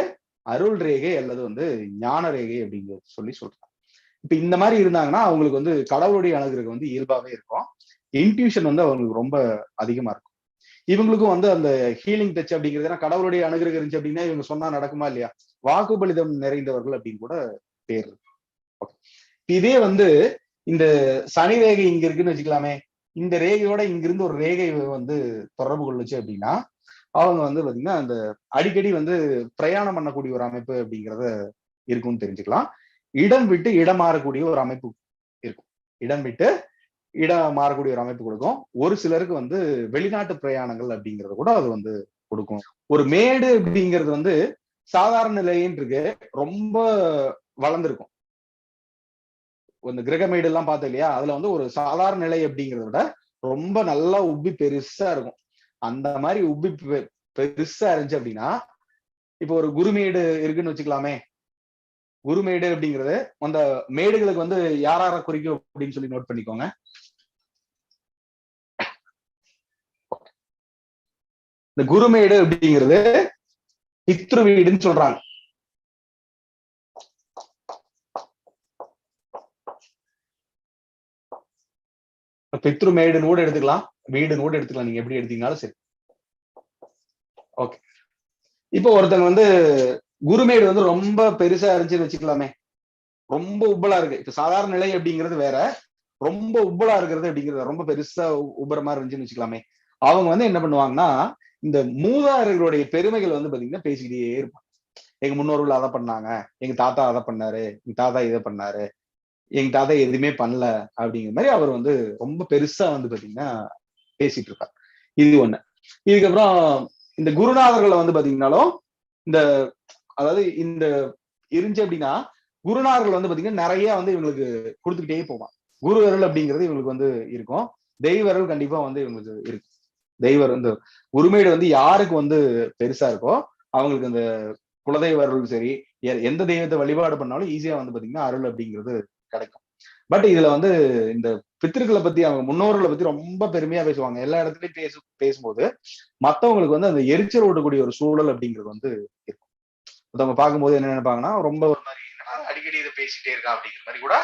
அருள் ரேகை அல்லது வந்து ஞான ரேகை அப்படிங்கிறது சொல்லி சொல்றாங்க. இப்ப இந்த மாதிரி இருந்தாங்கன்னா அவங்களுக்கு வந்து கடவுளுடைய அணுகிறது வந்து இயல்பாவே இருக்கும். இன்ட்யூஷன் வந்து அவங்களுக்கு ரொம்ப அதிகமா இருக்கும். இவங்களுக்கும் வந்து அந்த ஹீலிங் டச் அப்படிங்கிறது கடவுளுடைய அணுகிறது இருந்துச்சு அப்படின்னா இவங்க சொன்னா நடக்குமா இல்லையா, வாக்குபலிதம் நிறைந்தவர்கள் அப்படின்னு கூட பேர் இருக்கு. இதே வந்து இந்த சனி ரேகை இங்க இருக்குன்னு வச்சுக்கலாமே, இந்த ரேகையோட இங்கிருந்து ஒரு ரேகை வந்து தொடர்பு கொள்ளுச்சு அப்படின்னா அவங்க வந்து பாத்தீங்கன்னா அந்த அடிக்கடி வந்து பிரயாணம் பண்ணக்கூடிய ஒரு அமைப்பு அப்படிங்கிறத இருக்கும்னு தெரிஞ்சுக்கலாம். இடம் விட்டு இடம் மாறக்கூடிய ஒரு அமைப்பு இருக்கும். இடம் விட்டு இடம் மாறக்கூடிய ஒரு அமைப்பு கொடுக்கும். ஒரு சிலருக்கு வந்து வெளிநாட்டு பிரயாணங்கள் அப்படிங்கறது கூட அது வந்து கொடுக்கும். ஒரு மேடு அப்படிங்கிறது வந்து சாதாரண நிலையின் இருக்கு, ரொம்ப வளர்ந்துருக்கும். இந்த கிரகமேடு எல்லாம் பார்த்தோம் இல்லையா, அதுல வந்து ஒரு சாதாரண நிலை அப்படிங்கிறத விட ரொம்ப நல்லா உப்பி பெருசா இருக்கும். அந்த மாதிரி உப்பி பெருசா இருந்துச்சு அப்படின்னா இப்போ ஒரு குருமேடு இருக்குன்னு வச்சுக்கலாமே, குருமேடு அப்படிங்கிறது அந்த மேடுகளுக்கு வந்து யார குறிக்கும் அப்படின்னு சொல்லி நோட் பண்ணிக்கோங்க. இந்த குருமேடு அப்படிங்கிறது பித்ரு வீடுன்னு சொல்றாங்க. பித்ரு மேடுன்னு கூட எடுத்துக்கலாம், வீடுன்னு கூட எடுத்துக்கலாம், நீங்க எப்படி எடுத்தீங்கனாலும் சரி. ஓகே, இப்போ ஒருத்தங்க வந்து குருமேடு வந்து ரொம்ப பெருசா இருந்துச்சுன்னு வச்சுக்கலாமே, ரொம்ப உப்பலா இருக்கு. இப்ப சாதாரண நிலை அப்படிங்கிறது வேற, ரொம்ப உப்பலா இருக்கிறது அப்படிங்கிறது ரொம்ப பெருசா உப்புற மாதிரி இருந்துச்சுன்னு வச்சுக்கலாமே. அவங்க வந்து என்ன பண்ணுவாங்கன்னா, இந்த மூதாதையர்களுடைய பெருமைகள் வந்து பாத்தீங்கன்னா பேசிக்கிட்டே இருப்பாங்க. எங்க முன்னோர்கள் அதை பண்ணாங்க, எங்க தாத்தா அதை பண்ணாரு, எங்க தாத்தா இதை பண்ணாரு, எங்க தாத்தா எதுவுமே பண்ணல அப்படிங்கிற மாதிரி அவர் வந்து ரொம்ப பெருசா வந்து பாத்தீங்கன்னா பேசிட்டு இருப்பார். இது ஒண்ணு. இதுக்கப்புறம் இந்த குருநாதர்களை வந்து பாத்தீங்கன்னாலும் இந்த அதாவது இந்த இருந்துச்சு அப்படின்னா குருநாதர்கள் வந்து பாத்தீங்கன்னா நிறைய வந்து இவங்களுக்கு கொடுத்துக்கிட்டே போவான். குருவர்கள் அப்படிங்கிறது இவங்களுக்கு வந்து இருக்கும். தெய்வர்கள் கண்டிப்பா வந்து இவங்களுக்கு இருக்கு. தெய்வர் வந்து குருமேடு வந்து யாருக்கு வந்து பெருசா இருக்கோ அவங்களுக்கு அந்த குலதெய்வர்களும் சரி, எந்த தெய்வத்தை வழிபாடு பண்ணாலும் ஈஸியா வந்து பாத்தீங்கன்னா அருள் அப்படிங்கிறது கிடைக்கும். பட் இதுல வந்து இந்த பித்திருக்களை பத்தி அவங்க முன்னோர்களை பத்தி ரொம்ப பெருமையா பேசுவாங்க. எல்லா இடத்துலயும் பேசும்போது மத்தவங்களுக்கு வந்து அந்த எரிச்சல் ஓட்டக்கூடிய ஒரு சூழல் அப்படிங்கிறது வந்து இருக்கும். மத்தவங்க பார்க்கும்போது என்ன நினைப்பாங்கன்னா ரொம்ப ஒரு மாதிரி அடிக்கடி இதை பேசிட்டே இருக்கா அப்படிங்கிற மாதிரி கூட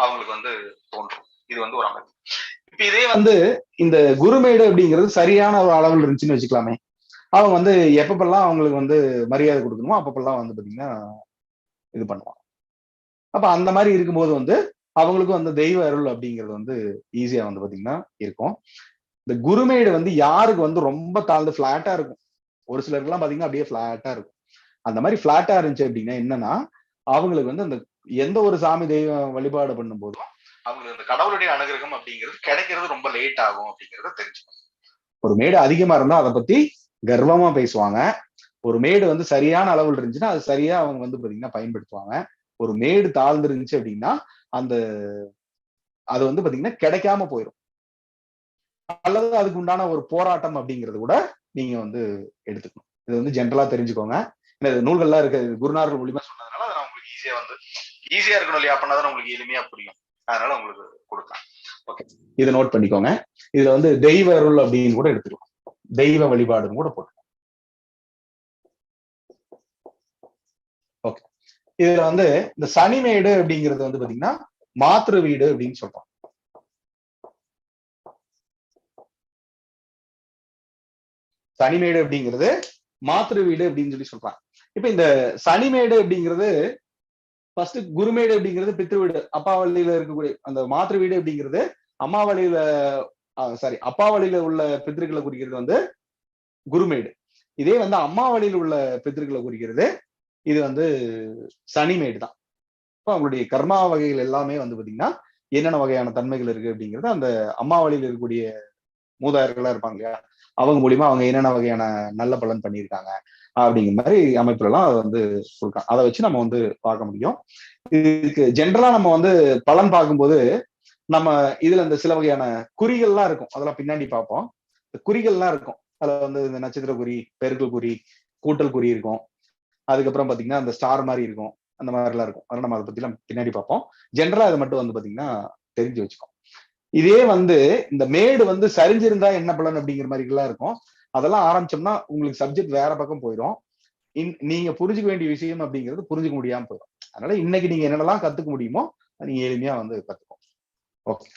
அவங்களுக்கு வந்து தோன்றும். இது வந்து ஒரு அமைப்பு. இப்ப இதே வந்து இந்த குருமேடு அப்படிங்கிறது சரியான ஒரு அளவில் இருந்துச்சுன்னு வச்சுக்கலாமே. அவங்க வந்து எப்பப்பெல்லாம் அவங்களுக்கு வந்து மரியாதை கொடுக்கணுமோ அப்பப்பெல்லாம் வந்து பாத்தீங்கன்னா இது பண்ணுவாங்க. அப்ப அந்த மாதிரி இருக்கும்போது வந்து அவங்களுக்கும் அந்த தெய்வ அருள் அப்படிங்கிறது வந்து ஈஸியா வந்து பாத்தீங்கன்னா இருக்கும். இந்த குருமேடு வந்து யாருக்கு வந்து ரொம்ப தாழ்ந்து பிளாட்டா இருக்கும். ஒரு சிலருக்குலாம் பாத்தீங்கன்னா அப்படியே பிளாட்டா இருக்கும். அந்த மாதிரி பிளாட்டா இருந்துச்சு அப்படின்னா என்னன்னா அவங்களுக்கு வந்து அந்த எந்த ஒரு சாமி தெய்வம் வழிபாடு பண்ணும் போதும் அவங்களுக்கு அந்த கடவுளுடைய அனுகிரகம் அப்படிங்கிறது கிடைக்கிறது ரொம்ப லேட் ஆகும் அப்படிங்கறத தெரிஞ்சுக்கணும். ஒரு மேடு அதிகமா இருந்தா அதை பத்தி கர்வமா பேசுவாங்க. ஒரு மேடு வந்து சரியான அளவில் இருந்துச்சுன்னா அது சரியா அவங்க வந்து பாத்தீங்கன்னா பயன்படுத்துவாங்க. ஒரு மேடு தாழ்ந்து இருந்துச்சு அப்படின்னா அந்த அது வந்து பாத்தீங்கன்னா கிடைக்காம போயிடும். அல்லது அதுக்கு உண்டான ஒரு போராட்டம் அப்படிங்கிறது கூட நீங்க வந்து எடுத்துக்கணும். இது வந்து ஜென்ரலா தெரிஞ்சுக்கோங்க. நூல்கள்லாம் இருக்கு, குருநாதர்கள் மூலியமா சொன்னதுனால அதை நான் உங்களுக்கு ஈஸியா இருக்கணும் இல்லையா, அப்படின்னா உங்களுக்கு எளிமையா புரியும். அதனால உங்களுக்கு கொடுக்கலாம். ஓகே, இதை நோட் பண்ணிக்கோங்க. இதுல வந்து தெய்வ அருள் அப்படின்னு கூட எடுத்துக்கலாம், தெய்வ வழிபாடுன்னு கூட போட்டு. ஓகே, இதுல வந்து இந்த சனிமேடு அப்படிங்கிறது வந்து பாத்தீங்கன்னா மாத்திரு வீடு அப்படின்னு சொல்றோம். சனிமேடு அப்படிங்கிறது மாத்திரு வீடு அப்படின்னு சொல்லி சொல்றாங்க. இப்ப இந்த சனிமேடு அப்படிங்கிறது ஃபர்ஸ்ட் குருமேடு அப்படிங்கிறது பித்ரு வீடு, அப்பா வழியில இருக்கக்கூடிய அந்த மாத்திரு வீடு அப்படிங்கிறது அம்மா வழியில சாரி அப்பா வழியில உள்ள பித்ருக்களை குறிக்கிறது வந்து குருமேடு. இதே வந்து அம்மா வழியில் உள்ள பித்ருக்களை குறிக்கிறது இது வந்து சனிமேடு தான். இப்போ அவங்களுடைய கர்மா வகைகள் எல்லாமே வந்து பாத்தீங்கன்னா என்னென்ன வகையான தன்மைகள் இருக்கு அப்படிங்கிறது அந்த அம்மா வழியில் இருக்கக்கூடிய மூதாதையர்களா இருப்பாங்க இல்லையா, அவங்க மூலியமா அவங்க என்னென்ன வகையான நல்ல பலன் பண்ணியிருக்காங்க அப்படிங்கிற மாதிரி அமைப்புல எல்லாம் அதை வந்து கொடுக்கலாம். அதை வச்சு நம்ம வந்து பார்க்க முடியும். இதுக்கு ஜென்ரலா நம்ம வந்து பலன் பார்க்கும்போது நம்ம இதுல இந்த சில வகையான குறிகள்லாம் இருக்கும், அதெல்லாம் பின்னாடி பார்ப்போம். இந்த குறிகள்லாம் இருக்கும், அதுல வந்து இந்த நட்சத்திர குறி, பெருக்கல் குறி, கூட்டல் குறி இருக்கும். அதுக்கப்புறம் பாத்தீங்கன்னா அந்த ஸ்டார் மாதிரி இருக்கும், அந்த மாதிரி எல்லாம் இருக்கும். அதெல்லாம் நம்ம அதை பத்தி எல்லாம் பின்னாடி பார்ப்போம். ஜென்ரலா அதை மட்டும் வந்து பாத்தீங்கன்னா தெரிஞ்சு வச்சுக்கோம். இதே வந்து இந்த மேடு வந்து சரிஞ்சிருந்தா என்ன பலன் அப்படிங்கிற மாதிரி எல்லாம் இருக்கும். அதெல்லாம் ஆரம்பிச்சோம்னா உங்களுக்கு சப்ஜெக்ட் வேற பக்கம் போயிடும். நீங்க புரிஞ்சுக்க வேண்டிய விஷயம் அப்படிங்கிறது புரிஞ்சுக்க முடியாம போயிடும். அதனால இன்னைக்கு நீங்க என்னெல்லாம் கத்துக்க முடியுமோ நீங்க எளிமையா வந்து கத்துக்கோ. ஓகே,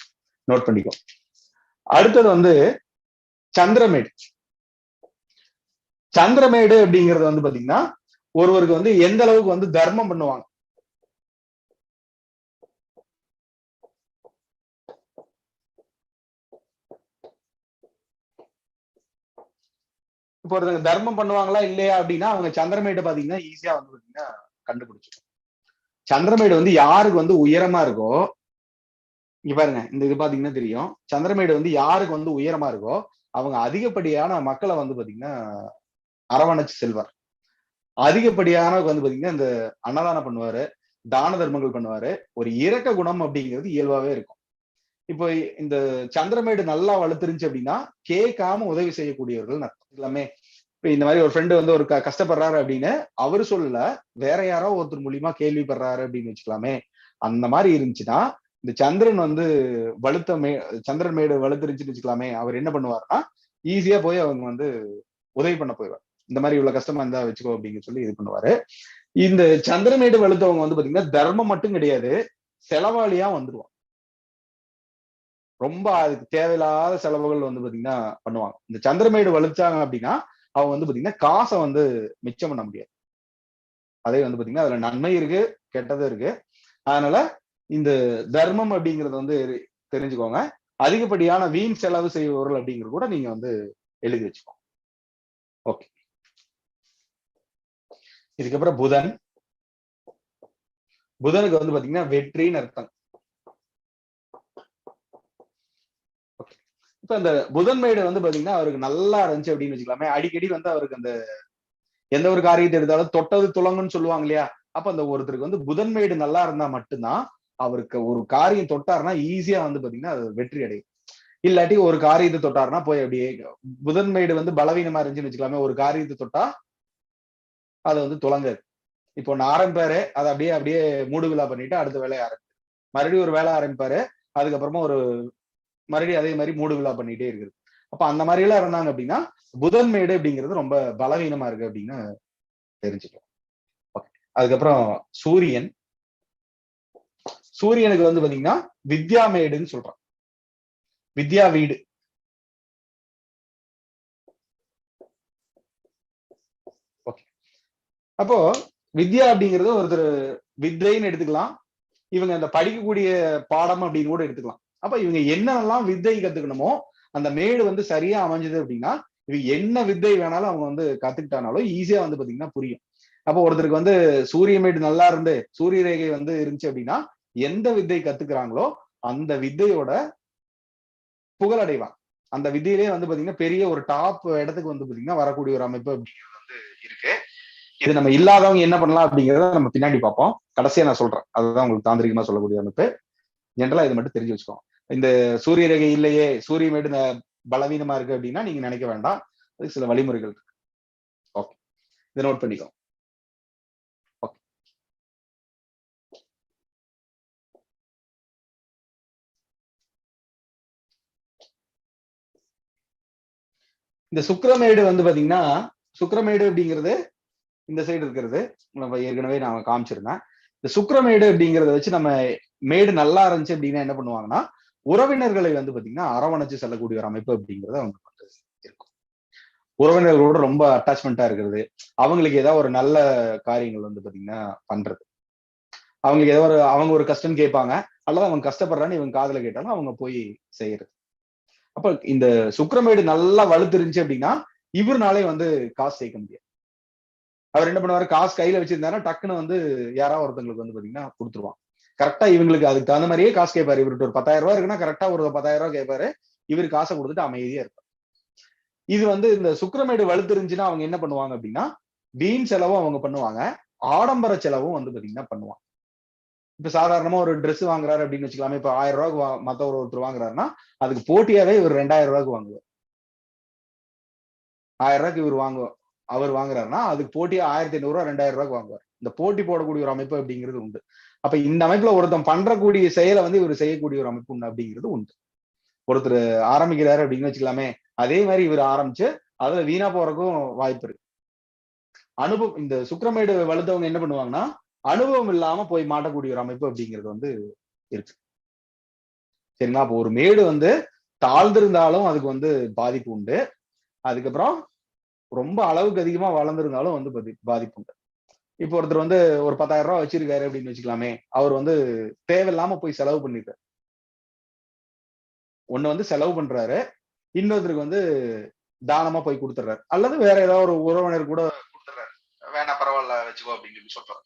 நோட் பண்ணிக்கோ. அடுத்தது வந்து சந்திரமேடு. சந்திரமேடு அப்படிங்கிறது வந்து பாத்தீங்கன்னா ஒருவருக்கு வந்து எந்த அளவுக்கு வந்து தர்மம் பண்ணுவாங்க. இப்போ ஒருத்தங்க தர்மம் பண்ணுவாங்களா இல்லையா அப்படின்னா அவங்க சந்திரமேடு பாத்தீங்கன்னா ஈஸியா வந்து பாத்தீங்கன்னா கண்டுபிடிச்சிடும். சந்திரமேடு வந்து யாருக்கு வந்து உயரமா இருக்கோ, இங்க பாருங்க இந்த இது பாத்தீங்கன்னா தெரியும். சந்திரமேடு வந்து யாருக்கு வந்து உயரமா இருக்கோ அவங்க அதிகப்படியான மக்களை வந்து பாத்தீங்கன்னா அரவணைச்சு செல்வார். அதிகப்படியான வந்து பாத்தீங்கன்னா இந்த அன்னதானம் பண்ணுவாரு, தான தர்மங்கள் பண்ணுவாரு. ஒரு இரக்க குணம் அப்படிங்கிறது இயல்பாவே இருக்கும். இப்போ இந்த சந்திரமேடு நல்லா வளர்த்துருந்துச்சு அப்படின்னா கேட்காம உதவி செய்யக்கூடியவர்கள் எல்லாமே. இப்ப இந்த மாதிரி ஒரு ஃப்ரெண்டு வந்து ஒரு கஷ்டப்படுறாரு அப்படின்னு அவரு சொல்லல, வேற யாரோ ஒருத்தர் மூலியமா கேள்விப்படுறாரு அப்படின்னு வச்சுக்கலாமே. அந்த மாதிரி இருந்துச்சுன்னா இந்த சந்திரன் வந்து சந்திரன் மேடு வலுத்துருச்சுன்னு வச்சுக்கலாமே, அவர் என்ன பண்ணுவாருன்னா ஈஸியா போய் அவங்க வந்து உதவி பண்ண போயிடுவார். இந்த மாதிரி இவ்வளவு கஷ்டமா இருந்தா வச்சுக்கோ அப்படின்னு சொல்லி இது பண்ணுவாரு. இந்த சந்திரமேடு வலுத்தவங்க வந்து பாத்தீங்கன்னா தர்மம் மட்டும் கிடையாது, செலவாளியா வந்துருவாங்க. ரொம்ப அதுக்கு தேவையில்லாத செலவுகள் வந்து பாத்தீங்கன்னா பண்ணுவாங்க. இந்த சந்திரமேடு வலுச்சாங்க அப்படின்னா அவங்க வந்து பாத்தீங்கன்னா காசை வந்து மிச்சம் பண்ண முடியாது. அதே வந்து பாத்தீங்கன்னா அதுல நன்மை இருக்கு, கெட்டதும் இருக்கு. அதனால இந்த தர்மம் அப்படிங்கறது வந்து தெரிஞ்சுக்கோங்க. அதிகப்படியான வீண் செலவு செய்பவர்கள் அப்படிங்கிறது கூட நீங்க வந்து எழுதி வச்சுக்கோங்க. ஓகே. இதுக்கப்புறம் புதன். புதனுக்கு வந்து பாத்தீங்கன்னா வெற்றின்னு அர்த்தம். இப்ப அந்த புதன் மேடு வந்து பாத்தீங்கன்னா அவருக்கு நல்லா இருந்துச்சு அப்படின்னு வச்சுக்கலாமே. அடிக்கடி வந்து அவருக்கு அந்த எந்த ஒரு காரியத்தை எடுத்தாலும் தொட்டது துலங்குன்னு சொல்லுவாங்க இல்லையா? அப்ப அந்த ஒருத்தருக்கு வந்து புதன் மேடு நல்லா இருந்தா மட்டும்தான் அவருக்கு ஒரு காரியம் தொட்டாருன்னா ஈஸியா வந்து பாத்தீங்கன்னா அது வெற்றி அடையும். இல்லாட்டி ஒரு காரியத்தை தொட்டாருன்னா போய் அப்படியே புதன் மேடு வந்து பலவீனமா இருந்துச்சுன்னு வச்சுக்கலாமே. ஒரு காரியத்தை தொட்டா அது வந்து துலங்காது. இப்போ ஒண்ணு ஆரம்பிப்பாரு, அதை அப்படியே அப்படியே மூடு விழா பண்ணிட்டு அடுத்த வேலையை ஆரம்பிப்பாரு. மறுபடியும் ஒரு வேலை ஆரம்பிப்பாரு. அதுக்கப்புறமா ஒரு மறுபடியும் அதே மாதிரி மூடு விழா பண்ணிட்டே இருக்குது. அப்ப அந்த மாதிரி எல்லாம் இருந்தாங்க அப்படின்னா புதன் மேடு அப்படிங்கிறது ரொம்ப பலவீனமா இருக்கு அப்படின்னு தெரிஞ்சுக்கலாம். அதுக்கப்புறம் சூரியன். சூரியனுக்கு வந்து பாத்தீங்கன்னா வித்யா மேடுன்னு சொல்றான். வித்யா வீடு. அப்போ வித்யா அப்படிங்கிறது ஒருத்தர் வித்தைன்னு எடுத்துக்கலாம். இவங்க அந்த படிக்கக்கூடிய பாடம் அப்படின்னு கூட எடுத்துக்கலாம். அப்ப இவங்க என்னென்னலாம் வித்தை கத்துக்கணுமோ அந்த மேடு வந்து சரியா அமைஞ்சது அப்படின்னா இவங்க என்ன வித்தை வேணாலும் அவங்க வந்து கத்துக்கிட்டானாலும் ஈஸியா வந்து பாத்தீங்கன்னா புரியும். அப்போ ஒருத்தருக்கு வந்து சூரிய மேடு நல்லா இருந்து சூரிய ரேகை வந்து இருந்துச்சு அப்படின்னா எந்த வித்தை கத்துக்கிறாங்களோ அந்த வித்தையோட புகழடைவாங்க. அந்த வித்தையிலே வந்து பாத்தீங்கன்னா பெரிய ஒரு டாப் இடத்துக்கு வந்து பாத்தீங்கன்னா வரக்கூடிய ஒரு அமைப்பு அப்படிங்கிறது வந்து இருக்கு. இது நம்ம இல்லாதவங்க என்ன பண்ணலாம் அப்படிங்கிறத நம்ம பின்னாடி பார்ப்போம். கடைசியா நான் சொல்றேன். அதுதான் உங்களுக்கு தாந்திரிகமா சொல்லக்கூடிய அமைப்பு. ஜென்ரலா இது மட்டும் தெரிஞ்சு வச்சுக்கோங்க. இந்த சூரிய ரேகை இல்லையே, சூரிய மேடு பலவீனமா இருக்கு அப்படின்னா நீங்க நினைக்க வேண்டாம். அதுக்கு சில வழிமுறைகள் இருக்கு. ஓகே, இதை நோட் பண்ணிக்கோ. ஓகே, இந்த சுக்கிரமேடு வந்து பாத்தீங்கன்னா சுக்கிரமேடு அப்படிங்கிறது இந்த சைடு இருக்கிறது நம்ம ஏற்கனவே நான் காமிச்சிருந்தேன். இந்த சுக்கிரமேடு அப்படிங்கிறத வச்சு நம்ம மேடு நல்லா இருந்துச்சு அப்படின்னா என்ன பண்ணுவாங்கன்னா உறவினர்களை வந்து பாத்தீங்கன்னா அரவணைச்சு செல்லக்கூடிய ஒரு அமைப்பு அப்படிங்கிறது அவங்க வந்து இருக்கும். உறவினர்களோட ரொம்ப அட்டாச்மெண்டா இருக்கிறது, அவங்களுக்கு ஏதாவது ஒரு நல்ல காரியங்கள் வந்து பாத்தீங்கன்னா பண்றது, அவங்களுக்கு ஏதோ ஒரு அவங்க ஒரு கஷ்டம் கேட்பாங்க அல்லது அவங்க கஷ்டப்படுறான்னு இவங்க காதுல கேட்டாலும் அவங்க போய் செய்யறது. அப்ப இந்த சுக்கிரமேடு நல்லா வலுத்துருந்துச்சு அப்படின்னா இவருனாலே வந்து காசு சேர்க்க முடியாது. அவர் என்ன பண்ணுவாரு, காசு கையில வச்சிருந்தாருன்னா டக்குன்னு வந்து யாராவது ஒருத்தங்களுக்கு வந்து பாத்தீங்கன்னா கொடுத்துருவான். கரெக்டா இவங்களுக்கு அதுக்கு தகுந்த மாதிரியே காசு கேட்பாரு. இவர்கிட்ட ஒரு 10,000 ரூபாய் இருக்குன்னா கரெக்டா ஒரு 10,000 ரூபாய் கேட்பாரு. இவரு காசை கொடுத்துட்டு அமைதியா இருப்பார். இது வந்து இந்த சுக்கிரமேடு வலுத்துருந்துச்சுன்னா அவங்க என்ன பண்ணுவாங்க அப்படின்னா வீண் செலவும் அவங்க பண்ணுவாங்க, ஆடம்பர செலவும் வந்து பாத்தீங்கன்னா பண்ணுவாங்க. இப்ப சாதாரணமா ஒரு ட்ரெஸ் வாங்குறாரு அப்படின்னு வச்சுக்கலாமே. இப்ப 1000 ரூபாய்க்கு மத்த ஒருத்தர் வாங்குறாருன்னா அதுக்கு போட்டியாவே இவர் 2000 ரூபாய்க்கு வாங்குவார். 1000 ரூபாய்க்கு இவர் அவர் வாங்குறாருன்னா அதுக்கு போட்டியா 1500 ரூபாய் 2000 ரூபாய்க்கு வாங்குவார். இந்த போட்டி போடக்கூடிய ஒரு அமைப்பு அப்படிங்கிறது உண்டு. அப்ப இந்த அமைப்புல ஒருத்தன் பண்றக்கூடிய செயலை வந்து இவர் செய்யக்கூடிய ஒரு அமைப்பு உண்டு அப்படிங்கிறது உண்டு. ஒருத்தர் ஆரம்பிக்கிறாரு அப்படின்னு வச்சுக்கலாமே, அதே மாதிரி இவர் ஆரம்பிச்சு அதுல வீணா போறதுக்கும் வாய்ப்பு இருக்கு. அனுபவம் இந்த சுக்கிரமேடு வலுத்தவங்க என்ன பண்ணுவாங்கன்னா அனுபவம் இல்லாம போய் மாட்டக்கூடிய ஒரு அமைப்பு அப்படிங்கிறது வந்து இருக்கு. சரிங்களா? அப்போ ஒரு மேடு வந்து தாழ்ந்திருந்தாலும் அதுக்கு வந்து பாதிப்பு உண்டு. அதுக்கப்புறம் ரொம்ப அளவுக்கு அதிகமா வளர்ந்திருந்தாலும் வந்து பாதிப்பு உண்டு. இப்போ ஒருத்தர் வந்து ஒரு 10,000 ரூபாய் வச்சிருக்காரு அப்படின்னு வச்சுக்கலாமே, அவர் வந்து தேவையில்லாம போய் செலவு பண்ணிருக்காரு. ஒண்ணு வந்து செலவு பண்றாரு, இன்னொருத்தருக்கு வந்து தானமா போய் கொடுத்துறாரு, அல்லது வேற ஏதாவது ஒரு உறவினர் கூட கொடுத்துறாரு. வேணா பரவாயில்ல வச்சுக்கோ அப்படின்னு சொல்லி சொல்றாரு.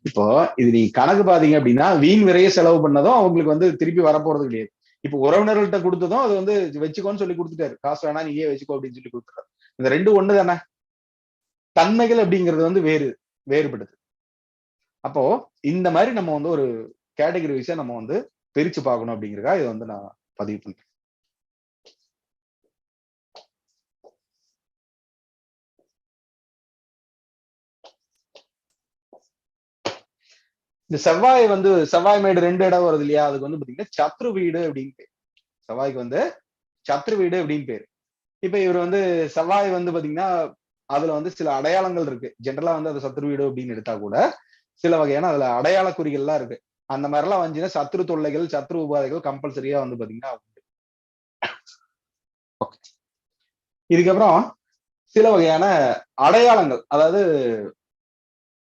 இப்போ இது நீங்க கணக்கு பாத்தீங்க அப்படின்னா வீண் விரைய செலவு பண்ணதும் அவங்களுக்கு வந்து திருப்பி வரப்போறது கிடையாது. இப்போ உறவினர்கள்ட்ட கொடுத்ததும் அது வந்து வச்சுக்கோன்னு சொல்லி கொடுத்துட்டாரு. காசு வேணா நீயே வச்சுக்கோ அப்படின்னு சொல்லி கொடுத்துறாரு. இந்த ரெண்டு ஒண்ணு தானே. தன்மைகள் அப்படிங்கிறது வந்து வேறுபடுது. அப்போ இந்த மாதிரி நம்ம வந்து ஒரு கேட்டகரி வைஸா நம்ம வந்து பிரிச்சு பார்க்கணும் அப்படிங்கிறதுக்காக இதை வந்து நான் பதிவு பண்றேன். இந்த செவ்வாய் மேடு 2 இடம் வருது இல்லையா, அதுக்கு வந்து பாத்தீங்கன்னா சத்ரு வீடு அப்படின்னு பேரு. செவ்வாய்க்கு வந்து சத்ரு வீடு அப்படின்னு பேரு. இப்ப இவர் வந்து செவ்வாய் வந்து பாத்தீங்கன்னா அதுல வந்து சில அடையாளங்கள் இருக்கு. ஜென்ரலா வந்து அது சத்ரு வீடு அப்படின்னு எடுத்தா கூட சில வகையான அதுல அடையாள குறிகள்லாம் இருக்கு. அந்த மாதிரி எல்லாம் வந்துச்சுன்னா சத்ரு தொல்லைகள், சத்ரு உபாதைகள் கம்பல்சரியா வந்து பாத்தீங்கன்னா இதுக்கப்புறம் சில வகையான அடையாளங்கள், அதாவது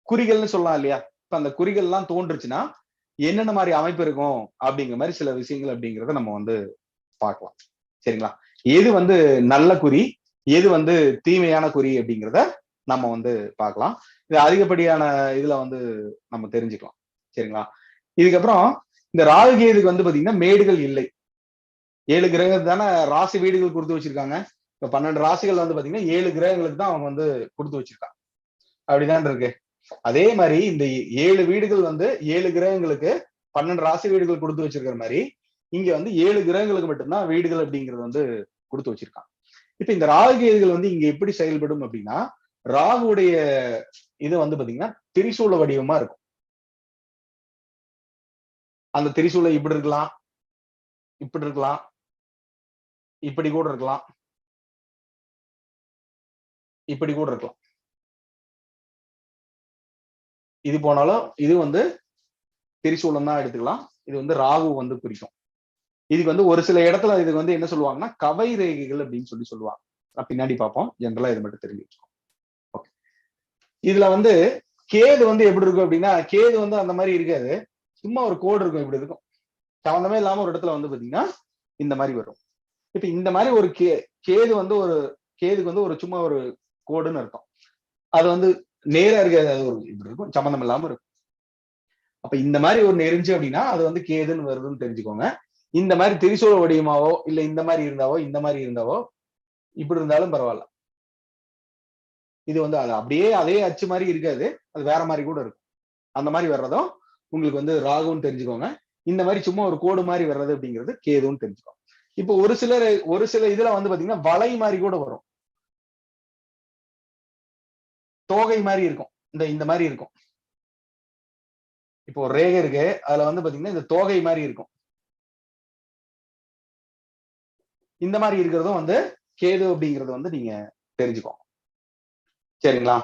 குறிகள்னு சொல்லலாம் இல்லையா? இப்ப அந்த குறிகள் எல்லாம் தோன்றுச்சுன்னா என்னென்ன மாதிரி அமைப்பு இருக்கும் அப்படிங்கிற மாதிரி சில விஷயங்கள் அப்படிங்கிறத நம்ம வந்து பார்க்கலாம். சரிங்களா? எது வந்து நல்ல குறி, எது வந்து தீமையான குறி அப்படிங்கிறத நம்ம வந்து பார்க்கலாம். இது அதிகப்படியான இதுல வந்து நம்ம தெரிஞ்சுக்கலாம். சரிங்களா? இதுக்கப்புறம் இந்த ராகு கேதுக்கு வந்து பாத்தீங்கன்னா மேடுகள் இல்லை. 7 கிரகம் தானே ராசி வீடுகள் கொடுத்து வச்சிருக்காங்க. இப்ப 12 ராசிகள் வந்து பாத்தீங்கன்னா 7 கிரகங்களுக்கு தான் அவங்க வந்து கொடுத்து வச்சிருக்காங்க. அப்படிதான் இருக்கு. அதே மாதிரி இந்த 7 வீடுகள் வந்து 7 கிரகங்களுக்கு 12 ராசி வீடுகள் கொடுத்து வச்சிருக்கிற மாதிரி இங்க வந்து 7 கிரகங்களுக்கு மட்டும்தான் வீடுகள் அப்படிங்கிறது வந்து கொடுத்து வச்சிருக்காங்க. இப்ப இந்த ராகு கேதுகள் வந்து இங்க எப்படி செயல்படும் அப்படின்னா, ராகுடைய இது வந்து பாத்தீங்கன்னா திரிசூல வடிவமா இருக்கும். அந்த திரிசூலை இப்படி இருக்கலாம், இப்படி இருக்கலாம், இப்படி கூட இருக்கலாம், இப்படி கூட இருக்கலாம். இது போனாலும் இது வந்து திரிசூலம் தான் எடுத்துக்கலாம். இது வந்து ராகு வந்து குறிக்கும். இதுக்கு வந்து ஒரு சில இடத்துல இதுக்கு வந்து என்ன சொல்லுவாங்கன்னா கவை ரேகைகள் அப்படின்னு சொல்லுவாங்க. பின்னாடி பார்ப்போம். ஜென்ரலா இது மட்டும் தெரிஞ்சு வச்சுக்கோங்க. ஓகே. இதுல வந்து கேது வந்து எப்படி இருக்கும் அப்படின்னா, கேது வந்து அந்த மாதிரி இருக்காது. சும்மா ஒரு கோடு இருக்கும், இப்படி இருக்கும். சம்பந்தமே இல்லாம ஒரு இடத்துல வந்து பாத்தீங்கன்னா இந்த மாதிரி வரும். இப்ப இந்த மாதிரி ஒரு கேது வந்து கேதுக்கு வந்து ஒரு சும்மா ஒரு கோடுன்னு அர்த்தம். அது வந்து நேரா இருக்காது, அது ஒரு இப்படி இருக்கும், சம்பந்தம் இல்லாம இருக்கும். அப்ப இந்த மாதிரி ஒரு நெருஞ்சு அப்படின்னா அது வந்து கேதுன்னு வருதுன்னு தெரிஞ்சுக்கோங்க. இந்த மாதிரி திரிசூல வடிவமாவோ இல்ல இந்த மாதிரி இருந்தாவோ இந்த மாதிரி இருந்தாவோ இப்படி இருந்தாலும் பரவாயில்ல. இது வந்து அது அப்படியே அதே அச்சு மாதிரி இருக்காது, அது வேற மாதிரி கூட இருக்கும். அந்த மாதிரி வர்றதும் உங்களுக்கு வந்து ராகுன்னு தெரிஞ்சுக்கோங்க. இந்த மாதிரி சும்மா ஒரு கோடு மாதிரி வர்றது அப்படிங்கிறது கேதுன்னு தெரிஞ்சுக்கோங்க. இப்போ ஒரு சில இதுல வந்து பாத்தீங்கன்னா வலை மாதிரி கூட வரும், தோகை மாதிரி இருக்கும், இந்த மாதிரி இருக்கும். இப்போ ஒரு ரேகை இருக்கு, அதுல வந்து பாத்தீங்கன்னா இந்த தோகை மாதிரி இருக்கும். இந்த மாதிரி இருக்கிறதும் வந்து கேது அப்படிங்கறது வந்து நீங்க தெரிஞ்சுக்கோங்க. சரிங்களா?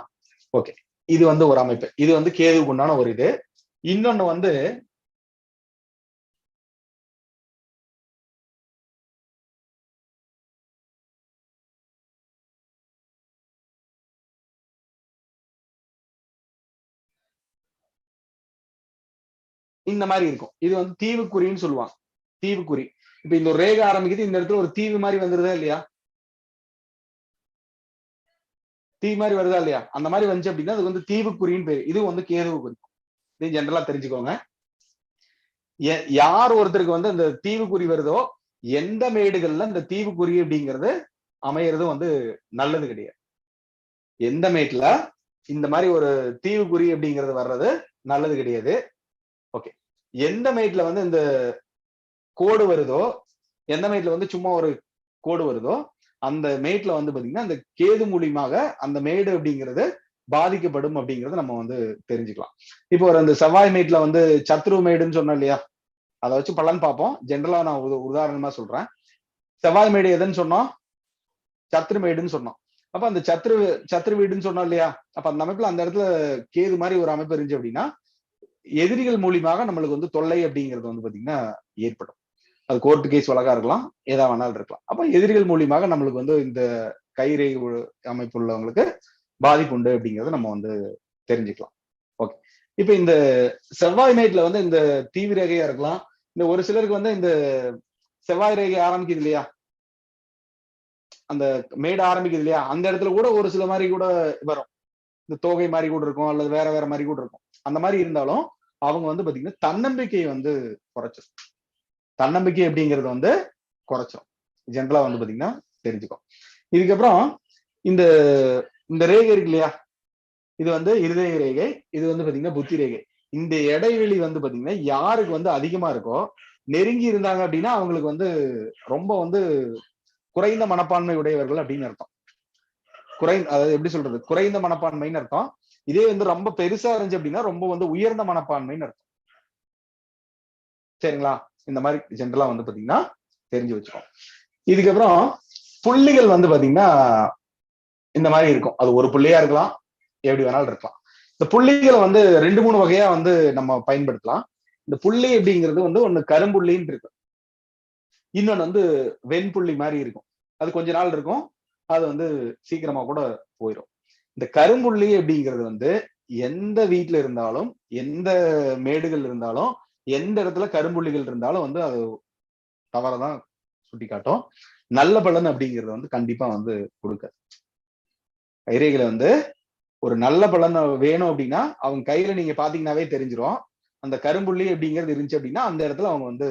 ஓகே. இது வந்து ஒரு அமைப்பு. இது வந்து கேதுவுக்கு உண்டான ஒரு இது. இன்னொன்னு வந்து இந்த மாதிரி இருக்கும். இது வந்து தீவுக்குறின்னு சொல்லுவாங்க. தீவுக்குறி. இப்ப இந்த ஒரு ரேகை ஆரம்பிக்குது, இந்த இடத்துல ஒரு தீவு மாதிரி வந்துருதா இல்லையா? தீவு மாதிரி வருதா இல்லையா? அந்த மாதிரி வந்துச்சு அப்படின்னா அது வந்து தீவுக்குறின்னு பேரு. இது வந்து கேதுவு குறிக்கும். இது ஜென்ரலா தெரிஞ்சுக்கோங்க. யார் ஒருத்தருக்கு வந்து அந்த தீவுக்குறி வருதோ எந்த மேடுகள்ல இந்த தீவுக்குறி அப்படிங்கிறது அமையறது வந்து நல்லது கிடையாது. எந்த மேட்ல இந்த மாதிரி ஒரு தீவுக்குறி அப்படிங்கிறது வர்றது நல்லது கிடையாது. ஓகே. எந்த மேட்ல வந்து இந்த கோடு வருதோ, எந்த மேட்ல வந்து சும்மா ஒரு கோடு வருதோ அந்த மேட்ல வந்து பாத்தீங்கன்னா அந்த கேது மூலியமாக அந்த மேடு அப்படிங்கிறது பாதிக்கப்படும் அப்படிங்கறத நம்ம வந்து தெரிஞ்சுக்கலாம். இப்போ ஒரு அந்த செவ்வாய் மேட்ல வந்து சத்ரு மேடுன்னு சொன்னோம் இல்லையா? அதை வச்சு பலன் பார்ப்போம். ஜென்ரலா நான் உதாரணமா சொல்றேன். செவ்வாய் மேடு எதுன்னு சொன்னோம்? சத்ரு மேடுன்னு சொன்னோம். அப்ப அந்த சத்ரு வீடுன்னு சொன்னோம் இல்லையா? அப்ப அந்த அமைப்புல அந்த இடத்துல கேது மாதிரி ஒரு அமைப்பு இருந்துச்சு அப்படின்னா எதிரிகள் மூலியமாக நம்மளுக்கு வந்து தொல்லை அப்படிங்கிறது வந்து பாத்தீங்கன்னா ஏற்படும். அது கோர்ட் கேஸ் வழக்கா இருக்கலாம், ஏதா வேணாலும் இருக்கலாம். அப்ப எதிரிகள் மூலியமாக நம்மளுக்கு வந்து இந்த கைரேகை அமைப்பு உள்ளவங்களுக்கு பாதிப்பு உண்டு அப்படிங்கறத நம்ம வந்து தெரிஞ்சுக்கலாம். ஓகே. இப்ப இந்த செவ்வாய் மேட்ல வந்து இந்த தீவு ரேகையா இருக்கலாம். இந்த ஒரு சிலருக்கு வந்து இந்த செவ்வாய் ரேகை ஆரம்பிக்குது இல்லையா? அந்த மேடு ஆரம்பிக்குது இல்லையா? அந்த இடத்துல கூட ஒரு சில மாதிரி கூட வரும். இந்த தோகை மாதிரி கூட இருக்கும், அல்லது வேற வேற மாதிரி கூட இருக்கும். அந்த மாதிரி இருந்தாலும் அவங்க வந்து பாத்தீங்கன்னா தன்னம்பிக்கையை வந்து குறைச்சிடும். தன்னம்பிக்கை அப்படிங்கிறது வந்து குறைச்சிடும். ஜென்ரலா வந்து பாத்தீங்கன்னா தெரிஞ்சுக்கும். இதுக்கப்புறம் இந்த இந்த ரேகை இருக்கு இல்லையா? இது வந்து இருதய ரேகை, இது வந்து பாத்தீங்கன்னா புத்தி ரேகை. இந்த இடைவெளி வந்து பாத்தீங்கன்னா யாருக்கு வந்து அதிகமா இருக்கோ, நெருங்கி இருந்தாங்க அப்படின்னா அவங்களுக்கு வந்து ரொம்ப வந்து குறைந்த மனப்பான்மை உடையவர்கள் அப்படின்னு அர்த்தம். அதாவது எப்படி சொல்றது, குறைந்த மனப்பான்மைன்னு அர்த்தம். இதே வந்து ரொம்ப பெருசா இருந்துச்சு அப்படின்னா ரொம்ப வந்து உயர்ந்த மனப்பான்மைன்னு அர்த்தம். சரிங்களா? இந்த மாதிரி ஜென்ரலா வந்து பாத்தீங்கன்னா தெரிஞ்சு வச்சுக்கோம். இதுக்கப்புறம் புள்ளிகள் வந்து பாத்தீங்கன்னா இந்த மாதிரி இருக்கும். அது ஒரு புள்ளியா இருக்கலாம், எப்படி வேணாலும் இருக்கலாம். இந்த புள்ளிகளை வந்து 2-3 வகையா வந்து நம்ம பயன்படுத்தலாம். இந்த புள்ளி அப்படிங்கிறது வந்து ஒண்ணு கரும்புள்ளின்னு இருக்கு, இன்னொன்னு வந்து வெண்புள்ளி மாதிரி இருக்கும். அது கொஞ்ச நாள் இருக்கும், அது வந்து சீக்கிரமா கூட போயிடும். இந்த கரும்புள்ளி அப்படிங்கிறது வந்து எந்த வீட்டுல இருந்தாலும், எந்த மேடுகள் இருந்தாலும், எந்த இடத்துல கரும்புள்ளிகள் இருந்தாலும் வந்து அது தவறதான் சுட்டி காட்டும். நல்ல பலன் அப்படிங்கிறது வந்து கண்டிப்பா வந்து கொடுக்காது. கைரேகையில வந்து ஒரு நல்ல பலன் வேணும் அப்படின்னா அவங்க கையில நீங்க பாத்தீங்கன்னாவே தெரிஞ்சிரும். அந்த கரும்புள்ளி அப்படிங்கிறது இருந்துச்சு அப்படின்னா அந்த இடத்துல அவங்க வந்து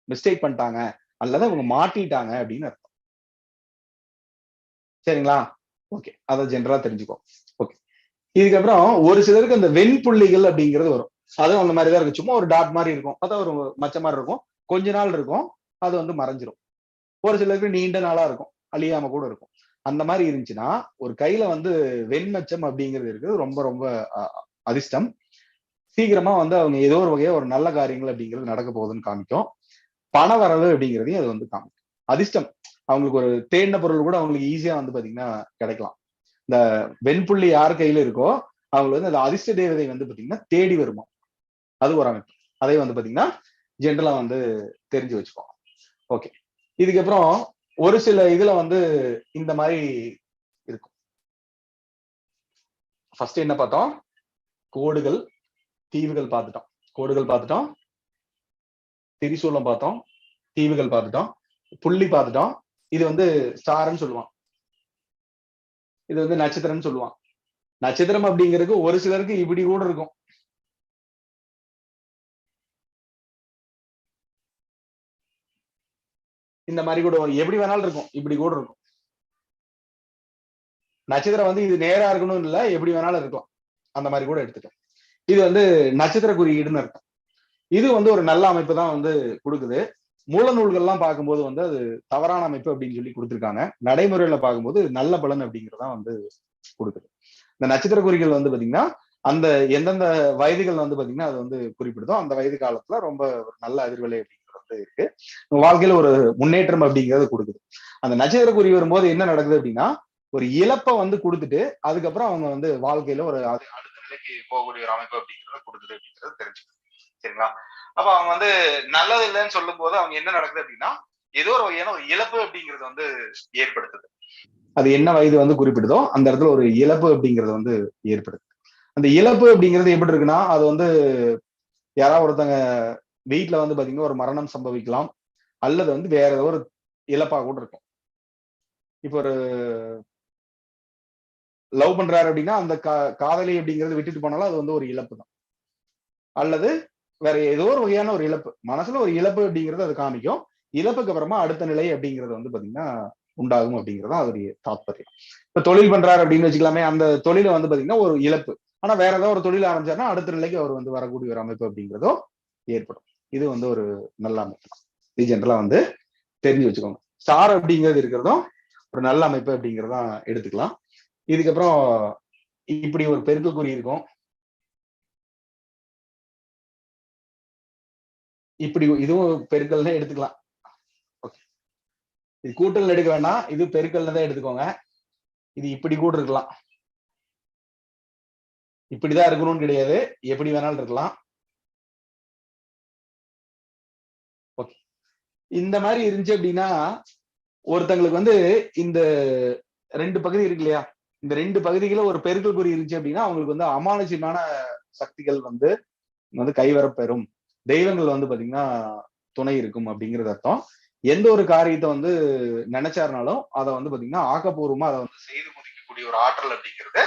மிஸ்டேக் பண்ணிட்டாங்க அல்லது அவங்க மாட்டிட்டாங்க அப்படின்னு அர்த்தம். சரிங்களா? ஓகே, அதை ஜென்ரலா தெரிஞ்சுக்கோ. ஓகே, இதுக்கப்புறம் ஒரு சிலருக்கு அந்த வெண்புள்ளிகள் அப்படிங்கிறது வரும். அதுவும் அந்த மாதிரிதான் இருக்கு. சும்மா ஒரு டாட் மாதிரி இருக்கும், அதான் ஒரு மச்ச மாதிரி இருக்கும், கொஞ்ச நாள் இருக்கும், அது வந்து மறைஞ்சிரும். ஒரு சிலருக்கு நீண்ட நாளா இருக்கும், அழியாம கூட இருக்கும். அந்த மாதிரி இருந்துச்சுன்னா ஒரு கையில வந்து வெண்மச்சம் அப்படிங்கிறது இருக்குது ரொம்ப ரொம்ப அதிர்ஷ்டம். சீக்கிரமா வந்து அவங்க ஏதோ ஒரு வகையா ஒரு நல்ல காரியங்கள் அப்படிங்கிறது நடக்க போகுதுன்னு காமிக்கும். பண வரவு அப்படிங்கிறதையும் அது வந்து காமிக்கும். அதிர்ஷ்டம், அவங்களுக்கு ஒரு தேடின பொருள் கூட அவங்களுக்கு ஈஸியா வந்து பாத்தீங்கன்னா கிடைக்கலாம். இந்த வெண்புள்ளி யார் கையில இருக்கோ அவங்களுக்கு வந்து அந்த அதிர்ஷ்ட தேவதை வந்து பாத்தீங்கன்னா தேடி வருமா, அது ஒரு அமைப்பு. அதை வந்து பாத்தீங்கன்னா ஜென்ரலா வந்து தெரிஞ்சு வச்சுக்கோங்க. ஓகே, இதுக்கப்புறம் ஒரு சில இதுல வந்து இந்த மாதிரி இருக்கும். ஃபர்ஸ்ட் என்ன பார்த்தோம்? கோடுகள், தீவுகள் பார்த்துட்டோம். கோடுகள் பார்த்துட்டோம், திரிசூலம் பார்த்தோம், தீவுகள் பார்த்துட்டோம், புள்ளி பார்த்துட்டோம். இது வந்து ஸ்டார்ன்னு சொல்லுவான், இது வந்து நட்சத்திரம்னு சொல்லுவான். நட்சத்திரம் அப்படிங்கிறது ஒரு சிலருக்கு இப்படி கூட இருக்கும், இந்த மாதிரி கூட எப்படி வேணாலும் இருக்கும், இப்படி கூட இருக்கும். நட்சத்திரம் வந்து இது நேரா இருக்கணும் இல்ல, எப்படி வேணாலும் இருக்கலாம், அந்த மாதிரி கூட எடுத்துக்கலாம். இது வந்து நட்சத்திர குறியீடுன்னு அர்த்தம். இது வந்து ஒரு நல்ல அமைப்பு தான் வந்து கொடுக்குது. மூல நூல்கள்லாம் பார்க்கும்போது வந்து அது தவறான அமைப்பு அப்படின்னு சொல்லி கொடுத்துருக்காங்க. நடைமுறையில பார்க்கும்போது நல்ல பலன் அப்படிங்கிறதான் வந்து கொடுக்குது. இந்த நட்சத்திர குறிகள் வந்து பாத்தீங்கன்னா அந்த எந்தெந்த வயதுகள் வந்து பாத்தீங்கன்னா அது வந்து குறிப்பிடுதோ அந்த வயது காலத்துல ரொம்ப ஒரு நல்ல அதிர்வலை அப்படிங்கிறது வந்து இருக்கு. வாழ்க்கையில ஒரு முன்னேற்றம் அப்படிங்கிறது கொடுக்குது. அந்த நட்சத்திர குறி வரும்போது என்ன நடக்குது அப்படின்னா ஒரு இழப்பை வந்து கொடுத்துட்டு அதுக்கப்புறம் அவங்க வந்து வாழ்க்கையில ஒரு அடுத்த நிலைக்கு போகக்கூடிய ஒரு அமைப்பு அப்படிங்கிறத கொடுக்குது அப்படிங்கிறது தெரிஞ்சுக்கணும். சரிங்களா? அப்ப அவங்க வந்து நல்லது இல்லைன்னு சொல்லும் போது அவங்க என்ன நடக்குது அப்படின்னா ஏதோ ஒரு வகையான ஒரு இழப்பு அப்படிங்கிறது வந்து ஏற்படுத்துது. அது என்ன வயது வந்து குறிப்பிடுதோ அந்த இடத்துல ஒரு இழப்பு அப்படிங்கிறது வந்து ஏற்படுது. அந்த இழப்பு அப்படிங்கிறது எப்படி இருக்குன்னா அது வந்து யாராவது ஒருத்தங்க வீட்டுல வந்து பாத்தீங்கன்னா ஒரு மரணம் சம்பவிக்கலாம், அல்லது வந்து வேற ஏதோ ஒரு இழப்பா கூட இருக்கும். இப்போ ஒரு லவ் பண்றாரு அப்படின்னா அந்த காதலி அப்படிங்கறது விட்டுட்டு போனாலும் அது வந்து ஒரு இழப்பு தான். அல்லது வேற ஏதோ ஒரு வகையான ஒரு இழப்பு, மனசுல ஒரு இழப்பு அப்படிங்கறது அது காமிக்கும். இழப்புக்கு அப்புறமா அடுத்த நிலை அப்படிங்கிறது வந்து பாத்தீங்கன்னா உண்டாகும் அப்படிங்கறதா அதோடைய தாத்பரியம். இப்ப தொழில் பண்றாரு அப்படின்னு வச்சுக்கலாமே, அந்த தொழில வந்து பாத்தீங்கன்னா ஒரு இழப்பு. ஆனா வேற ஏதாவது ஒரு தொழில் ஆரம்பிச்சாருன்னா அடுத்த நிலைக்கு அவர் வந்து வரக்கூடிய ஒரு அமைப்பு அப்படிங்கிறதோ ஏற்படும். இது வந்து ஒரு நல்ல அமைப்பு. இது ஜென்ரலா வந்து தெரிஞ்சு வச்சுக்கோங்க. ஸ்டார் அப்படிங்கிறது இருக்கிறதும் ஒரு நல்ல அமைப்பு அப்படிங்கிறதா எடுத்துக்கலாம். இதுக்கப்புறம் இப்படி ஒரு பெருக்கல் குறி இருக்கும், இப்படி இதுவும் பெருக்கல்னு எடுத்துக்கலாம். இது கூட்டல் எடுக்க வேண்டாம், இது பெருக்கல்ல தான் எடுத்துக்கோங்க. இது இப்படி கூட இருக்கலாம், இப்படிதான் இருக்கணும்னு கிடையாது, எப்படி வேணாலும் இருக்கலாம். ஓகே, இந்த மாதிரி இருந்துச்சு அப்படின்னா ஒருத்தங்களுக்கு வந்து இந்த ரெண்டு பகுதி இருக்கு இல்லையா, இந்த ரெண்டு பகுதிகள ஒரு பெருக்கல் குறி இருந்துச்சு அப்படின்னா அவங்களுக்கு வந்து அமானுஷ்யமான சக்திகள் வந்து கைவரப்பெறும், தெய்வங்கள் வந்து பாத்தீங்கன்னா துணை இருக்கும் அப்படிங்கிறது அர்த்தம். எந்த ஒரு காரியத்தை வந்து நினைச்சாருனாலும் அதை வந்து பாத்தீங்கன்னா ஆக்கப்பூர்வமா அதை வந்து செய்து முடிக்கக்கூடிய ஒரு ஆற்றல் அப்படிங்கிறது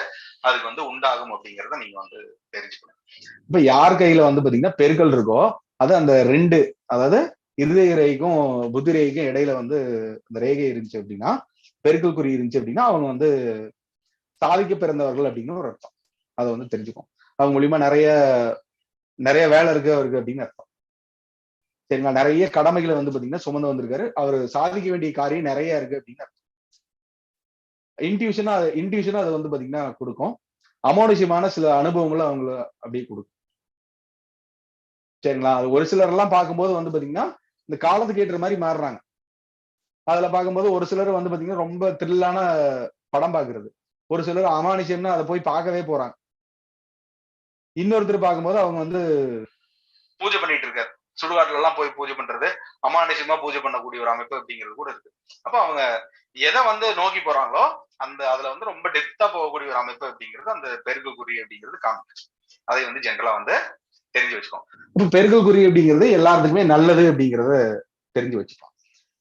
அதுக்கு வந்து உண்டாகும் அப்படிங்கிறத நீங்க வந்து தெரிஞ்சுக்கணும். இப்ப யார் கையில வந்து பாத்தீங்கன்னா பெருக்கல் இருக்கோ அது அந்த ரெண்டு, அதாவது இருதய ரேகைக்கும் புத்தி ரேகைக்கும் இடையில வந்து அந்த ரேகை இருந்துச்சு அப்படின்னா, பெருக்கல் குறி இருந்துச்சு அப்படின்னா அவங்க வந்து சாதிக்க பிறந்தவர்கள் அப்படின்னு ஒரு அர்த்தம். அதை வந்து தெரிஞ்சுக்கும். அவங்க மூலியமா நிறைய நிறைய வேலை இருக்கு அவருக்கு அப்படின்னு அர்த்தம். சரிங்களா? நிறைய கடமைகளை வந்து பாத்தீங்கன்னா சுமந்து வந்திருக்காரு, அவர் சாதிக்க வேண்டிய காரியம் நிறைய இருக்கு அப்படின்னு அர்த்தம். இன்டியூஷனா அது வந்து பாத்தீங்கன்னா கொடுக்கும். அமானுஷ்யமான சில அனுபவங்களை அவங்கள அப்படியே கொடுக்கும். சரிங்களா? அது ஒரு சிலர் எல்லாம் பார்க்கும்போது வந்து பாத்தீங்கன்னா இந்த காலத்துக்கு ஏற்ற மாதிரி மாறுறாங்க. அதுல பார்க்கும்போது ஒரு சிலர் வந்து பாத்தீங்கன்னா ரொம்ப த்ரில்லான படம் பாக்குறது, ஒரு சிலர் அமானுஷ்யம்னா அதை போய் பார்க்கவே போறாங்க. இன்னொருத்தர் பார்க்கும்போது அவங்க வந்து பூஜை பண்ணிட்டு இருக்காரு, சுடுகாட்டுல எல்லாம் போய் பூஜை பண்றது, அமானுஷ்யமா பூஜை பண்ணக்கூடிய ஒரு அமைப்பு அப்படிங்கிறது கூட இருக்கு. அப்ப அவங்க எதை வந்து நோக்கி போறாங்களோ அதுல வந்து ரொம்ப டெப்தா போகக்கூடிய ஒரு அமைப்பு அப்படிங்கிறது அந்த பெருக்கல் குறி அப்படிங்கிறது காமிக்கும். அதை வந்து ஜென்ரலா வந்து தெரிஞ்சு வச்சுக்கோம். இப்ப பெருக்கல் குறி அப்படிங்கிறது எல்லாத்துக்குமே நல்லது அப்படிங்கறத தெரிஞ்சு வச்சுக்கோம்.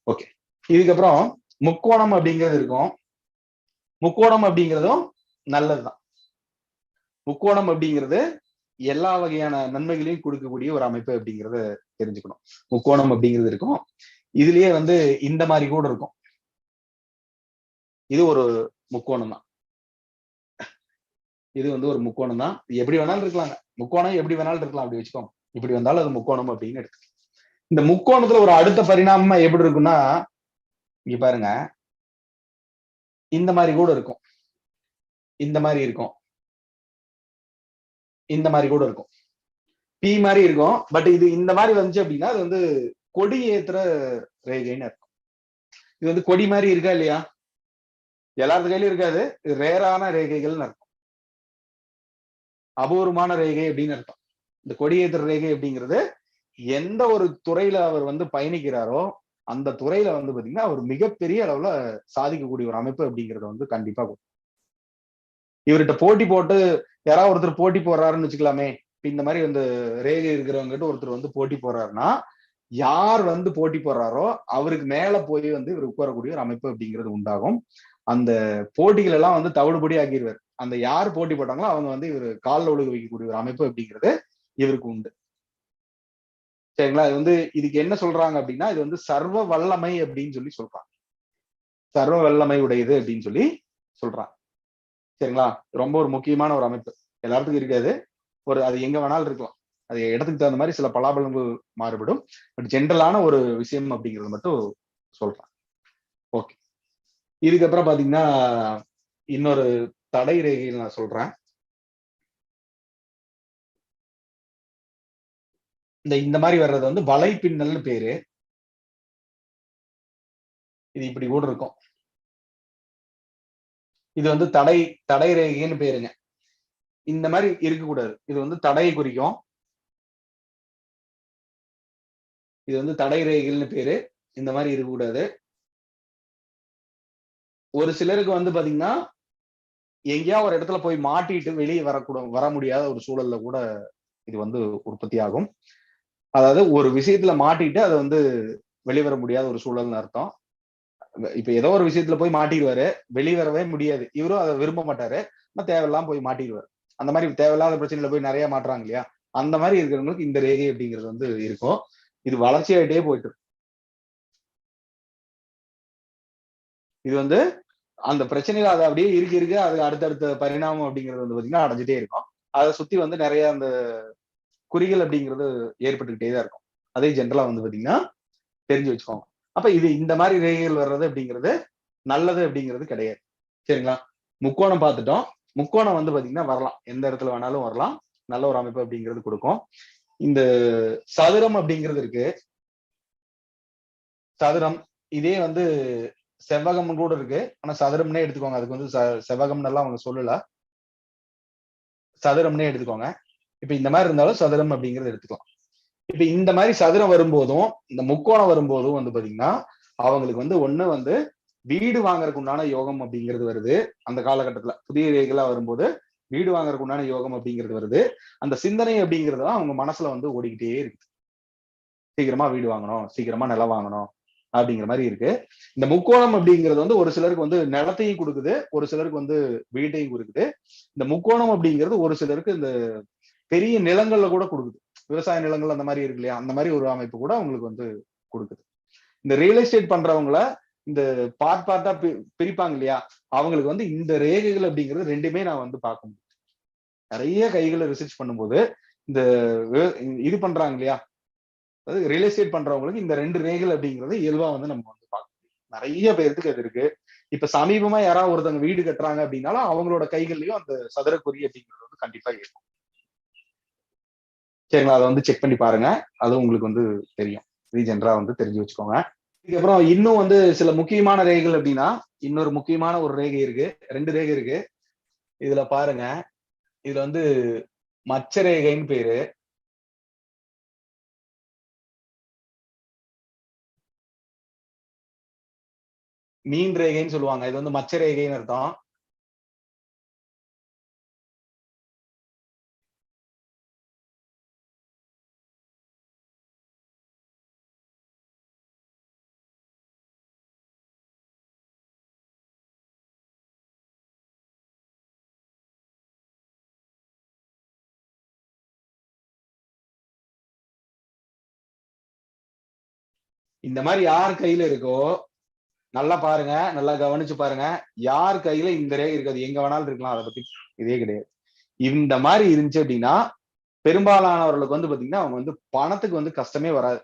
ஓகே, இதுக்கப்புறம் முக்கோணம் அப்படிங்கிறது இருக்கும். முக்கோணம் அப்படிங்கிறதும் நல்லதுதான். முக்கோணம் அப்படிங்கிறது எல்லா வகையான நன்மைகளையும் கொடுக்கக்கூடிய ஒரு அமைப்பு அப்படிங்கறத தெரிஞ்சுக்கணும். முக்கோணம் அப்படிங்கிறது இருக்கும். இதுலயே வந்து இந்த மாதிரி கூட இருக்கும். இது ஒரு முக்கோணம் தான். இது வந்து ஒரு முக்கோணம் தான். எப்படி வேணாலும் இருக்கலாங்க. முக்கோணம் எப்படி வேணாலும் இருக்கலாம், அப்படி வச்சுக்கோங்க. இப்படி வந்தாலும் அது முக்கோணம் அப்படின்னு எடுத்து. இந்த முக்கோணத்துல ஒரு அடுத்த பரிணாமம் எப்படி இருக்குன்னா, இங்க பாருங்க, இந்த மாதிரி கூட இருக்கும், இந்த மாதிரி இருக்கும், இந்த மாதிரி கூட இருக்கும், பி மாதிரி இருக்கும். பட் இது இந்த மாதிரி வந்துச்சு அப்படின்னா அது வந்து கொடி ஏத்துற ரேகைன்னு இருக்கும். இது வந்து கொடி மாதிரி இருக்கா இல்லையா? எல்லாத்து கையிலும் இருக்காது. இது ரேரான ரேகைகள்னு அர்த்தம். அபூர்வமான ரேகை அப்படின்னு அர்த்தம். இந்த கொடியேற்ற ரேகை அப்படிங்கிறது எந்த ஒரு துறையில அவர் வந்து பயணிக்கிறாரோ அந்த துறையில வந்து பாத்தீங்கன்னா அவர் மிகப்பெரிய அளவுல சாதிக்கக்கூடிய ஒரு அமைப்பு அப்படிங்கறத வந்து கண்டிப்பா இவர்கிட்ட போட்டி போட்டு யாராவது ஒருத்தர் போட்டி போடுறாருன்னு வச்சுக்கலாமே. இந்த மாதிரி வந்து ரேகை இருக்கிறவங்க ஒருத்தர் வந்து போட்டி போடுறாருன்னா யார் வந்து போட்டி போடுறாரோ அவருக்கு மேல போய் வந்து இவர் உட்காரக்கூடிய ஒரு அமைப்பு அப்படிங்கிறது உண்டாகும். அந்த போட்டிகள் எல்லாம் வந்து தவிடுபடி ஆக்கிடுவார். அந்த யார் போட்டி போட்டாங்களோ அவங்க வந்து இவர் காலில் ஒழுக வைக்கக்கூடிய ஒரு அமைப்பு அப்படிங்கிறது இவருக்கு உண்டு. சரிங்களா? இது வந்து இதுக்கு என்ன சொல்றாங்க அப்படின்னா இது வந்து சர்வ வல்லமை அப்படின்னு சொல்லி சொல்றாங்க. சர்வ வல்லமை உடையது அப்படின்னு சொல்லி சொல்றாங்க. சரிங்களா? ரொம்ப ஒரு முக்கியமான ஒரு அமைப்பு. எல்லாத்துக்கும் இருக்காது. அது எங்க வேணாலும் இருக்கலாம். அது இடத்துக்கு தகுந்த மாதிரி சில பலாபலங்கள் மாறுபடும். பட் ஜென்ரலான ஒரு விஷயம் அப்படிங்கிறது மட்டும் சொல்றேன். ஓகே, இதுக்கப்புறம் பாத்தீங்கன்னா இன்னொரு தடை ரேகையில் நான் சொல்றேன். இந்த மாதிரி வர்றது வந்து வலைப்பின்னல்னு பேரு. இது இப்படி கூட இருக்கும். இது வந்து தடை ரேகைன்னு பேருங்க. இந்த மாதிரி இருக்கக்கூடாது. இது வந்து தடையை குறிக்கும். இது வந்து தடை ரேகைன்னு பேரு. இந்த மாதிரி இருக்கக்கூடாது. ஒரு சிலருக்கு வந்து பாத்தீங்கன்னா எங்கேயா ஒரு இடத்துல போய் மாட்டிட்டு வெளியே வர முடியாத ஒரு சூழல்ல கூட இது வந்து உற்பத்தி ஆகும். அதாவது ஒரு விஷயத்துல மாட்டிட்டு அதை வந்து வெளிவர முடியாத ஒரு சூழல்னு அர்த்தம். இப்ப ஏதோ ஒரு விஷயத்துல போய் மாட்டிடுவாரு, வெளிவரவே முடியாது. இவரும் அதை விரும்ப மாட்டாரு, தேவையில்லாம போய் மாட்டிடுவாரு. அந்த மாதிரி தேவையில்லாத பிரச்சனையில போய் நிறைய மாட்டுறாங்க இல்லையா? அந்த மாதிரி இருக்கிறவங்களுக்கு இந்த ரேகை அப்படிங்கிறது வந்து இருக்கும். இது வளர்ச்சியாயிட்டே போயிட்டு இது வந்து அந்த பிரச்சனையில அது அப்படியே இருக்கு அது அடுத்தடுத்த பரிணாமம் அப்படிங்கிறது வந்து பாத்தீங்கன்னா அடைஞ்சிட்டே இருக்கும். அதை சுத்தி வந்து நிறைய அந்த குறிகள் அப்படிங்கிறது ஏற்பட்டுக்கிட்டே தான் இருக்கும். அதே ஜென்ரலா வந்து பாத்தீங்கன்னா தெரிஞ்சு வச்சுக்கோங்க. அப்ப இது இந்த மாதிரி ரேகைகள் வர்றது அப்படிங்கிறது நல்லது அப்படிங்கிறது கிடையாது. சரிங்களா? முக்கோணம் பார்த்துட்டோம். முக்கோணம் வந்து பாத்தீங்கன்னா வரலாம், எந்த இடத்துல வேணாலும் வரலாம். நல்ல ஒரு அமைப்பு அப்படிங்கிறது கொடுக்கும். இந்த சதுரம் அப்படிங்கிறது இருக்கு. சதுரம் இதே வந்து செவ்வகம் கூட இருக்கு. ஆனா சதுரம்னே எடுத்துக்கோங்க. அதுக்கு வந்து செவ்வகம்னு எல்லாம் அவங்க சொல்லல. சதுரம்னே எடுத்துக்கோங்க. இப்ப இந்த மாதிரி இருந்தாலும் சதுரம் அப்படிங்கறது எடுத்துக்கலாம். இப்ப இந்த மாதிரி சதுரம் வரும்போதும் இந்த முக்கோணம் வரும்போதும் வந்து பாத்தீங்கன்னா அவங்களுக்கு வந்து ஒண்ணு வந்து வீடு வாங்குறதுக்கு உண்டான யோகம் அப்படிங்கிறது வருது. அந்த காலகட்டத்துல புதிய ரேகைகளா வரும்போது வீடு வாங்குறதுக்கு உண்டான யோகம் அப்படிங்கிறது வருது. அந்த சிந்தனை அப்படிங்கிறதுலாம் அவங்க மனசுல வந்து ஓடிக்கிட்டே இருக்கு. சீக்கிரமா வீடு வாங்கணும், சீக்கிரமா நிலம் வாங்கணும் அப்படிங்கிற மாதிரி இருக்கு. இந்த முக்கோணம் அப்படிங்கிறது வந்து ஒரு சிலருக்கு வந்து நிலத்தையும் கொடுக்குது, ஒரு சிலருக்கு வந்து வீட்டையும் கொடுக்குது. இந்த முக்கோணம் அப்படிங்கிறது ஒரு சிலருக்கு இந்த பெரிய நிலங்கள்ல கூட கொடுக்குது. விவசாய நிலங்கள் அந்த மாதிரி இருக்கு இல்லையா? அந்த மாதிரி ஒரு அமைப்பு கூட அவங்களுக்கு வந்து கொடுக்குது. இந்த ரியல் எஸ்டேட் பண்றவங்கள இந்த பார்ட்டா பிரிப்பாங்க இல்லையா? அவங்களுக்கு வந்து இந்த ரேகைகள் அப்படிங்கிறது ரெண்டுமே நான் வந்து பார்க்க முடியும். நிறைய கைகளை ரிசர்ச் பண்ணும்போது இந்த இது பண்றாங்க இல்லையா? அதாவது ரியல் எஸ்டேட் பண்றவங்களுக்கு இந்த ரெண்டு ரேகைகள் அப்படிங்கிறது இயல்பா வந்து நம்ம வந்து பார்க்க முடியும். நிறைய பேருக்கு அது இருக்கு. இப்ப சமீபமா யாராவது ஒருத்தவங்க வீடு கட்டுறாங்க அப்படின்னாலும் அவங்களோட கைகள்லயும் அந்த சதுரக்குறி அப்படிங்கிறது வந்து கண்டிப்பா இருக்கும். சரிங்களா? அதை வந்து செக் பண்ணி பாருங்க. அது உங்களுக்கு வந்து தெரியும். ரீஜென்ரா வந்து தெரிஞ்சு வச்சுக்கோங்க. இதுக்கப்புறம் இன்னும் வந்து சில முக்கியமான ரேகைகள் அப்படின்னா இன்னொரு முக்கியமான ஒரு ரேகை இருக்கு. 2 ரேகை இருக்கு. இதுல பாருங்க. இதுல வந்து மச்ச ரேகைன்னு பேரு. மீன் ரேகைன்னு சொல்லுவாங்க. இது வந்து மச்ச ரேகைன்னு அர்த்தம். இந்த மாதிரி யார் கையில இருக்கோ நல்லா பாருங்க, நல்லா கவனிச்சு பாருங்க. யார் கையில இந்த ரேகை இருக்காது, எங்க வேணாலும் இருக்கலாம், அதை பத்தி இதே கிடையாது. இந்த மாதிரி இருந்துச்சு அப்படின்னா பெரும்பாலானவர்களுக்கு வந்து பாத்தீங்கன்னா அவங்க வந்து பணத்துக்கு வந்து கஷ்டமே வராது.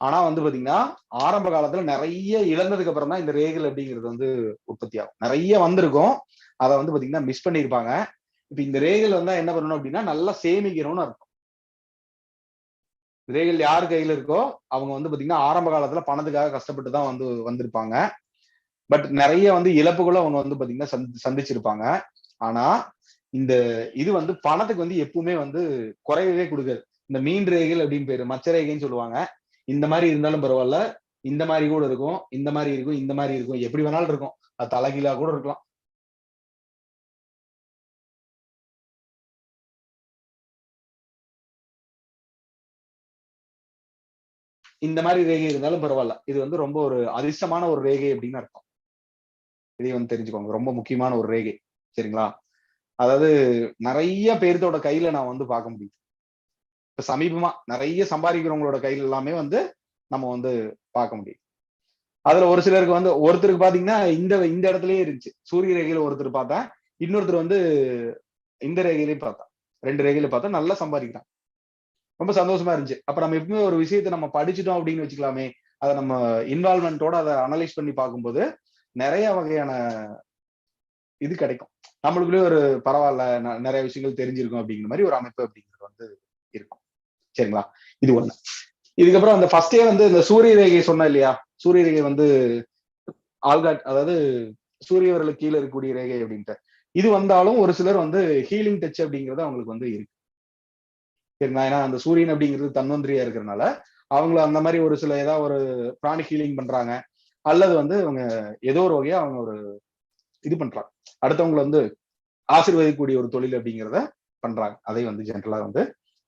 ஆனா வந்து பாத்தீங்கன்னா ஆரம்ப காலத்துல நிறைய இழந்ததுக்கு அப்புறம் தான் இந்த ரேகல் அப்படிங்கிறது வந்து உற்பத்தி ஆகும். நிறைய வந்திருக்கும், அதை வந்து பாத்தீங்கன்னா மிஸ் பண்ணிருப்பாங்க. இப்ப இந்த ரேகல் வந்தா என்ன பண்ணணும் அப்படின்னா நல்லா சேமிக்கணும்னு அர்த்தம். ரேகல் யார் கையில இருக்கோ அவங்க வந்து பாத்தீங்கன்னா ஆரம்ப காலத்துல பணத்துக்காக கஷ்டப்பட்டு தான் வந்து வந்திருப்பாங்க. பட் நிறைய வந்து இழப்புகளும் அவங்க வந்து பாத்தீங்கன்னா சந்திச்சிருப்பாங்க. ஆனா இந்த இது வந்து பணத்துக்கு வந்து எப்பவுமே வந்து குறையவே கொடுக்காது. இந்த மீன் ரேகைகள் அப்படின்னு பேரு, மச்ச ரேகைன்னு சொல்லுவாங்க. இந்த மாதிரி இருந்தாலும் பரவாயில்ல, இந்த மாதிரி கூட இருக்கும், இந்த மாதிரி இருக்கும், இந்த மாதிரி இருக்கும், எப்படி வேணாலும் இருக்கும். அது தலைகீழா கூட இருக்கலாம். இந்த மாதிரி ரேகை இருந்தாலும் பரவாயில்ல, இது வந்து ரொம்ப ஒரு அதிர்ஷ்டமான ஒரு ரேகை அப்படின்னு அர்த்தம். இதை வந்து தெரிஞ்சுக்கோங்க, ரொம்ப முக்கியமான ஒரு ரேகை. சரிங்களா? அதாவது நிறைய பேர்த்தோட கையில நான் வந்து பார்க்க முடியும். இப்ப சமீபமா நிறைய சம்பாதிக்கிறவங்களோட கையில எல்லாமே வந்து நம்ம வந்து பார்க்க முடியும். அதுல ஒரு சிலருக்கு வந்து ஒருத்தருக்கு பாத்தீங்கன்னா இந்த இந்த இடத்துலயே இருந்துச்சு, சூரிய ரேகையில ஒருத்தர் பார்த்தா, இன்னொருத்தர் வந்து இந்த ரேகையிலையும் பார்த்தா, 2 ரேகையில பார்த்தா நல்லா சம்பாதிக்கிறான். ரொம்ப சந்தோஷமா இருந்துச்சு. அப்ப நம்ம எப்பவுமே ஒரு விஷயத்தை நம்ம படிச்சுட்டோம் அப்படின்னு வச்சுக்கலாமே, அதை நம்ம இன்வால்மெண்டோட அதை அனலைஸ் பண்ணி பார்க்கும்போது நிறைய வகையான இது கிடைக்கும். நம்மளுக்குள்ளே ஒரு பரவாயில்ல, நிறைய விஷயங்கள் தெரிஞ்சிருக்கும் அப்படிங்கிற மாதிரி ஒரு அமைப்பு அப்படிங்கிறது வந்து இருக்கும். சரிங்களா? இது ஒண்ணு. இதுக்கப்புறம் அந்த ஃபர்ஸ்டே வந்து இந்த சூரிய ரேகை சொன்ன இல்லையா, சூரிய ரேகை வந்து ஆல்காட், அதாவது சூரியவர்களுக்கு கீழே இருக்கக்கூடிய ரேகை அப்படின்ட்டு, இது வந்தாலும் ஒரு சிலர் வந்து ஹீலிங் டச் அப்படிங்கிறது அவங்களுக்கு வந்து இருக்கு. சரிங்களா? ஏன்னா அந்த சூரியன் அப்படிங்கிறது தன்வந்திரியா இருக்கிறதுனால அவங்கள அந்த மாதிரி ஒரு சில ஏதாவது ஒரு பிராணி ஹீலிங் பண்றாங்க, அல்லது வந்து அவங்க ஏதோ ஒரு வகையா அவங்க ஒரு இது பண்றாங்க, அடுத்தவங்களை வந்து ஆசீர்வதிக்கக்கூடிய ஒரு தொழில் அப்படிங்கிறத பண்றாங்க. அதை வந்து ஜென்ரலா வந்து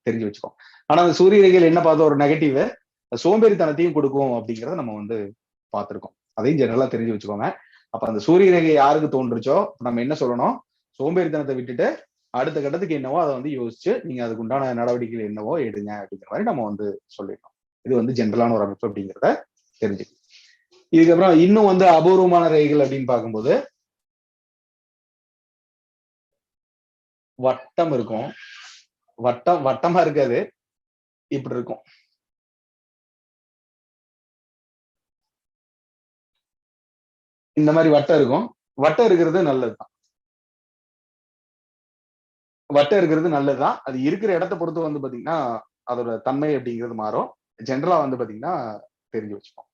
தெரிஞ்சு வச்சுக்கோம். ஆனா அந்த சூரிய ரேகையில் என்ன பார்த்தோம், ஒரு நெகட்டிவ் சோம்பேறித்தனத்தையும் கொடுக்கும் அப்படிங்கிறத நம்ம வந்து பார்த்திருக்கோம். அதையும் ஜெனரலா தெரிஞ்சு வச்சுக்கோங்க. அப்ப அந்த சூரிய ரேகை யாருக்கு தோன்றுச்சோ நம்ம என்ன சொல்லணும், சோம்பேறித்தனத்தை விட்டுட்டு அடுத்த கட்டத்துக்கு என்னவோ அதை வந்து யோசிச்சு நீங்க அதுக்கு உண்டான நடவடிக்கைகள் என்னவோ எடுங்க அப்படிங்கிற மாதிரி நம்ம வந்து சொல்லிடணும். இது வந்து ஜென்ரலான ஒரு அமைப்பு அப்படிங்கிறத தெரிஞ்சுக்கணும். இதுக்கப்புறம் இன்னும் வந்து அபூர்வமான ரேகைகள் அப்படின்னு பார்க்கும்போது வட்டம் இருக்கும். வட்டமா இருக்காது, இப்படி இருக்கும். இந்த மாதிரி வட்டம் இருக்கும். வட்டம் இருக்கிறது நல்லதுதான். வட்டம் இருக்கிறது நல்லதுதான். அது இருக்கிற இடத்தை பொறுத்து வந்து பாத்தீங்கன்னா அதோட தன்மை அப்படிங்கிறது மாறும். ஜென்ரலா வந்து பாத்தீங்கன்னா தெரிஞ்சு வச்சுப்போம்.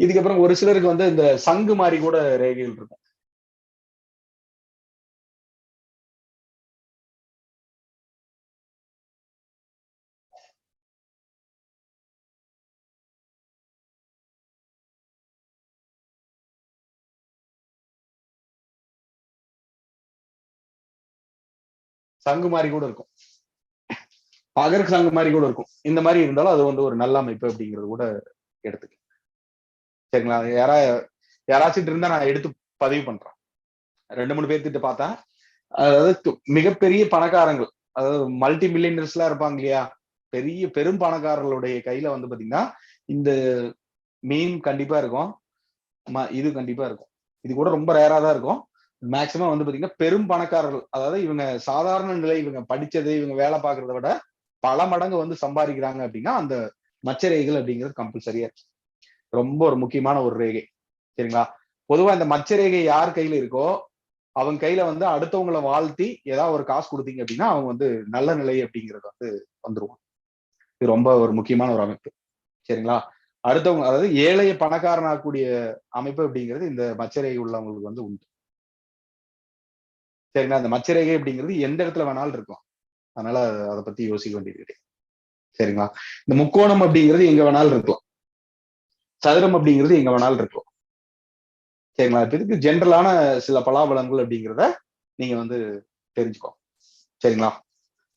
இதுக்கப்புறம் ஒரு சிலருக்கு வந்து இந்த சங்கு மாதிரி கூட ரேகைகள் இருக்கும். சங்கு மாதிரி கூட இருக்கும், பகருக்கு சங்கு மாதிரி கூட இருக்கும். இந்த மாதிரி இருந்தாலும் அது வந்து ஒரு நல்ல அமைப்பு அப்படிங்கிறது கூட எடுத்துக்க. சரிங்களா? யாராச்சும் இருந்தா நான் எடுத்து பதிவு பண்றேன். 2-3 பேர்த்திட்ட பார்த்தேன். அதாவது மிகப்பெரிய பணக்காரங்கள், அதாவது மல்டி மில்லியனர்ஸ் எல்லாம் இருப்பாங்க இல்லையா, பெரிய பெரும் பணக்காரர்களுடைய கையில வந்து பாத்தீங்கன்னா இந்த மீன் கண்டிப்பா இருக்கும், இது கண்டிப்பா இருக்கும். இது கூட ரொம்ப ரேரா தான் இருக்கும். மேக்சிமம் வந்து பாத்தீங்கன்னா பெரும் பணக்காரர்கள், அதாவது இவங்க சாதாரண நிலை, இவங்க படிச்சது, இவங்க வேலை பார்க்கறத விட பல மடங்கு வந்து சம்பாதிக்கிறாங்க அப்படின்னா அந்த மச்ச ரேகைகள் அப்படிங்கிறது கம்பல்சரியா ரொம்ப ஒரு முக்கியமான ஒரு ரேகை. சரிங்களா? பொதுவா இந்த மச்ச ரேகை யார் கையில இருக்கோ அவங்க கையில வந்து அடுத்தவங்களை வாழ்த்தி ஏதாவது ஒரு காசு கொடுத்தீங்க அப்படின்னா அவங்க வந்து நல்ல நிலை அப்படிங்கிறது வந்து வந்துருவாங்க. இது ரொம்ப ஒரு முக்கியமான ஒரு அமைப்பு. சரிங்களா? அடுத்தவங்க, அதாவது ஏழைய பணக்காரனாகக்கூடிய அமைப்பு அப்படிங்கிறது இந்த மச்சரேகை உள்ளவங்களுக்கு வந்து உண்டு. சரிங்களா? அந்த மச்சரேகை அப்படிங்கிறது எந்த இடத்துல வேணாலும் இருக்கும். அதனால அதை பத்தி யோசிக்க வேண்டியது கிடையாது. சரிங்களா? இந்த முக்கோணம் அப்படிங்கிறது எங்க வேணாலும் இருக்கலாம், சதுரம் அப்படிங்கிறது எங்க வேணாலும் இருக்கும். சரிங்களா? இப்ப இதுக்கு ஜென்ரலான சில பலாபலன்கள் அப்படிங்கிறத நீங்க வந்து தெரிஞ்சுக்கோ. சரிங்களா?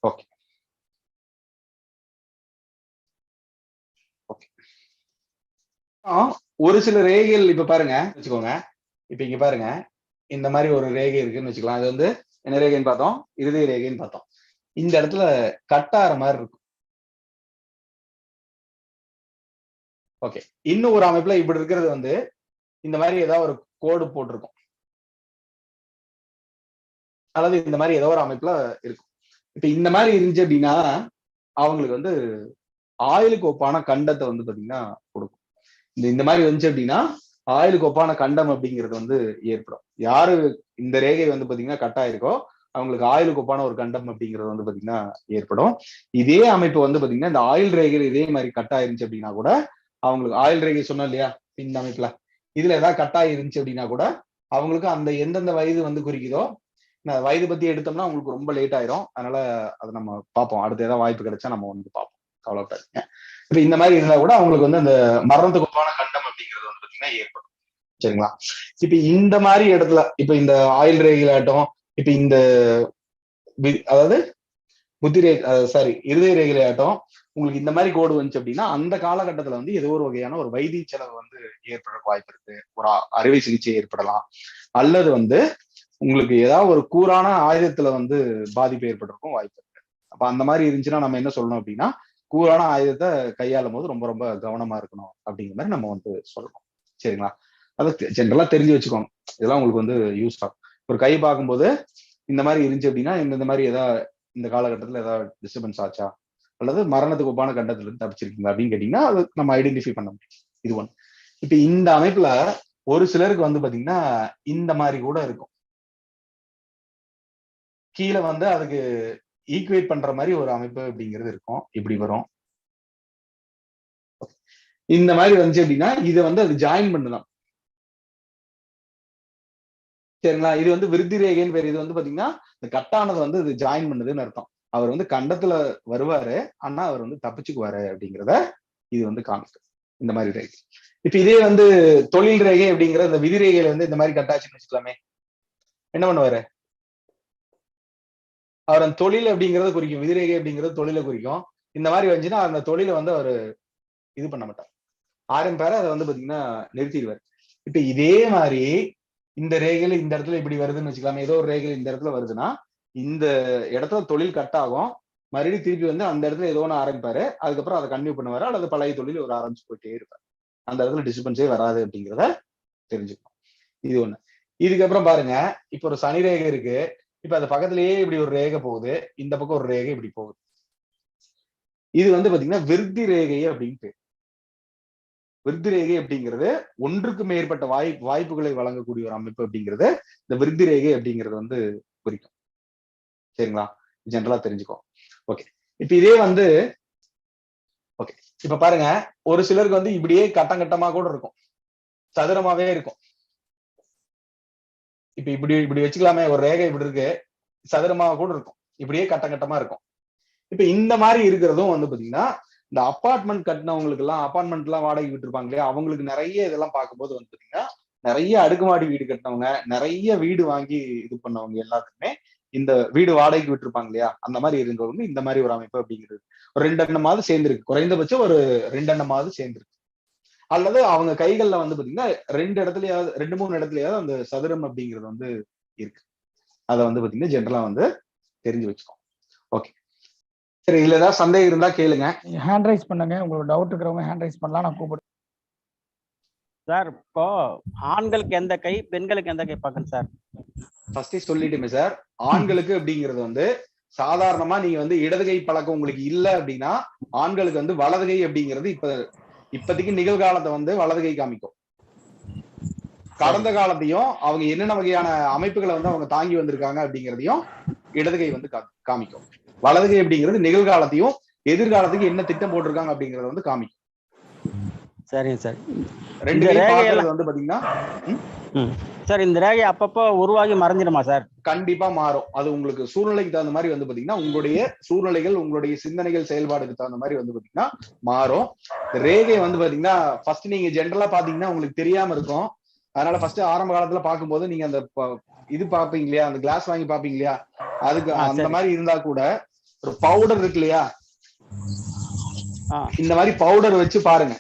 Okay okay. ஒரு சில ரேகைகள் இப்ப பாருங்க வச்சுக்கோங்க. இப்ப இங்க பாருங்க, இந்த மாதிரி ஒரு ரேகை இருக்குன்னு வச்சுக்கலாம். இது வந்து என்ன ரேகைன்னு பார்த்தோம்? இருதய ரேகைன்னு பார்த்தோம். இந்த இடத்துல கட்டார மாதிரி இருக்கும். ஓகே. இன்னும் ஒரு அமைப்புல இப்படி இருக்கிறது வந்து இந்த மாதிரி ஏதாவது ஒரு கோடு போட்டிருக்கும், அல்லது இந்த மாதிரி ஏதோ ஒரு அமைப்புல இருக்கும். இப்ப இந்த மாதிரி இருந்துச்சு அப்படின்னா அவங்களுக்கு வந்து ஆயுளுக்கு ஒப்பான கண்டத்தை வந்து பாத்தீங்கன்னா கொடுக்கும். இந்த மாதிரி வந்துச்சு அப்படின்னா ஆயுளுக்கு ஒப்பான கண்டம் அப்படிங்கிறது வந்து ஏற்படும். யாரு இந்த ரேகை வந்து பாத்தீங்கன்னா கட்டாயிருக்கோ அவங்களுக்கு ஆயுளுக்கு ஒப்பான ஒரு கண்டம் அப்படிங்கிறது வந்து பாத்தீங்கன்னா ஏற்படும். இதே அமைப்பு வந்து பாத்தீங்கன்னா இந்த ஆயுள் ரேகை இதே மாதிரி கட்டாயிருந்துச்சு அப்படின்னா கூட அவங்களுக்கு ஆயுள் ரேகை சொன்னோம் இல்லையா, இந்த அமைப்புல இதுல ஏதாவது கட்டாயிருந்துச்சு அப்படின்னா கூட அவங்களுக்கு அந்த எந்தெந்த வயது வந்து குறிக்குதோ, வயது பத்தி எடுத்தோம்னா உங்களுக்கு ரொம்ப லேட் ஆயிரும். அதனால அதை நம்ம பார்ப்போம். அடுத்து ஏதாவது வாய்ப்பு கிடைச்சா நம்ம வந்து பார்ப்போம். கவலைப்படாதீங்க. இப்ப இந்த மாதிரி இருந்தா கூட அவங்களுக்கு வந்து அந்த மரணத்துக்கு ஒப்பான கண்டம் அப்படிங்கிறது வந்து பாத்தீங்கன்னா ஏற்படும். சரிங்களா? இப்ப இந்த மாதிரி இடத்துல இப்ப இந்த ஆயுள் ரேகையிலாட்டம், இப்ப இந்த அதாவது புத்தி ரேகை சாரி இருதய ரேகையிலாட்டம் உங்களுக்கு இந்த மாதிரி கோடு வந்துச்சு அப்படின்னா அந்த காலகட்டத்துல வந்து ஏதோ ஒரு வகையான ஒரு வைத்திய செலவு வந்து ஏற்பட வாய்ப்பு இருக்கு. ஒரு அறுவை சிகிச்சை ஏற்படலாம், அல்லது வந்து உங்களுக்கு ஏதாவது ஒரு கூரான ஆயுதத்துல வந்து பாதிப்பு ஏற்பட்டிருக்கும் வாய்ப்பு இருக்கு. அப்ப அந்த மாதிரி இருந்துச்சுன்னா நம்ம என்ன சொல்லணும் அப்படின்னா கூரான ஆயுதத்தை கையாளும் போது ரொம்ப ரொம்ப கவனமா இருக்கணும் அப்படிங்கிற மாதிரி நம்ம வந்து சொல்லணும். சரிங்களா? அதை ஜென்ரலா தெரிஞ்சு வச்சுக்கோங்க. இதெல்லாம் உங்களுக்கு வந்து யூஸ் ஆகும். ஒரு கை பார்க்கும்போது இந்த மாதிரி இருந்துச்சு அப்படின்னா இந்த மாதிரி ஏதாவது இந்த காலகட்டத்துல ஏதாவது டிஸ்டர்பன்ஸ் ஆச்சா, அல்லது மரணத்துக்கு ஒப்பான கண்டத்துல இருந்து தப்பிச்சிருக்கீங்க அப்படின்னு கேட்டீங்கன்னா அது நம்ம ஐடென்டிஃபை பண்ண முடியும். இது ஒண்ணு. இப்ப இந்த அமைப்புல ஒரு சிலருக்கு வந்து பாத்தீங்கன்னா இந்த மாதிரி கூட இருக்கும். கீழே வந்து அதுக்கு ஈக்குவேட் பண்ற மாதிரி ஒரு அமைப்பு அப்படிங்கிறது இருக்கும். இப்படி வரும். இந்த மாதிரி வந்துச்சு அப்படின்னா இதை வந்து அது ஜாயின் பண்ணுதான். சரிங்களா? இது வந்து விருத்தி ரேகைன்னு பேர். இது வந்து பாத்தீங்கன்னா இந்த கட்டானது வந்து இது ஜாயின் பண்ணுதுன்னு அர்த்தம். அவர் வந்து கண்டத்துல வருவாரு, ஆனா அவர் வந்து தப்பிச்சுக்குவாரு அப்படிங்கிறத இது வந்து காமிக்கும். இந்த மாதிரி ரேகை. இப்ப இதே வந்து தொழில் ரேகை அப்படிங்கிற இந்த விதி ரேகையில வந்து இந்த மாதிரி கட்டாச்சுன்னு வச்சுக்கலாமே, என்ன பண்ணுவாரு? அவர் அந்த தொழில் அப்படிங்கறத குறிக்கும். விதிரேகை அப்படிங்கிறது தொழிலை குறிக்கும். இந்த மாதிரி வந்துச்சுன்னா அந்த தொழிலை வந்து அவர் இது பண்ண மாட்டார், ஆரம்பிப்பாரு, அதை வந்து பாத்தீங்கன்னா நிறுத்திடுவார். இப்ப இதே மாதிரி இந்த ரேகையில இந்த இடத்துல இப்படி வருதுன்னு வச்சுக்கலாமே, ஏதோ ஒரு ரேகையில இந்த இடத்துல வருதுன்னா இந்த இடத்துல தொழில் கட் ஆகும், மறுபடியும் திருப்பி வந்து அந்த இடத்துல ஏதோ ஒன்று ஆரம்பிப்பாரு, அதுக்கப்புறம் அதை கன்டினியூ பண்ணுவாரு, அல்லது பழைய தொழில் ஒரு ஆரம்பிச்சு போயிட்டே இருப்பாரு. அந்த இடத்துல டிஸ்டர்பன்ஸே வராது அப்படிங்கிறத தெரிஞ்சுக்கணும். இது ஒண்ணு. இதுக்கப்புறம் பாருங்க, இப்ப ஒரு சனி ரேகை இருக்கு. இப்ப அது பக்கத்திலேயே இப்படி ஒரு ரேகை போகுது, இந்த பக்கம் ஒரு ரேகை இப்படி போகுது. இது வந்து பாத்தீங்கன்னா விருத்தி ரேகை அப்படின்னு பேர். விருத்தி ரேகை அப்படிங்கிறது ஒன்றுக்கு மேற்பட்ட வாய்ப்புகளை வழங்கக்கூடிய ஒரு அமைப்பு அப்படிங்கிறது இந்த விருத்தி ரேகை அப்படிங்கிறது வந்து குறிக்கும். சரிங்களா? ஜென்ரலா தெரிஞ்சுக்கோ. ஓகே. இப்ப இதே வந்து ஓகே, இப்ப பாருங்க, ஒரு சிலருக்கு வந்து இப்படியே கட்டம் கட்டமா கூட இருக்கும், சதுரமாவே இருக்கும். இப்ப இப்படி இப்படி வச்சுக்கலாமே, ஒரு ரேகை இப்படி இருக்கு, சதுரமா கூட இருக்கும், இப்படியே கட்டம் கட்டமா இருக்கும். இப்ப இந்த மாதிரி இருக்கிறதும் வந்து பாத்தீங்கன்னா இந்த அபார்ட்மெண்ட் கட்டினவங்களுக்கு எல்லாம், அபார்ட்மெண்ட் எல்லாம் வாடகை விட்டுருப்பாங்க இல்லையா, அவங்களுக்கு நிறைய இதெல்லாம் பார்க்கும்போது வந்து பாத்தீங்கன்னா நிறைய அடுக்குமாடி வீடு கட்டினவங்க, நிறைய வீடு வாங்கி இது பண்ணவங்க எல்லாத்துக்குமே இந்த வீடு வாடகைக்கு விட்டுருப்பாங்க இல்லையா, அந்த மாதிரி இருந்தவங்க இந்த மாதிரி ஒரு அமைப்பு அப்படிங்கிறது ஒரு 2 எண்ணமாவது சேர்ந்திருக்கு, குறைந்தபட்சம் ஒரு 2 எண்ணமாவது சேர்ந்திருக்கு. அல்லது அவங்க கைகள்ல வந்து பாத்தீங்கன்னா 2 இடத்துலயாவது 2-3 இடத்துலயாவது அந்த சதுரம் அப்படிங்கிறது வந்து இருக்கு. அதை வந்து பாத்தீங்கன்னா ஜென்ரலா வந்து தெரிஞ்சு வச்சுக்கோ. ஓகே, சரி. இதுல ஏதாவது சந்தேகம் இருந்தா கேளுங்க. நீங்க ஹேண்ட் ரைஸ் பண்ணுங்க, உங்களுக்கு டவுட் இருக்கிறவங்க ஹேண்ட் ரைஸ் பண்ணலாம், நான் கூப்பிடுறேன். சார் இப்போ ஆண்களுக்கு எந்த கை, பெண்களுக்கு எந்த கை பார்க்கணும் சார்? ஃபர்ஸ்டே சொல்லிட்டுமே சார், ஆண்களுக்கு அப்படிங்கிறது வந்து சாதாரணமா நீங்க வந்து இடது கை பழக்கம் உங்களுக்கு இல்ல அப்படின்னா ஆண்களுக்கு வந்து வலது கை அப்படிங்கிறது இப்போதைக்கு நிகழ்காலத்தை வந்து வலது கை காமிக்கும். கடந்த காலத்தையும் அவங்க என்னென்ன வகையான அமைப்புகளை வந்து அவங்க தாங்கி வந்திருக்காங்க அப்படிங்கிறதையும் இடது கை வந்து காமிக்கும். வலது கை அப்படிங்கிறது நிகழ்காலத்தையும் எதிர்காலத்துக்கு என்ன திட்டம் போட்டிருக்காங்க அப்படிங்கறத வந்து காமிக்கும். சரிங்க சார். ரெண்டு ரேகைகள் வந்து பாத்தீங்கன்னா சார் இந்த ரேகை அப்பப்போ உருவாகி மறைஞ்சிடுமா சார்? கண்டிப்பா மாறும். அது உங்களுக்கு சூழ்நிலைக்கு தகுந்த மாதிரி வந்து பாத்தீங்கன்னா உங்களுடைய சூழ்நிலைகள், உங்களுடைய சிந்தனைகள், செயல்பாடுக்கு தகுந்த மாதிரி வந்து பாத்தீங்கன்னா மாறும். ரேகை வந்து பாத்தீங்கன்னா ஃபர்ஸ்ட் நீங்க ஜென்ரலா பாத்தீங்கன்னா உங்களுக்கு தெரியாம இருக்கும். அதனால ஃபர்ஸ்ட் ஆரம்ப காலத்துல பார்க்கும்போது நீங்க அந்த இது பாப்பீங்க இல்லையா, அந்த கிளாஸ் வாங்கி பாப்பீங்க இல்லையா, அதுக்கு அந்த சரி. மாதிரி இருந்தா கூட ஒரு பவுடர் இருக்கு இல்லையா, ஆ. இந்த மாதிரி பவுடர் வச்சு பாருங்க.